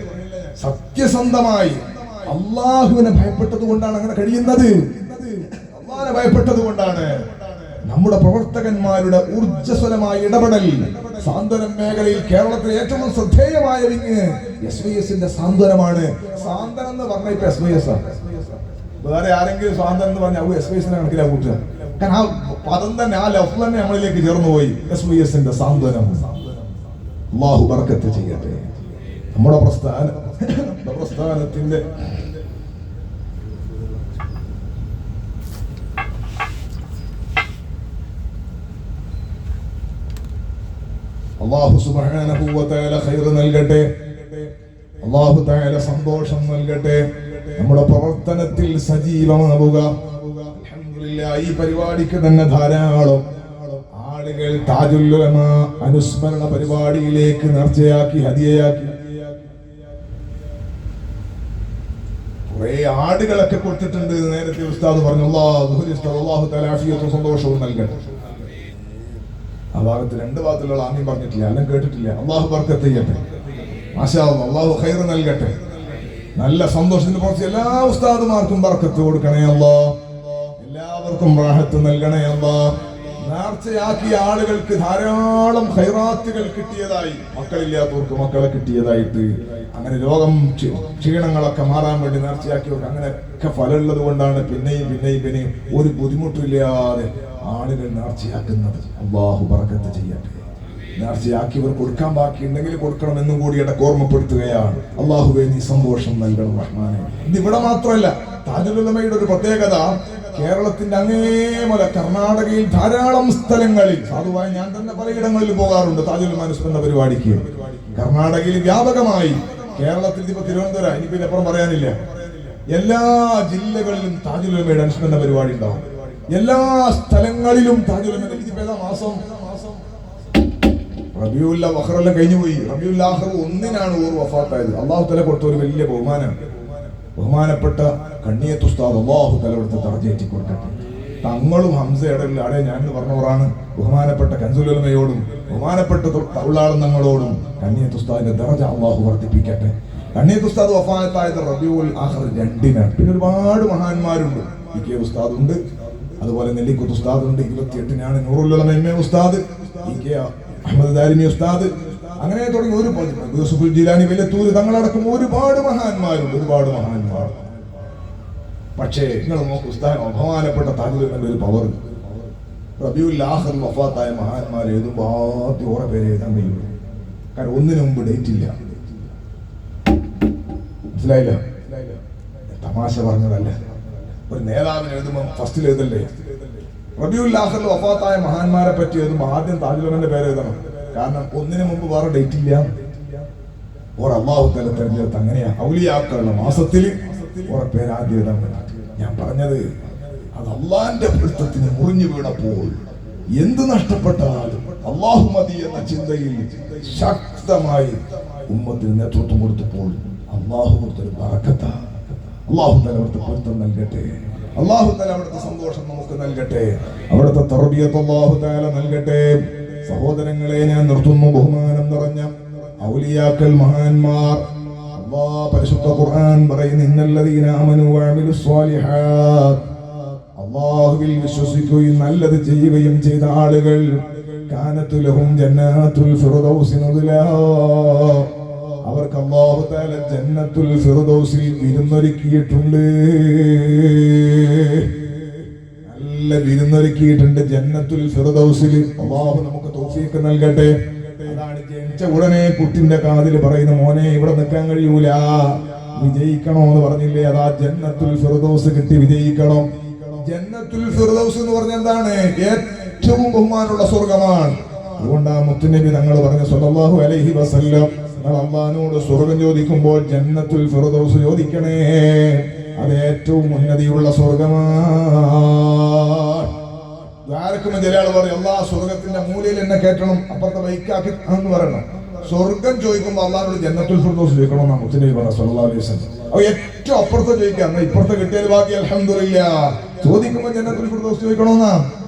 സത്യസന്ധമായി അള്ളാഹുവിനെ ഭയപ്പെട്ടത് കൊണ്ടാണ് അങ്ങനെ കഴിയുന്നത്. അള്ളാഹിനെ ഭയപ്പെട്ടത് കൊണ്ടാണ്. നമ്മുടെ പ്രവർത്തകന്മാരുടെ ഊർജ്ജസ്വലമായ ഇടപെടൽ സാന്ത്വനം മേഖലയിൽ കേരളത്തിലെ ഏറ്റവും ശ്രദ്ധേയമായ വിങ് SYSന്റെ സാന്ത്വനമാണ്. സാന്ത്വനം എന്ന് പറഞ്ഞ ഇപ്പൊ SYS ആണ്. വേറെ ആരെങ്കിലും സാന്ത്വനം എന്ന് പറഞ്ഞാൽ SYSനെ കണക്കിലാ കൂട്ടുക. കാരണം ആ പദം തന്നെ, ആ ലഫ് തന്നെ നമ്മളിലേക്ക് ചേർന്നു പോയി. SYSന്റെ സാന്ത്വനം. അല്ലാഹു ബർക്കത്ത് ചെയ്യട്ടെ. നമ്മുടെ പ്രസ്ഥാനത്തിന്റെ അല്ലാഹു സുബ്ഹാനഹു വ തആല ഖൈർ നൽകട്ടെ. അല്ലാഹു തആല സന്തോഷം നൽകട്ടെ. നമ്മുടെ പ്രവർത്തനത്തിൽ സജീവമാവുക. അൽഹംദുലില്ലാഹ്, ഈ പരിപാടിക്ക് തന്നെ ധാരാളം ആളുകൾ താജുൽ ഉലമ അനുസ്മരണ പരിപാടിയിലേക്ക് നേർച്ചയാക്കി, ഹദിയയാക്കി കുറെ ആടുകളൊക്കെ കൊടുത്തിട്ടുണ്ട്. നേരത്തെ ഉസ്താദ് പറഞ്ഞു. അല്ലാഹു തആല ആഫിയത്തും സന്തോഷവും നൽകട്ടെ. ആ ഭാഗത്ത് 2 ഭാഗത്തുള്ള ആമീൻ പറഞ്ഞിട്ടില്ല, എല്ലാം കേട്ടിട്ടില്ല. അല്ലാഹു ബർക്കത്ത് ചെയ്യട്ടെ. മാഷാ അല്ലാഹ്, അല്ലാഹു ഖൈർ നൽകട്ടെ. നല്ല സന്തോഷത്തിന് കുറച്ച് എല്ലാ ഉസ്താദുമാർക്കും ബർക്കത്ത് കൊടുക്കണേ അല്ലാഹ്. എല്ലാവർക്കും റാഹത്ത് നൽകണേ അല്ലാഹ്. നേർച്ചയാക്കിയ ആളുകൾക്ക് ധാരാളം ഖൈറാത്തുകൾ കിട്ടിയതായി, മക്കളില്ലാത്തവർക്ക് മക്കളെ കിട്ടിയതായിട്ട്, അങ്ങനെ രോഗം ക്ഷീണങ്ങളൊക്കെ മാറാൻ വേണ്ടി നേർച്ചയാക്കിയവർക്ക് അങ്ങനെയൊക്കെ ഫലമുള്ളത് കൊണ്ടാണ് പിന്നെയും ഒരു ബുദ്ധിമുട്ടില്ലാതെ ആളുകൾ നേർച്ചയാക്കുന്നത്. അല്ലാഹു ബർക്കത്ത് ചെയ്യട്ടെ. നേർച്ചയാക്കിയവർ കൊടുക്കാൻ ബാക്കിയുണ്ടെങ്കിൽ കൊടുക്കണമെന്നും കൂടി ഇടയ്ക്ക് ഓർമ്മപ്പെടുത്തുകയാണ്. അല്ലാഹുവേ, നീ സന്തോഷം നൽകണം റഹ്മാനെ. ഇത് ഇവിടെ മാത്രമല്ല, താജുൽ ഉലമയുടെ ഒരു പ്രത്യേകത, കേരളത്തിന്റെ അങ്ങേമല കർണാടകയിൽ ധാരാളം സ്ഥലങ്ങളിൽ, സാധുവായി ഞാൻ തന്നെ പലയിടങ്ങളിൽ പോകാറുണ്ട് താജുൽ ഉലമ അനുസ്മരണ പരിപാടിക്ക്. കർണാടകയിൽ വ്യാപകമായി, കേരളത്തിൽ ഇപ്പൊ തിരുവനന്തപുരം, ഇനിയിപ്പോ ഇതിനപ്പുറം പറയാനില്ല. എല്ലാ ജില്ലകളിലും താജുൽ ഉലമയുടെ അനുസ്മരണ പരിപാടി ഉണ്ടാവും. എല്ലാ സ്ഥലങ്ങളിലും താജുൽ ഉലമയുടെ മാസം റബീഉൽ ആഖിറെല്ലാം കഴിഞ്ഞു പോയി. റബീഉൽ ആഖിർ 1-നാണ് ഓർ വഫാത്തായത്. അല്ലാഹു തആല കൊടുത്ത ഒരു വലിയ ബഹുമാനമാണ്. ബഹുമാനപ്പെട്ട കണ്ണിയത്ത് ഉസ്താദ് അല്ലാഹു തആല കൊടുത്ത ദർജയേറ്റി കൊടുക്കട്ടെ. തങ്ങളും ഹംസയുടെ ആടെ ഞാൻ പറഞ്ഞവരാണ്. ബഹുമാനപ്പെട്ട കൻസുൽ ഉലമയോടും ബഹുമാനപ്പെട്ട തൗളാളം തങ്ങളോടും കണ്ണിയത്ത് ഉസ്താദിന്റെ ദർജ അല്ലാഹു വർദ്ധിപ്പിക്കട്ടെ. കണ്ണിയത്ത് ഉസ്താദ് വഫാത്തായത് റബീഉൽ ആഖിർ 2-നാണ്. പിന്നെ ഒരുപാട് മഹാന്മാരുണ്ട്. PK ഉസ്താദ് ഉണ്ട്, അതുപോലെ നെല്ലിക്കുത്ത് ഉസ്താദ് ഉണ്ട്. 28-നാണ് നൂറുൽ ഉലമ MA ഉസ്താദ്, PK അഹമ്മദ് ദാരിമി ഉസ്താദ്, അങ്ങനെ തുടങ്ങി ഒരുപാട്, യൂസുഫുൽ ജിലാനി വെല്ലത്തൂർ തങ്ങളടക്കം ഒരുപാട് മഹാന്മാരുണ്ട്. പക്ഷേ നിങ്ങൾ നോക്കൂ, ഉസ്താദ് ബഹുമാനപ്പെട്ട താജുൽ ഉലമയുടെ ഒരു പവർ. റബീഉൽ ആഖിർ വഫാത്തായ മഹാന്മാർ എഴുതുമ്പോൾ ആദ്യം ഓരോ പേര് എഴുതാൻ കഴിയുള്ളൂ. കാരണം 1-ന് മുമ്പ് ഡേറ്റ് ഇല്ല. മനസ്സിലായില്ല? തമാശ പറഞ്ഞതല്ല. ഒരു നേതാവിന് എഴുതുമ്പോൾ ഫസ്റ്റിൽ എഴുതല്ലേ. റബീഉൽ ആഖിറിൽ വഫാത്തായ മഹാന്മാരെ പറ്റി എഴുതുമ്പോൾ ആദ്യം താജുൽ ഉലമയുടെ പേര് എഴുതണം. കാരണം 1-ന് മുമ്പ് വേറെ ഡേറ്റ് ഇല്ല. ഓർ അള്ളാഹു തആല തെരഞ്ഞെടുത്ത് അങ്ങനെയാ ഔലിയാക്കളുടെ മാസത്തിൽ ഓരോ പേര് ആദ്യം. ഞാൻ പറഞ്ഞത് അത് അള്ളാന്റെ പൊരുത്തത്തിന് മുറിഞ്ഞു വീണപ്പോൾ എന്ത് നഷ്ടപ്പെട്ടാലും അള്ളാഹു മതി എന്ന ചിന്തയിൽ ശക്തമായി ഉമ്മത്തിന് നേതൃത്വം കൊടുത്തപ്പോൾ അള്ളാഹു കൊടുത്തൊരു ബറക്കത്ത. അള്ളാഹു തആല അവിടുത്തെ പൊരുത്തം നൽകട്ടെ. അള്ളാഹു തആല അവിടുത്തെ സന്തോഷം നമുക്ക് നൽകട്ടെ. അവിടുത്തെ തർബിയത്ത് അള്ളാഹു തആല നൽകട്ടെ. സഹോദരങ്ങളെ, ഞാൻ നിർത്തുന്നു. ബഹുമാനം നിറഞ്ഞ ഔലിയാക്കൾ, മഹാന്മാർ, അല്ലാഹ് പരിശുദ്ധ ഖുർആൻ പറയുന്നു, ഇന്നല്ലദീന ആമനൂ വഅമിലുസ് സ്വാലിഹാത്ത്, അല്ലാഹുവിൽ വിശ്വസിക്കുകയും നല്ലത് ചെയ്യുകയും ചെയ്ത ആളുകൾ, കാനതു ലഹും ജന്നാത്തുൽ ഫിർദൗസി നുസുലാ, അവർക്ക് അല്ലാഹു തആല ജന്നത്തുൽ ഫിർദൗസിൽ വിരുന്നൊരുക്കിയിട്ടുണ്ട്. നല്ല വിരുന്നൊരുക്കിയിട്ടുണ്ട് ജന്നത്തുൽ ഫിർദൗസിൽ. അല്ലാഹു നമുക്ക് തൗഫീഖ് നൽകട്ടെ. അതാണ് ജനിച്ച ഉടനെ കുട്ടിന്റെ കാതിൽ പറയുന്ന, മോനെ ഇവിടെ നിൽക്കാൻ കഴിയൂല, വിജയിക്കണോ എന്ന് പറഞ്ഞില്ലേ? അതാ ജന്നത്തുൽ ഫിർദൗസ് കിട്ടി വിജയിക്കണം. ജന്നത്തുൽ ഫിർദൗസ് എന്ന് പറഞ്ഞ എന്താണ്? ഏറ്റവും ബഹുമാനമുള്ള സ്വർഗമാണ്. അതുകൊണ്ടാ മുത്തുനബി തങ്ങൾ പറഞ്ഞു സല്ലല്ലാഹു അലൈഹി വസല്ലം, നിങ്ങൾ അല്ലാഹുവിനോട് സ്വർഗം ചോദിക്കുമ്പോൾ ജന്നത്തുൽ ഫിർദൗസ് ചോദിക്കണേ, അത് ഏറ്റവും ഉന്നതിയുള്ള സ്വർഗമാണ്. ദ്വാരക്കുമ്പോ ചില ആൾ പറയും, അല്ലാഹ് സ്വർഗത്തിന്റെ മൂലയിൽ എന്നെ കേട്ടണം, അപ്പുറത്തെ ബൈക്കാക്കി എന്ന് പറയണം. സ്വർഗം ചോദിക്കുമ്പോൾ അല്ലാഹുവോട് ജന്നത്തുൽ ഫിർദൗസ് ചോദിക്കണം എന്നാണ് മുത്തുനബി പറഞ്ഞു സല്ലല്ലാഹു അലൈഹി വസല്ലം. അത് ഏറ്റവും അപ്പുറത്തെ ചോദിക്കാം, ഇപ്പുറത്തെ കിട്ടിയാൽ ബാക്കി അൽഹംദുലില്ലാഹ്. ചോദിക്കുമ്പോൾ ജന്നത്തുൽ ഫിർദൗസ് ചോദിക്കണമെന്നാ.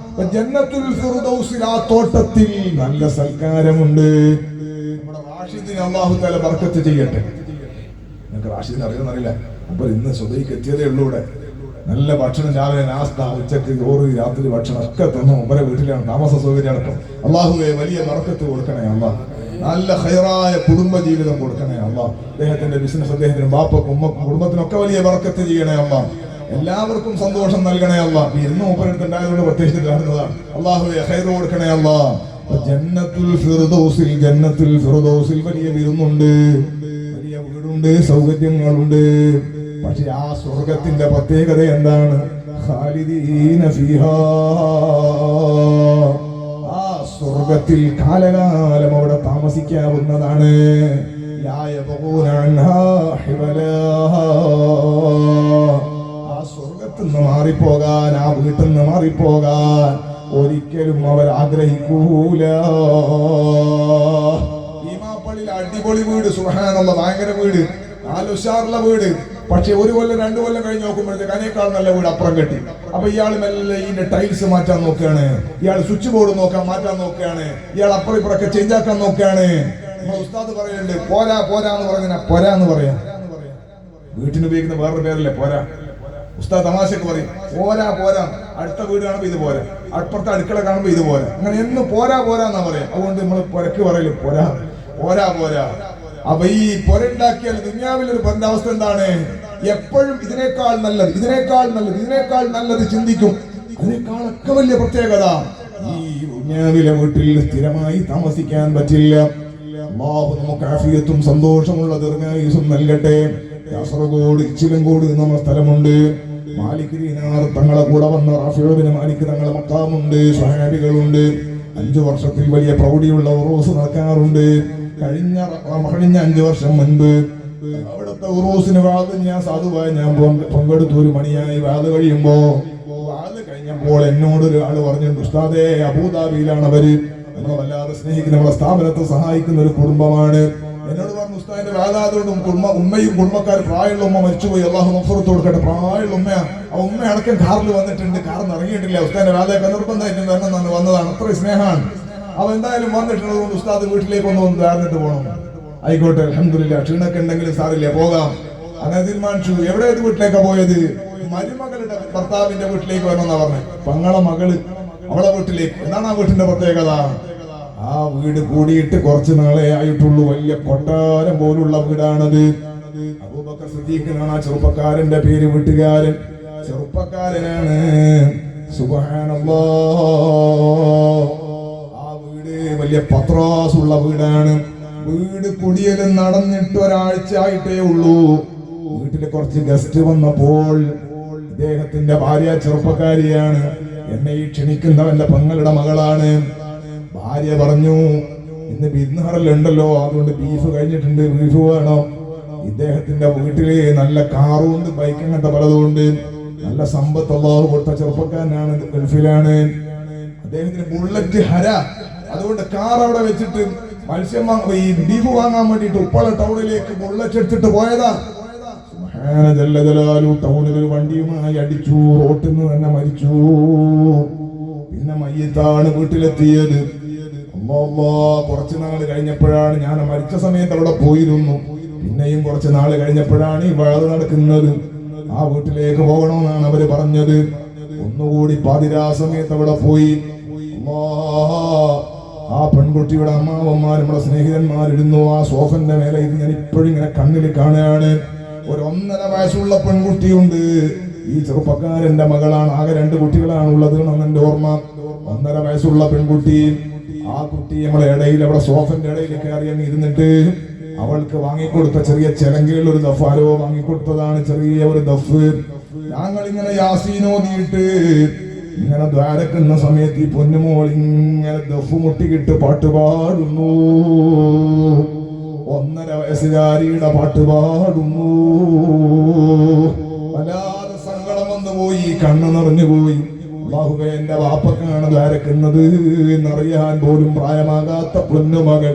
ജന്നത്തുൽ ഫിർദൗസിൽ ആ തോട്ടത്തിൽ നല്ല സൽക്കാരമുണ്ട്. നമ്മുടെ റാഷിദിനെ അല്ലാഹു തആല ബർക്കത്ത് ചെയ്യട്ടെ. നിങ്ങൾക്ക് റാഷിദിനെ അറിയുമെന്നറിയില്ല, അപ്പോൾ ഇന്ന് സുബഹിക്ക് എത്തിയതേ ഉള്ളൂ. ഇവിടെ നല്ല ഭക്ഷണം, രാവിലെ നാസ്ത, ഉച്ചക്ക് ചോറ്, രാത്രി ഭക്ഷണം ഒക്കെ തന്നു. ഒമ്പര വീട്ടിലാണ് താമസ സൗകര്യം അടക്കം. അല്ലാഹുവേ വലിയ ബർക്കത്ത് കൊടുക്കണേ അല്ലാഹ്. നല്ല ഖൈറായ കുടുംബ ജീവിതം കൊടുക്കണേ അല്ലാഹ്. അദ്ദേഹത്തിന്റെ ബിസിനസ്, അദ്ദേഹത്തിന് ബാപ്പക്കും ഉമ്മക്കും കുടുംബത്തിനൊക്കെ വലിയ ബർക്കത്ത് ചെയ്യണേ അല്ലാഹ്. എല്ലാവർക്കും സന്തോഷം നൽകണേ അല്ലാഹ്. ഇന്ന് മൂപ്പരെടുത്തുണ്ടായതുകൊണ്ട് പ്രത്യേകിച്ച് കാണുന്നതാണ്. അല്ലാഹുവേ ഖൈർ കൊടുക്കണേ അല്ലാഹ്. ജന്നത്തുൽ ഫിർദൗസിൽ, ജന്നത്തുൽ ഫിർദൗസിൽ വലിയ വിരുന്നുണ്ട്, വലിയ വീടുണ്ട്, സൗകര്യങ്ങളുണ്ട്. പക്ഷെ ആ സ്വർഗത്തിന്റെ പ്രത്യേകത എന്താണ്? ഖാലിദീന ഫീഹാ, ആ സ്വർഗത്തിൽ കാലകാലം അവിടെ താമസിക്കാവുന്നതാണ്. ലാ യബ്ഗൂന അൻഹാ ഹിബലാ, ആ സ്വർഗത്തിൽ നിന്ന് മാറിപ്പോകാൻ, ആ വീട്ടിൽ നിന്ന് മാറിപ്പോകാൻ ഒരിക്കലും അവർ ആഗ്രഹിക്കൂല. ഭീമാപ്പള്ളിയിൽ അടിപൊളി വീട്, സുബ്ഹാനല്ലാഹ്, ഭയങ്കര വീട്, നല്ല ഉഷാറുള്ള വീട്. പക്ഷെ ഒരു കൊല്ലം 2 കൊല്ലം കഴിഞ്ഞ് നോക്കുമ്പോഴത്തേക്ക് അതിനേക്കാൾ നല്ല വീട് അപ്പുറം കെട്ടി. അപ്പൊ ഇയാൾ മെല്ലെ ഇതിന്റെ ടൈൽസ് മാറ്റാൻ നോക്കുകയാണ്, ഇയാൾ സ്വിച്ച് ബോർഡ് മാറ്റാൻ നോക്കുകയാണ്, ഇയാൾ അപ്പുറം ഇപ്പുറമൊക്കെ ചേഞ്ച് ആക്കാൻ നോക്കുകയാണ്. ഉസ്താദ് പറയുന്നുണ്ട് പോരാ പോരാ എന്ന് പറഞ്ഞാൽ പോരാ എന്ന് പറയാം. വീട്ടിന് ഉപയോഗിക്കുന്ന വേറൊരു പേരല്ലേ പോരാ. ഉസ്താദ് തമാശക്ക് പറയും പോരാ പോരാ, അടുത്ത വീട് കാണുമ്പോ ഇത് പോരാ, അപ്പുറത്തെ അടുക്കള കാണുമ്പോ ഇത് പോരാ, അങ്ങനെ എന്ന് പോരാ പോരാ എന്നാ പറയാം. അതുകൊണ്ട് നമ്മൾ പുരക്ക് പറയല് പോരാ പോരാ പോരാ. അപ്പൊ ഈ പൊരണ്ടാക്കിയാൽ ദുനിയാവിലൊരു പൊരന്റെ അവസ്ഥ എന്താണ്? എപ്പോഴും ഇതിനേക്കാൾ നല്ലത്, ഇതിനേക്കാൾ നല്ലത്, ഇതിനേക്കാൾ നല്ലത് ചിന്തിക്കും. അതിനേക്കാളൊക്കെ വലിയ പ്രത്യേകത ഈ ദുനിയാവിലെ വീട്ടിൽ സ്ഥിരമായി താമസിക്കാൻ പറ്റില്ല. അല്ലാഹു നമുക്ക് ആഫിയത്തും സന്തോഷമുള്ള ദീർഘായുസ്സും നൽകട്ടെ. കാസർഗോഡ് ഇച്ചിലങ്കോട് എന്ന സ്ഥലമുണ്ട്. മാലിക് ദീനാർ തങ്ങളെ കൂടെ വന്ന റാഫിഉബ്നു മാലിക് തങ്ങളെ മക്കാമുണ്ട്, സ്വഹാബികളുണ്ട്. 5 വർഷത്തിൽ വലിയ പ്രൗഢിയുള്ള ഉറൂസ് നടക്കാറുണ്ട്. കഴിഞ്ഞ 5 വർഷം മുൻപ് അവിടുത്തെ ഉറൂസിന് വാദം ഞാൻ സാധുവായി ഞാൻ പങ്കെടുത്തു. 1 മണിയായി വാദം കഴിയുമ്പോ, വാദം കഴിഞ്ഞപ്പോൾ എന്നോട് ഒരാൾ പറഞ്ഞു, ഉസ്താദേ അബൂദാബിയിലാണ് അവര്, നമ്മളെ വല്ലാതെ സ്നേഹിക്കുന്ന, നമ്മളെ സ്ഥാപനത്തെ സഹായിക്കുന്ന ഒരു കുടുംബമാണ്. എന്നോട് പറഞ്ഞു ഉസ്താദിന്റെ വാദാതുകൊണ്ടും ഉമ്മയും കുടുംബക്കാർ, പ്രായമുള്ള ഉമ്മ മരിച്ചുപോയി, അള്ളാഹു മഗ്ഫിറത്ത് കൊടുക്കട്ടെ. പ്രായമുള്ള ഉമ്മ, ആ ഉമ്മ അടക്കം കാറിൽ വന്നിട്ടുണ്ട്, കാറിൽ ഇറങ്ങിയിട്ടില്ല. ഉസ്താദിന്റെ വാദമൊക്കെ നിർബന്ധമായിട്ട് വരണമെന്നാണ് വന്നതാണ്, അത്ര സ്നേഹമാണ്. അവ എന്തായാലും വന്നിട്ടുള്ളത് കൊണ്ട് ഉസ്താദ് വീട്ടിലേക്ക് ഒന്ന് ധാരണത്ത് പോകണം. ആയിക്കോട്ടെ അൽഹംദുലില്ലാ, ക്ഷീണൊക്കെ ഉണ്ടെങ്കിലും സാറില്ല പോകാം. അങ്ങനെ തീരുമാനിച്ചു. എവിടെ വീട്ടിലേക്കാ പോയത്? മരുമകളുടെ ഭർത്താവിന്റെ വീട്ടിലേക്ക് വരണമെന്നാ പറഞ്ഞത്. പങ്ങളെ മകള് അവളെ വീട്ടിലേക്ക്. എന്താണ് ആ വീട്ടിന്റെ പ്രത്യേകത? ആ വീട് കൂടിയിട്ട് കുറച്ച് നാളെ ആയിട്ടുള്ളൂ. വലിയ കൊട്ടാരം പോലുള്ള വീടാണത്. അബൂബക്കർ സിദ്ദീഖിനാണ് ആ ചെറുപ്പക്കാരന്റെ പേര്. വീട്ടുകാരൻ ചെറുപ്പക്കാരനാണ്. സുബ്ഹാനല്ലാഹ്. ആ വീട് വലിയ പത്രാസുള്ള വീടാണ്. വീട് കുടിയലും നടന്നിട്ട് 1 ആഴ്ച ആയിട്ടേ ഉള്ളൂ. വീട്ടില് കുറച്ച് ഗസ്റ്റ് വന്നപ്പോൾ ഇദ്ദേഹത്തിന്റെ ഭാര്യ ചെറുപ്പക്കാരിയാണ്. എന്നെ ഈ ക്ഷണിക്കുന്നവന്റെ പെങ്ങളുടെ മകളാണ്. ഭാര്യ പറഞ്ഞു, ഇന്ന് വിരുന്നുകാരല്ലുണ്ടല്ലോ, അതുകൊണ്ട് ബീഫ് കഴിഞ്ഞിട്ടുണ്ട്, ബീഫ് വേണം. ഇദ്ദേഹത്തിന്റെ വീട്ടില് നല്ല കാറുണ്ട്, ബൈക്ക്, അങ്ങനത്തെ പലതുകൊണ്ട്. നല്ല സമ്പത്ത് അല്ലാഹു കൊടുത്ത ചെറുപ്പക്കാരനാണ്, ഗൾഫിലാണ്. അദ്ദേഹത്തിന് ബുള്ളറ്റ് ഹര. അതുകൊണ്ട് കാർ അവിടെ വെച്ചിട്ട് മത്സ്യം ഈ ബീഫ് വാങ്ങാൻ വേണ്ടിട്ട് ഉപ്പള ടൗണിലേക്ക് ബുള്ളറ്റ് എടുത്തിട്ട് പോയതാ. ടൗണിൽ ഒരു വണ്ടിയുമായി അടിച്ചു, റോട്ടിൽ നിന്ന് തന്നെ മരിച്ചു. പിന്നെ മയ്യത്താണ് വീട്ടിലെത്തിയത്. കുറച്ചു നാള് കഴിഞ്ഞപ്പോഴാണ്, ഞാൻ മരിച്ച സമയത്ത് അവിടെ പോയിരുന്നു, പിന്നെയും കുറച്ച് നാള് കഴിഞ്ഞപ്പോഴാണ് ഈ വഴത് നടക്കുന്നത്. ആ വീട്ടിലേക്ക് പോകണമെന്നാണ് അവര് പറഞ്ഞത്. ഒന്നുകൂടി പാതിരാ സമയത്ത് അവിടെ പോയി. ആ പെൺകുട്ടിയുടെ അമ്മാവന്മാർ, നമ്മുടെ സ്നേഹിതന്മാരിരുന്നു ആ സോഫന്റെ മേലെ. ഇത് ഞാൻ ഇപ്പോഴും ഇങ്ങനെ കണ്ണിൽ കാണുകയാണ്. ഒരു 1.5 വയസ്സുള്ള പെൺകുട്ടിയുണ്ട്. ഈ ചെറുപ്പക്കാരന്റെ മകളാണ്. ആകെ 2 കുട്ടികളാണ് ഉള്ളത് എന്നാണ് എന്റെ ഓർമ്മ. 1.5 വയസ്സുള്ള പെൺകുട്ടി. ആ കുട്ടി നമ്മളെ ഇടയിൽ, അവിടെ സോഫന്റെ ഇടയിൽ കയറി അങ്ങ് ഇരുന്നിട്ട് അവൾക്ക് വാങ്ങിക്കൊടുത്ത ചെറിയ ചെലങ്കയിൽ ഒരു ദഫ് ആരോ വാങ്ങിക്കൊടുത്തതാണ്, ചെറിയ ഒരു ദഫ്. ഞങ്ങൾ ഇങ്ങനെ യാസീനോദിയിട്ട് ഇങ്ങനെ ദ്വാരക്കുന്ന സമയത്ത് ഈ പൊന്നുമോൾ ഇങ്ങനെ ദഫ് മുട്ടിക്കിട്ട് പാട്ട് പാടുന്നു. 1.5 വയസ്സുകാരിയുടെ പാട്ട് പാടുന്നു. വല്ലാതെ സങ്കടം വന്നു പോയി, കണ്ണു നിറഞ്ഞു പോയി. അല്ലാഹുവേ, എന്റെ വാപ്പക്കാണ് ദ്വാരക്കുന്നത് എന്നറിയാൻ പോലും പ്രായമാകാത്ത പൊന്നുമകൾ.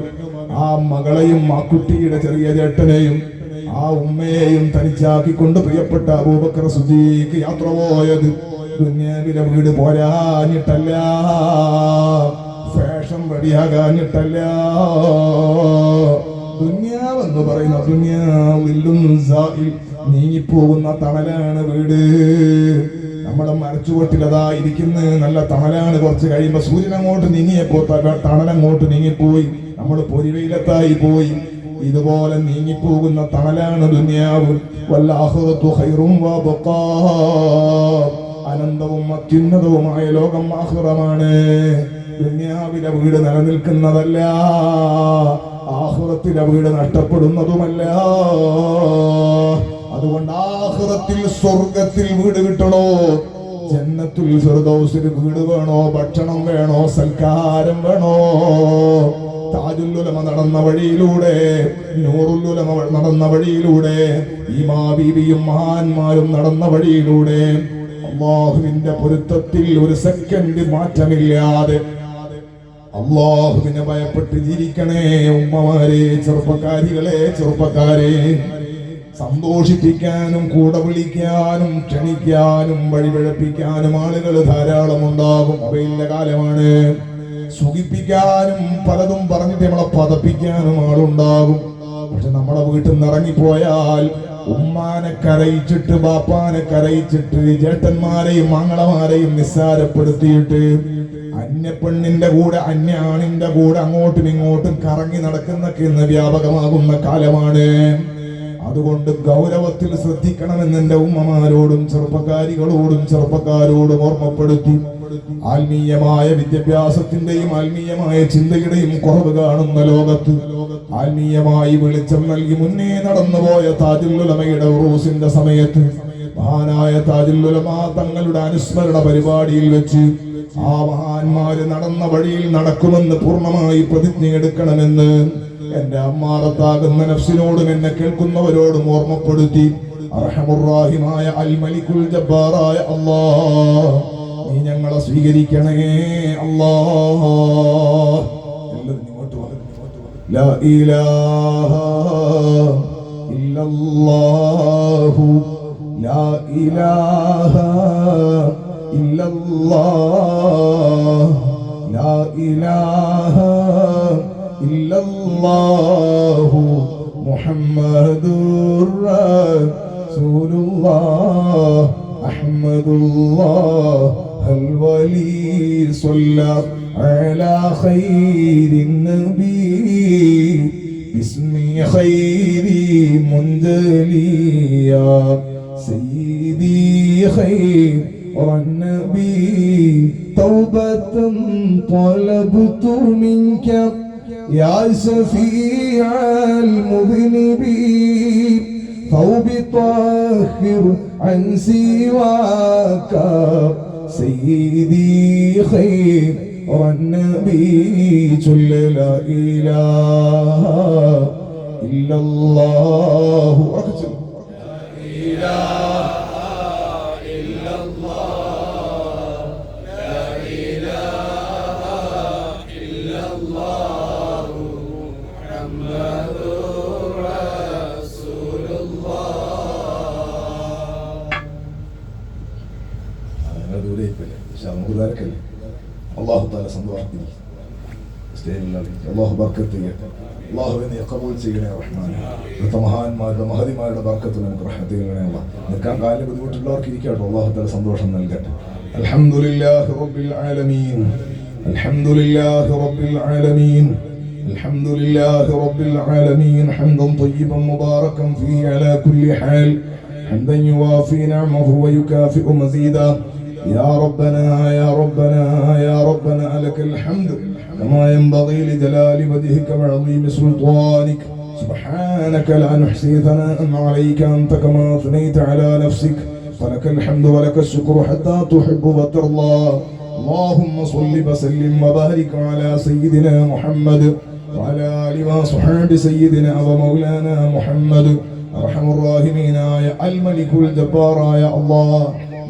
ആ മകളെയും ആ കുട്ടിയുടെ ചെറിയ ചേട്ടനെയും ആ ഉമ്മയെയും തനിച്ചാക്കിക്കൊണ്ട് പ്രിയപ്പെട്ട അബൂബക്കർ സിദ്ദീഖ് യാത്ര പോയത് ദുനിയാവിലെ വീട് പോരാഞ്ഞിട്ടല്ല, ഫാഷൻ റെഡിയാകാഞ്ഞിട്ടല്ല. ദുനിയാവെന്ന് പറയുന്ന നീങ്ങിപ്പോകുന്ന തണലാണ് വീട്. നമ്മുടെ മരച്ചുവട്ടിലതാ ഇരിക്കുന്ന നല്ല തണലാണ്. കുറച്ച് കഴിയുമ്പോ സൂര്യൻ അങ്ങോട്ട് നീങ്ങിയപ്പോ തണലങ്ങോട്ട് നീങ്ങിപ്പോയി, നമ്മൾ പൊരിവെയിലത്തായി പോയി. ഇതുപോലെ നീങ്ങിപ്പോകുന്ന തണലാണ് ദുനിയാവ്. വല്ലാഖിറത്തു ഖൈറും വബഖാ, അനന്തവും അത്യുന്നതവുമായ ലോകം ആഖിറമാണ്. ദുനിയാവിലെ വീട് നിലനിൽക്കുന്നതല്ല, ആഖിറത്തിലെ വീട് നഷ്ടപ്പെടുന്നതുമല്ല. അതുകൊണ്ട് ആഖിറത്തിൽ, സ്വർഗത്തിൽ വീട് കിട്ടണോ, ജന്നത്തുൽ ഫിർദൗസിൽ വീട് വേണോ, ഭക്ഷണം വേണോ, സൽക്കാരം വേണോ? താജുൽ ഉലമ നടന്ന വഴിയിലൂടെ, നൂറുൽ ഉലമ നടന്ന വഴിയിലൂടെ, ഈമാ ബീവിയും മഹാന്മാരും നടന്ന വഴിയിലൂടെ അല്ലാഹുവിന്റെ പൊരുത്തത്തിൽ ഒരു സെക്കൻഡ് മാറ്റമില്ലാതെ അല്ലാഹുവിനെ ഭയപ്പെട്ട് ജീവിക്കണേ ഉമ്മമാരെ, ചെറുപ്പക്കാരികളെ, ചെറുപ്പക്കാരെ. സന്തോഷിപ്പിക്കാനും കൂടെ വിളിക്കാനും ക്ഷണിക്കാനും വഴിപിഴപ്പിക്കാനും ആളുകൾ ധാരാളം ഉണ്ടാകും. അവയിലെ കാലമാണ്. സുഖിപ്പിക്കാനും പലതും പറഞ്ഞിട്ട് നമ്മളെ പതപ്പിക്കാനും ആളുണ്ടാകും. പക്ഷെ നമ്മളെ വീട്ടിൽ നിന്ന് ഇറങ്ങിപ്പോയാൽ ഉമ്മാനെ കരയിച്ചിട്ട്, ബാപ്പാനെ കരയിച്ചിട്ട്, ചേട്ടന്മാരെയും ആങ്ങളമാരെയും നിസ്സാരപ്പെടുത്തിയിട്ട് അന്യപ്പെണ്ണിന്റെ കൂടെ, അന്യ ആണിന്റെ കൂടെ അങ്ങോട്ടും ഇങ്ങോട്ടും കറങ്ങി നടക്കുന്നൊക്കെ ഇന്ന് വ്യാപകമാകുന്ന കാലമാണ്. അതുകൊണ്ട് ഗൗരവത്തിൽ ശ്രദ്ധിക്കണമെന്ന് എന്റെ ഉമ്മമാരോടും ചെറുപ്പക്കാരികളോടും ചെറുപ്പക്കാരോടും ഓർമ്മപ്പെടുത്തി. ആത്മീയമായ വിദ്യാഭ്യാസത്തിന്റെയും ആത്മീയമായ ചിന്തയുടെയും കുറവ് കാണുന്ന ലോകത്ത് ആത്മീയമായി വെളിച്ചം നൽകി മുന്നേ നടന്നുപോയ താജുൽ ഉലമയുടെ ഉറൂസിന്റെ സമയത്ത് മഹാനായ താജുൽ ഉലമ തങ്ങളുടെ അനുസ്മരണ പരിപാടിയിൽ വെച്ച് ആ മഹാന്മാര് നടന്ന വഴിയിൽ നടക്കുമെന്ന് പൂർണ്ണമായി പ്രതിജ്ഞയെടുക്കണമെന്ന് എന്റെ അമ്മാറത്താകുന്ന നഫ്സിനോടും എന്നെ കേൾക്കുന്നവരോടും ഓർമ്മപ്പെടുത്തി. അർഹമുർ-റഹീമായ അൽ മലിക്കുൽ ജബ്ബാറായ അല്ലാഹ്, നീ ഞങ്ങളെ സ്വീകരിക്കണേ അല്ലാഹ്. എല്ലാവരും ഇങ്ങോട്ട് വന്നു. ലാ ഇലാഹ ഇല്ലല്ലാഹു, ലാ ഇലാഹ ഇല്ലല്ലാഹ്, ലാ ഇലാഹ ഇല്ലല്ലാഹു മുഹമ്മദുർ റസൂലുള്ളാഹ് അഹ്മദുല്ലാഹ് അൽ വലി സ്വല്ല അലാ ഖൈരിൻ നബി ബിസ്മി ഖൈരി മുൻദലിയ സയ്യിദി ഖൈറൻ നബി തൗബതൻ ത്വലബ്തു മിൻക يا شفيع المذنبين ثوب طاهر عن سواك سيدي خير والنبي جل لا إله إلا الله لا إله إلا الله لا إله إلا الله محمد رسول الله. أنا أقول لك الله تعالى സന്തോഷത്തിൽ അല്ലാഹു ബർക്കത്ത് ചെയ്യട്ടെ. അല്ലാഹുവിനെ ഖബൂൽ ചെയ്യണേ റഹ്മാൻ. ഇവിടുത്തെ മഹാന്മാരുടെ മഹതിമാരുടെ ബർക്കത്ത് നമുക്ക് റഹ്മത്ത് ചെയ്യണേ അല്ലാഹ്. നിൽക്കാൻ കാലിന് ബുദ്ധിമുട്ടുള്ളവർക്ക് ഇരിക്കട്ടെ. അല്ലാഹു തആല സന്തോഷം നൽകട്ടെ. അൽഹംദുലില്ലാഹി റബ്ബിൽ ആലമീൻ അൽഹംദുലില്ലാഹി റബ്ബിൽ ആലമീൻ അൽഹംദുലില്ലാഹി റബ്ബിൽ ആലമീൻ ഹംദൻ طيبا مباركا فيه على كل حال حمدا يوافي نعمه ويكافئ مزيدا. يا ربنا يا ربنا يا ربنا لك الحمد كما ينبغي لجلال وجهك وعظيم سلطانك. سبحانك لا نحصي ثناء عليك أنت كما أثنيت على نفسك. فلك الحمد ولك الشكر حتى تحب وترضى. اللهم صل وسلم وبارك على سيدنا محمد وعلى آل وصحبه سيدنا ومولانا محمد. أرحم الراحمين يا الملك الجبار يا الله.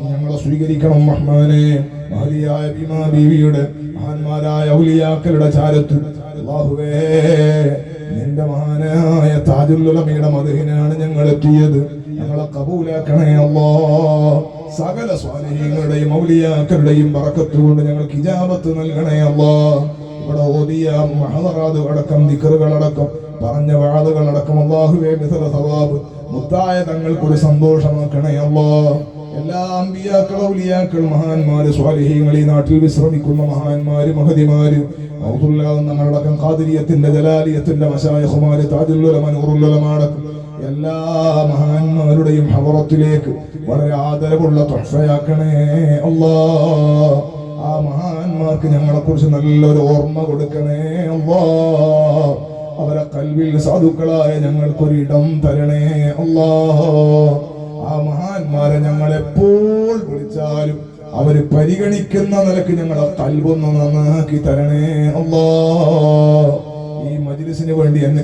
ഞങ്ങളെ സ്വീകരിക്കണം റഹ്മാനെ. മഹദിയായ ബീമാ ബീവിയുടെ മഹാന്മാരായ ഔലിയാക്കളുടെ ചാരത്ത് അല്ലാഹുവേ നിന്റെ മഹാനായ താജുൽ ഉലമയുടെ മദ്ഹിനാണ് ഞങ്ങൾ എത്തിയത്. ഞങ്ങളെ കബൂലാക്കണേ അല്ലാഹ്. സകല സ്വാലിഹീങ്ങളുടെയും ഔലിയാക്കളുടെയും ബറക്കത്ത് കൊണ്ട് ഞങ്ങൾക്ക് ഇജാബത്ത് നൽകണേ അല്ലാഹ്. ഇവിടെ ഓതിയ മഹദറാത്ത് അടക്കം ദിക്റുകൾ അടക്കം പറഞ്ഞ വഅദുകൾ അടക്കം അല്ലാഹുവേ മിഥല സവാബ് മുത്തായ തങ്ങൾക്കൊരു സന്തോഷമാക്കണേ അല്ലാഹ്. എല്ലാ അമ്പിയാക്കൾ ഔലിയാക്കൾ മഹാന്മാര് സ്വാലിഹീങ്ങൾ ഈ നാട്ടിൽ വിശ്രമിക്കുന്ന മഹാന്മാര് മഹദിമാര് നമ്മളടക്കം ഖാദിരിയത്തിന്റെ ജലാലിയത്തിന്റെ മശായിഖുമാര് താജുൽ ഉലമ നൂറുൽ ഉലമ അടക്കം എല്ലാ മഹാന്മാരുടെയും ഹദറത്തിലേക്ക് വളരെ ആദരവുള്ള തുഹ്ഫയാക്കണേ അല്ലാഹ്. ആ മഹാന്മാർക്ക് ഞങ്ങളെ കുറിച്ച് നല്ലൊരു ഓർമ്മ കൊടുക്കണേ അല്ലാഹ്. അവരെ കൽവിൽ സാധുക്കളായ ഞങ്ങൾക്കൊരിടം തരണേ അല്ലാഹ്. ആ മഹാന്മാരെ ഞങ്ങൾ എപ്പോൾ വിളിച്ചാലും അവര് പരിഗണിക്കുന്ന നിലക്ക് ഞങ്ങളെ കൽബൊന്ന് നന്നാക്കി തരണേ അല്ലാഹ്. ഈ മജ്ലിസിന് വേണ്ടി എന്നെ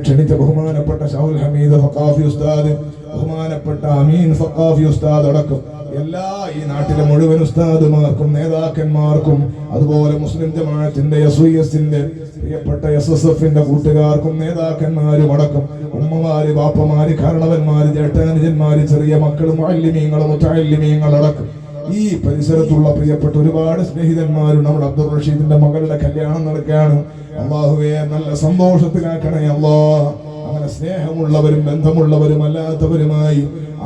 ക്ഷണിച്ച ബഹുമാനപ്പെട്ട ഷൗൽ ഹമീദ് ഫഖാഫി ഉസ്താദ്, ബഹുമാനപ്പെട്ട അമീൻ ഫഖാഫി ഉസ്താദ് അടക്കം എല്ലാ ഈ നാട്ടിലെ മുഴുവൻ ഉസ്താദുമാർക്കും നേതാക്കന്മാർക്കും അതുപോലെ മുസ്ലിം ജമാഅത്തിന്റെ എസ്വിഎസിന്റെ പ്രിയപ്പെട്ട എസ്എസ്എഫിന്റെ കൂട്ടുകാർക്കും നേതാക്കന്മാരും അടക്കം ഉമ്മമാര് ബാപ്പമാര് കാരണവന്മാര് ജേഷ്ഠാനുജന്മാര് ചെറിയ മക്കളും മുഅല്ലിമീങ്ങളും മുതഅല്ലിമീങ്ങൾ അടക്കം ഈ പരിസരത്തുള്ള പ്രിയപ്പെട്ട ഒരുപാട് സ്നേഹിതന്മാരും നമ്മുടെ അബ്ദുൾ റഷീദിന്റെ മകളുടെ കല്യാണം നടക്കുകയാണ്. അല്ലാഹുവേ നല്ല സന്തോഷത്തിലാക്കണേ അല്ലാഹ്. അങ്ങനെ സ്നേഹമുള്ളവരും ബന്ധമുള്ളവരും അല്ലാത്തവരുമായി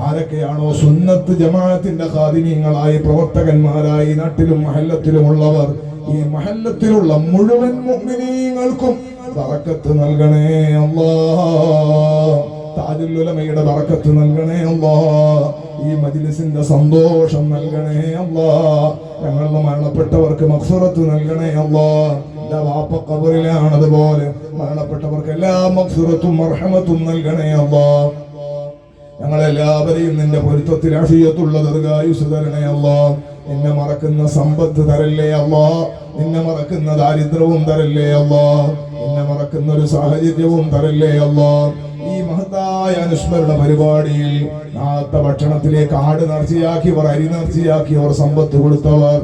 ആരൊക്കെയാണോ സുന്നത്ത് ജമാഅത്തിന്റെ ഖാദിമീങ്ങളായി പ്രവർത്തകന്മാരായി നാട്ടിലും മഹല്ലത്തിലുമുള്ളവർ ഈ മഹല്ലത്തിലുള്ള മുഴുവൻ മുഅ്മിനീങ്ങൾക്കും ബറക്കത്ത് നൽകണേ അല്ലാഹ്. താജുൽ ഉലമയുടെ ബറക്കത്ത് നൽകണേ അല്ലാഹ്. ഈ മജ്ലിസിന്റെ സന്തോഷം നൽകണേ അല്ലാഹ്. ഞങ്ങളുടെ മരണപ്പെട്ടവർക്ക് മഗ്ഫിറത്ത് നൽകണേ അല്ലാഹ്. എന്റെ വാപ്പ ഖബറിലാണ്, അതുപോലെ മരണപ്പെട്ടവർക്ക് എല്ലാ മഗ്ഫിറത്തും മർഹമത്തും നൽകണേ അല്ലാഹ്. ഞങ്ങളെല്ലാവരെയും നിന്റെ പൊരുത്തത്തിൽ ആഫിയത്തുള്ള ദീർഘായുസ്സ് തരണേ അല്ലാഹ്. നിന്നെ മറക്കുന്ന സമ്പത്ത് തരല്ലേ അല്ലാഹ്. നിന്നെ മറക്കുന്ന ദാരിദ്ര്യവും തരല്ലേ അല്ലാഹ്. നിന്നെ മറക്കുന്ന ഒരു സാഹചര്യവും തരല്ലേ അല്ലാഹ്. ഈ മഹത്തായ അനുസ്മരണ പരിപാടിയിൽ നാത്ത ഭക്ഷണത്തിലേക്ക് ആട് നേർച്ചയാക്കിയവർ, അരി നേർച്ചയാക്കിയവർ, സമ്പത്ത് കൊടുത്തവർ,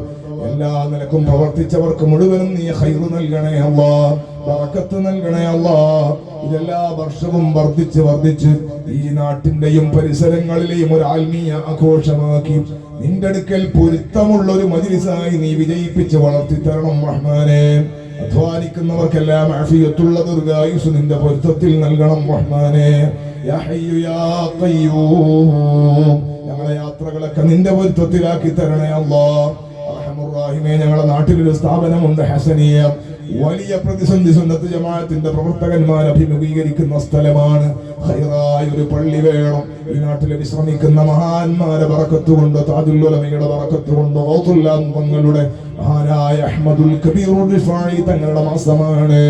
എല്ലാ നിലക്കും പ്രവർത്തിച്ചവർക്ക് മുഴുവനും നീ ഖൈർ നൽകണേ അല്ലാഹ്. ബറക്കത്ത് നൽകണേ അല്ലാഹ്. ഇതെല്ലാ വർഷവും വർദ്ധിച്ച് ഈ നാട്ടിന്റെയും പരിസരങ്ങളിലെയും ഒരു ആത്മീയ ആഘോഷമാക്കി നിന്റെ അടുക്കൽ പൊരുത്തമുള്ള ഒരു മജ്ലിസായി നീ വിജയിപ്പിച്ച് വളർത്തി തരണം റഹ്മാനെ. അധ്വാനിക്കുന്നവർക്കെല്ലാം ആഫിയത്തുള്ള ദീർഘായുസ്സ് നിന്റെ പൊരുത്തത്തിൽ നൽകണം റഹ്മാനെ. യാ ഹയ്യു യാ ഖയ്യൂം, ഞങ്ങളുടെ യാത്രകളൊക്കെ നിന്റെ പൊരുത്തത്തിലാക്കി തരണേ അല്ലാഹ്. അർഹമർ റഹീമേ, ഞങ്ങളുടെ നാട്ടിലൊരു സ്ഥാപനമുണ്ട് ഹസനിയ. വലിയ പ്രതിസന്ധി സുന്നത്ത് ജമാഅത്തിന്റെ പ്രവർത്തകന്മാർ അഭിമുഖീകരിക്കുന്ന സ്ഥലമാണ്. ഖൈറായ ഒരു പള്ളി വേണം. ഈ നാട്ടിലെ വിശ്രമിക്കുന്ന മഹാന്മാരെ ബറക്കത്ത് കൊണ്ട്, താജുൽ ഉലമയുടെ ബറക്കത്ത് കൊണ്ട്, തങ്ങളുടെ മഹാനായ അഹ്മദുൽ കബീർ റിഫായി തങ്ങളുടെ മാസമാണ്.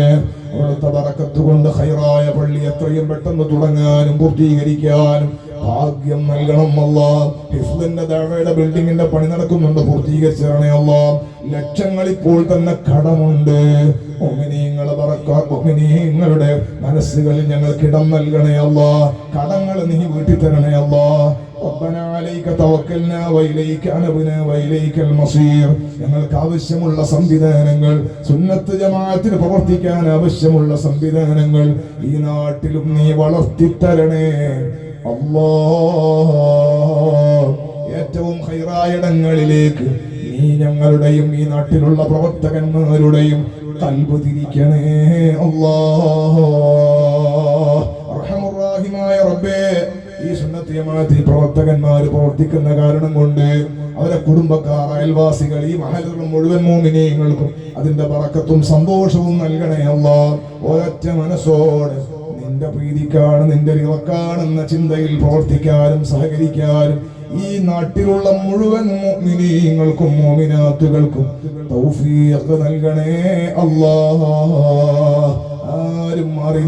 അവിടുത്തെ ബറക്കത്ത് കൊണ്ട് ഖൈറായ പള്ളി എത്രയും പെട്ടെന്ന് തുടങ്ങാനും പൂർത്തീകരിക്കാനും ഭാഗ്യം നൽകണം അല്ലാ. ഹിഫ്ളിന്റെ ദഅവയുടെ ബിൽഡിങ്ങിന്റെ പണി നടക്കുന്നുണ്ട്, പൂർത്തീകരിച്ചേ അല്ലാ. ലക്ഷങ്ങൾ ഇപ്പോൾ തന്നെ കടമുണ്ട്. മുഅ്മിനീങ്ങളെ ബറക്കാത്ത്, മുഅ്മിനീങ്ങളുടെ മനസ്സുകളിൽ ഞങ്ങൾക്ക് ഇടം നൽകണേ അല്ലാ. കടങ്ങൾ നീ വീട്ടി തരണേ അല്ലാ. ربنا عليك توكلنا وإليك أنبنا وإليك المصير. ഞങ്ങൾക്ക് ആവശ്യമുള്ള സംവിധാനങ്ങൾ, സുന്നത്ത് ജമാഅത്തിന് പ്രവർത്തിക്കാൻ ആവശ്യമുള്ള സംവിധാനങ്ങൾ ഈ നാട്ടിലും നീ വളർത്തിത്തരണേ അല്ലാഹ്. ഏറ്റവും ഖൈറായ ഇടങ്ങളിലേക്ക് നീ ഞങ്ങളുടെയും ഈ നാട്ടിലുള്ള പ്രവർത്തകന്മാരുടെയും ഖൽബ് തിരിക്കണേ അല്ലാഹ്. അർഹമുർ റഹീമായ റബ്ബേ, ഈ സുന്നത്ത് ജമാഅത്തിൽ പ്രവർത്തകന്മാർ പ്രവർത്തിക്കുന്ന കാരണം കൊണ്ട് അവരെ കുടുംബക്കാർ, അയൽവാസികൾ, ഈ മഹല്ലിലുള്ള മുഴുവൻ മുഅ്മിനീങ്ങൾക്കും അതിന്റെ ബറക്കത്തും സന്തോഷവും നൽകണേ അല്ലാഹ്. ഒരൊറ്റ മനസ്സോടെ നിന്റെ പ്രീതിക്കാണ്, നിന്റെ റിളക്കാണെന്ന ചിന്തയിൽ പ്രവർത്തിക്കാനും സഹകരിക്കാനും ഈ നാട്ടിലുള്ള മുഴുവൻ മുഅ്മിനീങ്ങൾക്കും മുഅ്മിനാത്തുകൾക്കും തൗഫീഖ് നൽകണേ അല്ലാഹ്. ആരും മാറി